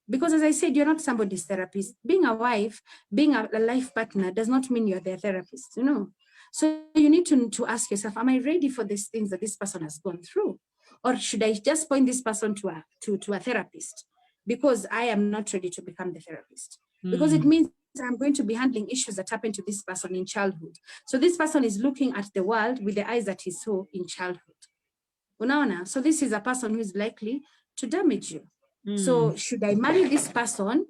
Because as I said, you're not somebody's therapist. Being a wife, being a life partner does not mean you're their therapist, So you need to ask yourself, am I ready for these things that this person has gone through? Or should I just point this person to a therapist? Because I am not ready to become the therapist. Because it means I'm going to be handling issues that happened to this person in childhood. So this person is looking at the world with the eyes that he saw in childhood. Unaona? So this is a person who is likely to damage you. So should I marry this person?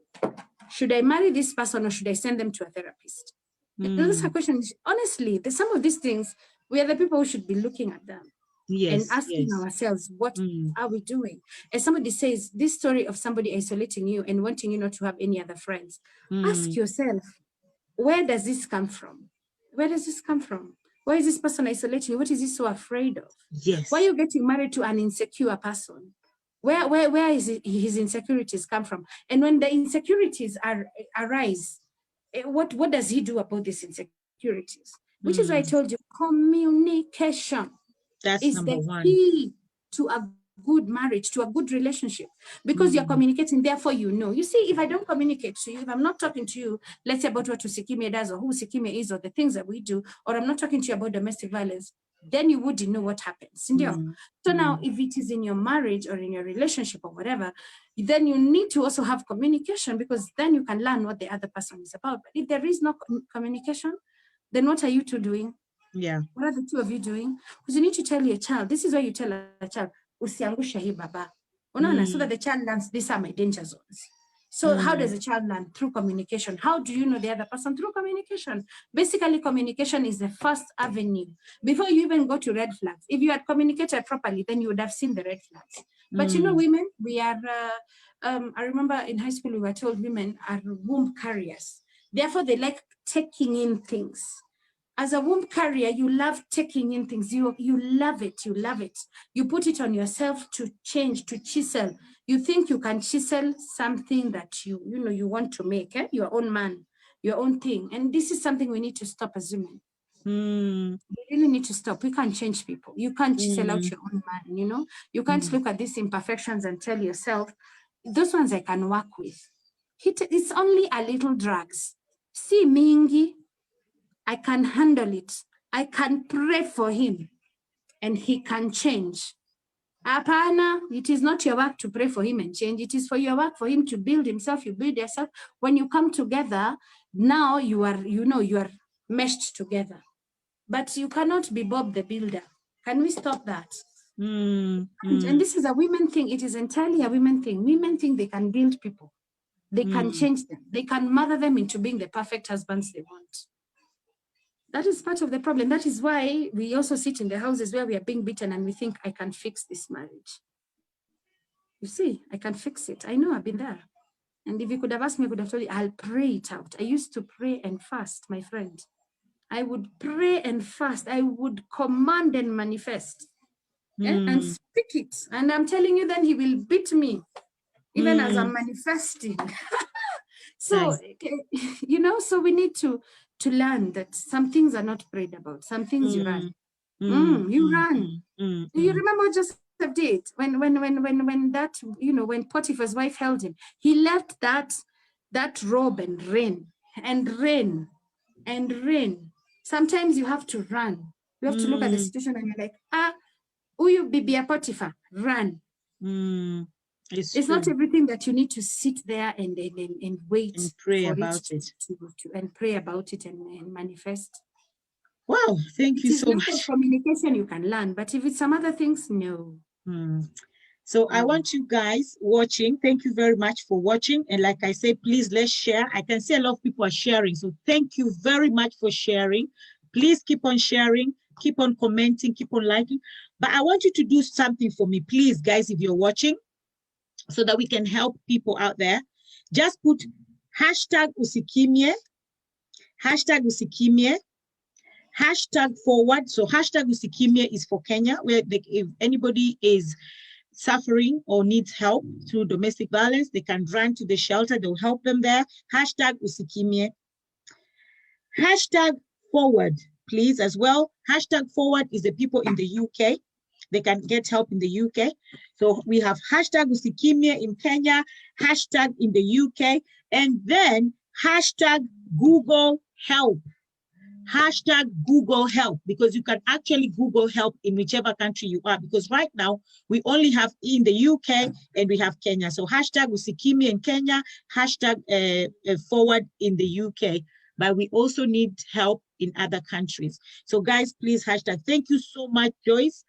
Should I marry this person or should I send them to a therapist? That's a question. Honestly, some of these things, we are the people who should be looking at them and asking ourselves, what are we doing? As somebody says, this story of somebody isolating you and wanting you not to have any other friends, ask yourself, where does this come from? Where does this come from? Why is this person isolating you? What is he so afraid of? Yes. Why are you getting married to an insecure person? Where is his insecurities come from? And when the insecurities arise, what does he do about these insecurities? Which is why I told you, communication is the key to a good marriage, to a good relationship, because you're communicating, therefore You see, if I don't communicate to you, if I'm not talking to you, let's say about what Usikime does or who Usikime is or the things that we do, or I'm not talking to you about domestic violence, then you wouldn't know what happens. So now if it is in your marriage or in your relationship or whatever, then you need to also have communication, because then you can learn what the other person is about. But if there is no communication, then what are you two doing? Yeah. What are the two of you doing? Because you need to tell your child, this is why you tell a child, usiangusha hii baba. So that the child learns, these are my danger zones. So how does a child learn? Through communication. How do you know the other person? Through communication. Basically, communication is the first avenue. Before you even go to red flags, if you had communicated properly, then you would have seen the red flags. But women, we are, I remember in high school, we were told women are womb carriers. Therefore, they like taking in things. As a womb carrier, you love taking in things. You love it. You love it. You put it on yourself to change, to chisel. You think you can chisel something that you want to make, your own man, your own thing. And this is something we need to stop as women. We really need to stop. We can't change people. You can't chisel out your own man, You can't look at these imperfections and tell yourself, those ones I can work with. It's only a little drugs. See, Mingi, I can handle it. I can pray for him and he can change. Apana, it is not your work to pray for him and change. It is for your work for him to build himself. You build yourself. When you come together, now you are meshed together. But you cannot be Bob the Builder. Can we stop that? And this is a women thing. It is entirely a women thing. Women think they can build people. They can change them. They can mother them into being the perfect husbands they want. That is part of the problem. That is why we also sit in the houses where we are being beaten and we think, I can fix this marriage. You see, I can fix it. I know, I've been there. And if you could have asked me, I could have told you, I'll pray it out. I used to pray and fast, my friend. I would pray and fast. I would command and manifest and speak it. And I'm telling you, then he will beat me, even as I'm manifesting. So, Nice. you know, so we need to learn that some things are not prayed about. Some things you run. You run. You remember what Joseph did when that, you know, when Potiphar's wife held him, he left that robe and ran and ran and ran. Sometimes you have to run. You have to look at the situation and you're like, uyu bibi Potiphar, run. It's not everything that you need to sit there and wait and pray for about it to and pray about it and manifest. Wow, thank you so much. Communication you can learn, but if it's some other things, no. So I want you guys watching, thank you very much for watching. And like I said, please let's share. I can see a lot of people are sharing. So thank you very much for sharing. Please keep on sharing, keep on commenting, keep on liking. But I want you to do something for me, please, guys, if you're watching, so that we can help people out there. Just put hashtag Usikimye, hashtag forward. So hashtag Usikimye is for Kenya, where if anybody is suffering or needs help through domestic violence, they can run to the shelter, they'll help them there. Hashtag Usikimye. Hashtag forward, please, as well. Hashtag forward is the people in the UK. They can get help in the UK. So we have hashtag Usikimye in Kenya, hashtag in the UK, and then hashtag Google help. Hashtag Google help, because you can actually Google help in whichever country you are, because right now we only have in the UK and we have Kenya. So hashtag Usikimye in Kenya, hashtag forward in the UK, but we also need help in other countries. So guys, please hashtag. Thank you so much, Joyce.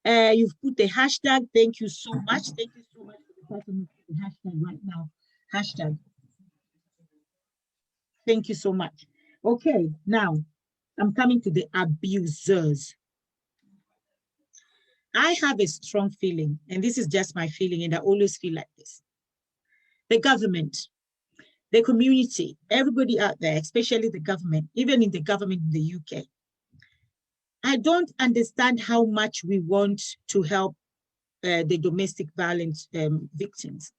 You've put the hashtag. Thank you so much. Thank you so much for the person who put the hashtag right now. Hashtag. Thank you so much. Okay, now I'm coming to the abusers. I have a strong feeling, and this is just my feeling, and I always feel like this. The government, the community, everybody out there, especially the government, even in the government in the UK, I don't understand how much we want to help the domestic violence victims,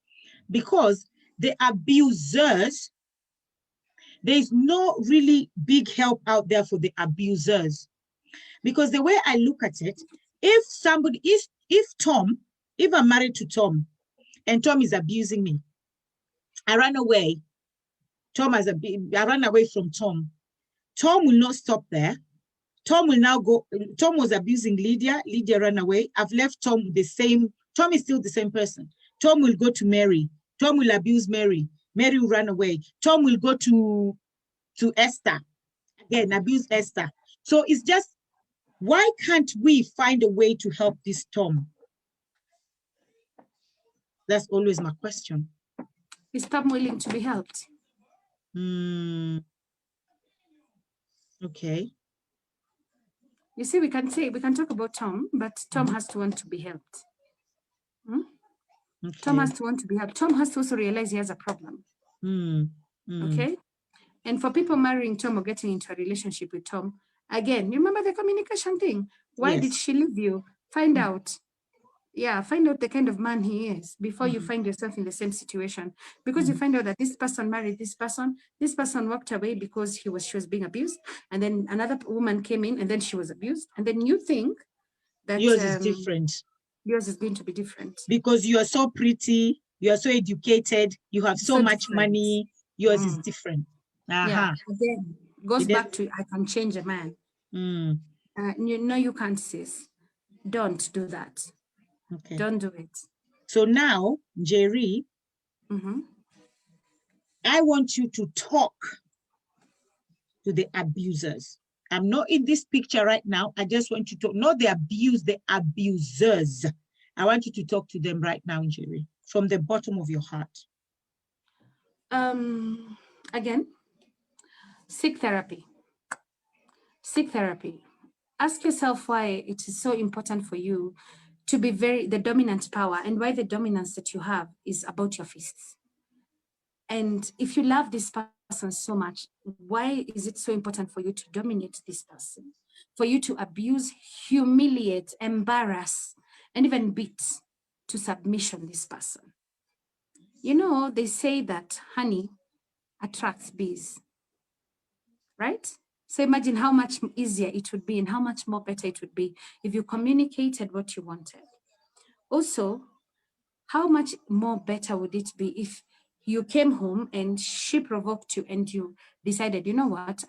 because the abusers, there's no really big help out there for the abusers. Because the way I look at it, if somebody, if I'm married to Tom and Tom is abusing me, I run away. I run away from Tom. Tom will not stop there. Tom will now go. Tom was abusing Lydia. Lydia ran away. I've left Tom the same. Tom is still the same person. Tom will go to Mary. Tom will abuse Mary. Mary will run away. Tom will go to Esther. Again, abuse Esther. So it's just, why can't we find a way to help this Tom? That's always my question. Is Tom willing to be helped? Okay. You see, we can talk about Tom, but Tom has to want to be helped. Okay. Tom has to want to be helped. Tom has to also realize he has a problem. Okay. And for people marrying Tom or getting into a relationship with Tom, again, you remember the communication thing. Why did she leave you? Find out. Yeah, find out the kind of man he is before you find yourself in the same situation. Because you find out that this person married this person walked away because she was being abused, and then another woman came in and then she was abused, and then you think that yours is different. Yours is going to be different. Because you are so pretty, you are so educated, you have so much money, yours is different. Yeah, again, goes back to, I can change a man. No, you can't, sis. Don't do that. Okay. Don't do it. So now, Jerry, I want you to talk to the abusers. I'm not in this picture right now. I just want you to, not the abuse, the abusers. I want you to talk to them right now, Jerry, from the bottom of your heart. Again, seek therapy. Seek therapy. Ask yourself why it is so important for you to be the dominant power, and why the dominance that you have is about your fists. And if you love this person so much, why is it so important for you to dominate this person? For you to abuse, humiliate, embarrass, and even beat to submission this person? You know, they say that honey attracts bees, right? So imagine how much easier it would be and how much more better it would be if you communicated what you wanted. Also, how much more better would it be if you came home and she provoked you and you decided, you know what,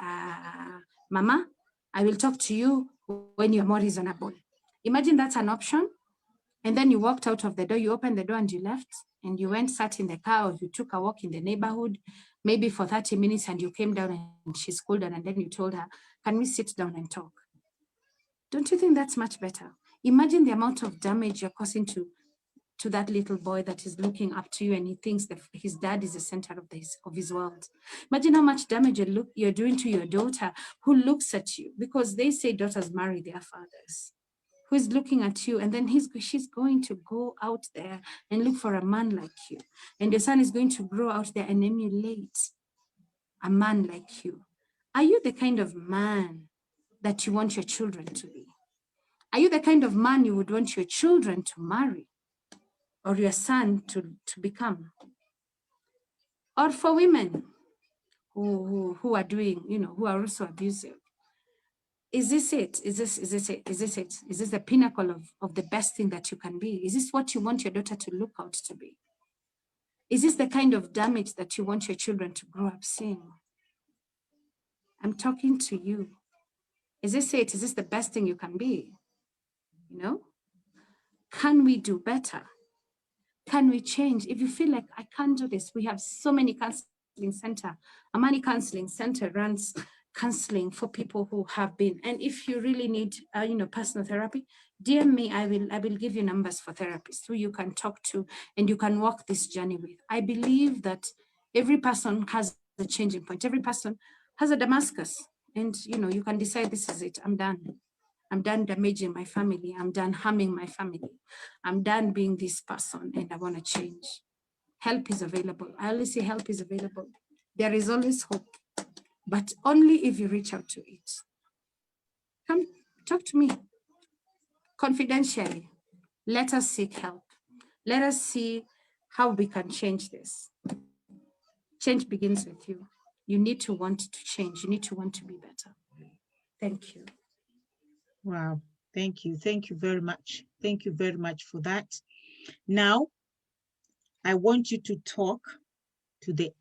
Mama, I will talk to you when you're more reasonable. Imagine that's an option. And then you walked out of the door, you opened the door and you left, and you went, sat in the car, or you took a walk in the neighborhood, maybe for 30 minutes, and you came down and she's cooled down, and then you told her, can we sit down and talk? Don't you think that's much better? Imagine the amount of damage you're causing to that little boy that is looking up to you and he thinks that his dad is the center of his world. Imagine how much damage you're doing to your daughter who looks at you, because they say daughters marry their fathers, who is looking at you, and then she's going to go out there and look for a man like you. And your son is going to grow out there and emulate a man like you. Are you the kind of man that you want your children to be? Are you the kind of man you would want your children to marry or your son to become? Or for women who are doing, who are also abusive, is this it? Is this it? Is this the pinnacle of the best thing that you can be? Is this what you want your daughter to look out to be? Is this the kind of damage that you want your children to grow up seeing? I'm talking to you. Is this it? Is this the best thing you can be? Can we do better? Can we change? If you feel like I can't do this, we have so many counseling center. Amani Counseling Center runs counseling for people who have been. And if you really need, personal therapy, DM me. I will give you numbers for therapists who you can talk to and you can walk this journey with. I believe that every person has a changing point. Every person has a Damascus, and you can decide, this is it. I'm done. I'm done damaging my family. I'm done harming my family. I'm done being this person, and I want to change. Help is available. I always say help is available. There is always hope, but only if you reach out to it. Come talk to me confidentially. Let us seek help. Let us see how we can change this. Change begins with you. You need to want to change. You need to want to be better. Thank you. Wow. Thank you. Thank you very much. Thank you very much for that. Now, I want you to talk to the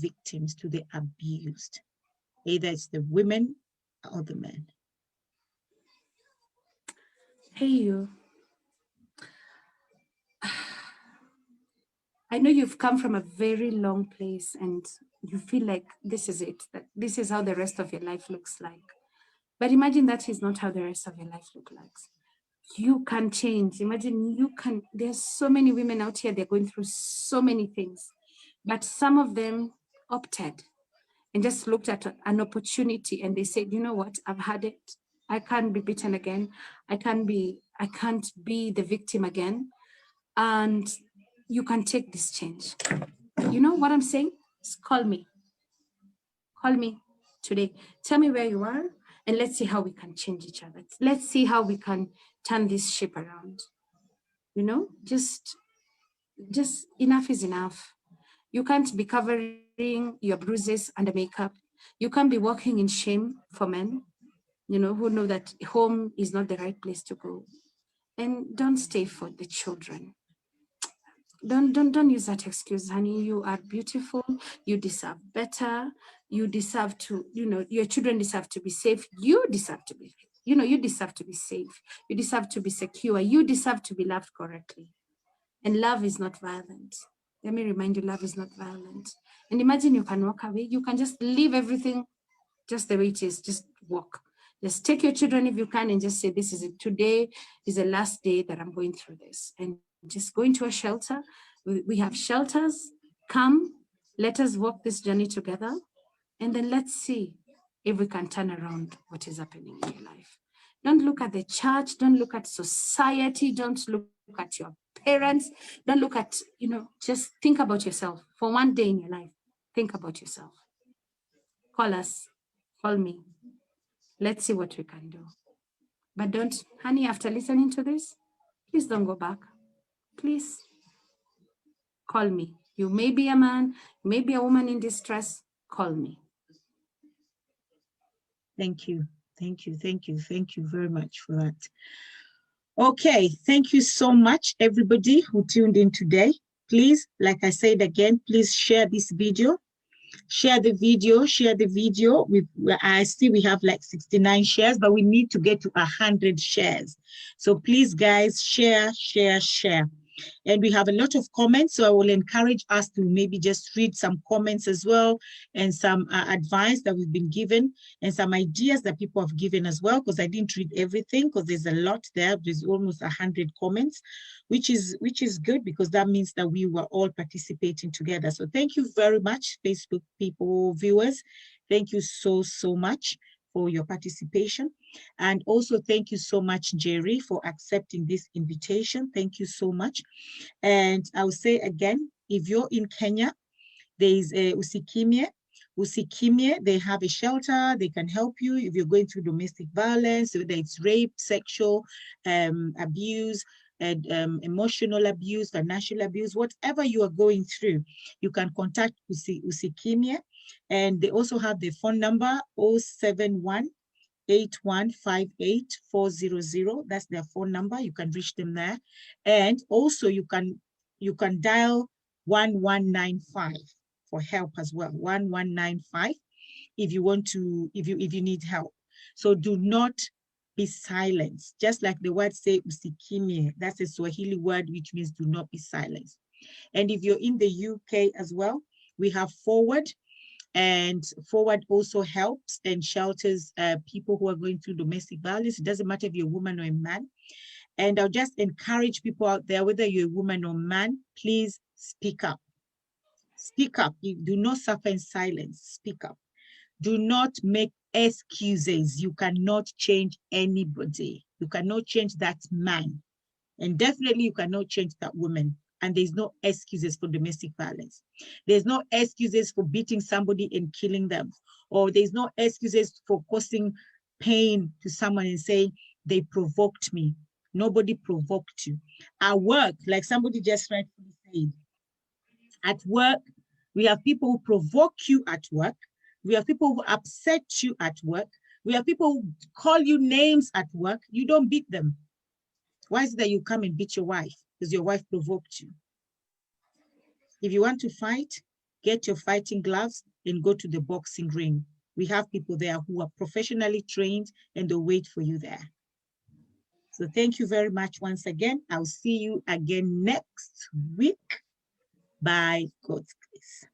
victims, to the abused. Either it's the women or the men. Hey, you. I know you've come from a very long place and you feel like this is it, that this is how the rest of your life looks like. But imagine that is not how the rest of your life looks like. You can change. Imagine you can. There's so many women out here, they're going through so many things, but some of them opted and just looked at an opportunity and they said, you know what, I've had it. I can't be beaten again. I can't be the victim again. And you can take this change. You know what I'm saying? Just call me. Call me today. Tell me where you are and let's see how we can change each other. Let's see how we can turn this ship around. Just enough is enough. You can't be covering your bruises under makeup. You can't be walking in shame for men, who know that home is not the right place to go. And don't stay for the children. Don't use that excuse, honey. You are beautiful. You deserve better. You deserve to, your children deserve to be safe. You deserve to be, you deserve to be safe. You deserve to be secure. You deserve to be loved correctly. And love is not violent. Let me remind you, love is not violent. And imagine you can walk away. You can just leave everything just the way it is. Just walk. Just take your children if you can and just say, this is it. Today is the last day that I'm going through this. And just go into a shelter. We have shelters. Come, let us walk this journey together. And then let's see if we can turn around what is happening in your life. Don't look at the church. Don't look at society. Don't look at your parents. Don't look at, just think about yourself for one day in your life. Think about yourself. Call us, call me. Let's see what we can do. But don't, honey, after listening to this, please don't go back. Please call me. You may be a man, may be a woman in distress, call me. Thank you. Thank you. Thank you. Thank you very much for that. Okay. Thank you so much, everybody who tuned in today. Please, like I said again, please share this video. Share the video. I see we have like 69 shares, but we need to get to 100 shares. So please, guys, share. And we have a lot of comments, so I will encourage us to maybe just read some comments as well, and some advice that we've been given, and some ideas that people have given as well, because I didn't read everything, because there's a lot there. There's almost 100 comments, which is good, because that means that we were all participating together. So thank you very much, Facebook people, viewers. Thank you so much for your participation. And also thank you so much, Jerry, for accepting this invitation. Thank you so much. And I will say again, if you're in Kenya, there is a Usikimye. Usikimye, they have a shelter. They can help you if you're going through domestic violence, whether it's rape, sexual abuse, and emotional abuse, financial abuse, whatever you are going through, you can contact Usikimye. And they also have the phone number 071-8158-400. That's their phone number. You can reach them there. And also you can dial 1195 for help as well. 1195 if you want to, if you need help. So do not be silenced. Just like the word say usikimye, that's a Swahili word which means do not be silenced. And if you're in the UK as well, we have Forward. And Forward also helps and shelters people who are going through domestic violence. It doesn't matter if you're a woman or a man. And I'll just encourage people out there, whether you're a woman or man, please speak up. Speak up. You do not suffer in silence. Speak up. Do not make excuses. You cannot change anybody. You cannot change that man. And definitely you cannot change that woman. And there's no excuses for domestic violence. There's no excuses for beating somebody and killing them. Or there's no excuses for causing pain to someone and saying, they provoked me. Nobody provoked you. At work, like somebody just rightfully said, at work, we have people who provoke you at work. We have people who upset you at work. We have people who call you names at work. You don't beat them. Why is it that you come and beat your wife? Because your wife provoked you. If you want to fight, get your fighting gloves and go to the boxing ring. We have people there who are professionally trained and they'll wait for you there. So thank you very much once again. I'll see you again next week by God's grace.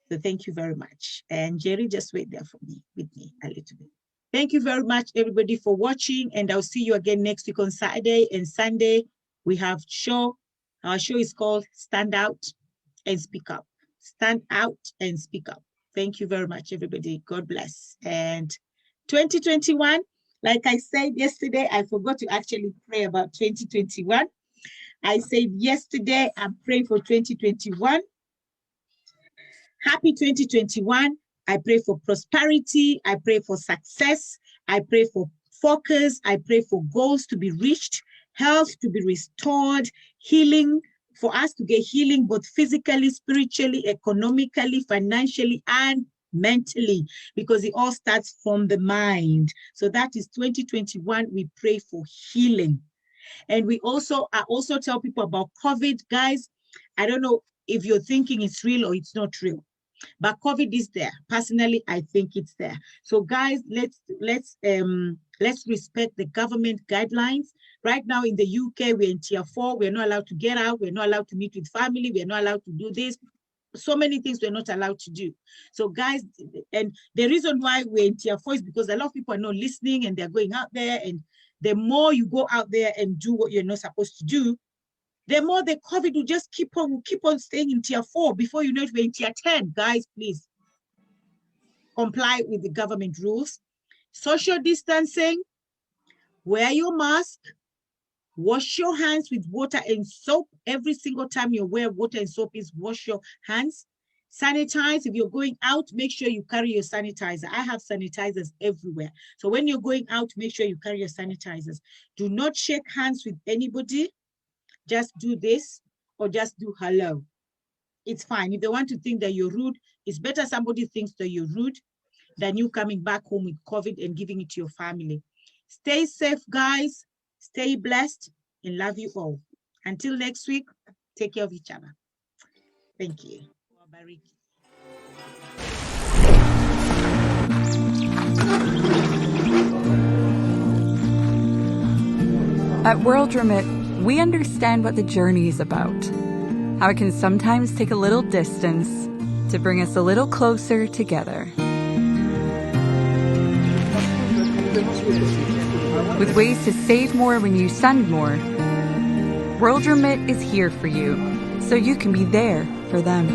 So thank you very much. And Jerry, just wait there for me, with me a little bit. Thank you very much, everybody, for watching. And I'll see you again next week on Saturday and Sunday. We have show. Our show is called Stand Out and Speak Up. Stand out and speak up. Thank you very much, everybody. God bless. And 2021, like I said yesterday, I forgot to actually pray about 2021. I said yesterday, I'm praying for 2021. Happy 2021. I pray for prosperity. I pray for success. I pray for focus. I pray for goals to be reached, health to be restored, healing, for us to get healing, both physically, spiritually, economically, financially, and mentally, because it all starts from the mind. So that is 2021. We pray for healing. And I also tell people about COVID, guys. I don't know if you're thinking it's real or it's not real, but COVID is there. Personally, I think it's there. So guys, let's respect the government guidelines. Right now in the UK, we're in tier 4. We're not allowed to get out. We're not allowed to meet with family. We're not allowed to do this. So many things we're not allowed to do. So guys, and the reason why we're in tier 4 is because a lot of people are not listening and they're going out there. And the more you go out there and do what you're not supposed to do, the more the COVID will just keep on staying in tier 4. Before you know it, we're in tier 10. Guys, please comply with the government rules. Social distancing, wear your mask, Wash your hands with water and soap. Every single time you wear water and soap is wash your hands. Sanitize. If you're going out, make sure you carry your sanitizer. I have sanitizers everywhere. So when you're going out, make sure you carry your sanitizers. Do not shake hands with anybody. Just do this or just do hello. It's fine. If they want to think that you're rude, it's better somebody thinks that you're rude than you coming back home with COVID and giving it to your family. Stay safe, guys. Stay blessed and love you all. Until next week, take care of each other. Thank you. At World Remit, we understand what the journey is about, how it can sometimes take a little distance to bring us a little closer together. With ways to save more when you send more, World Remit is here for you, so you can be there for them.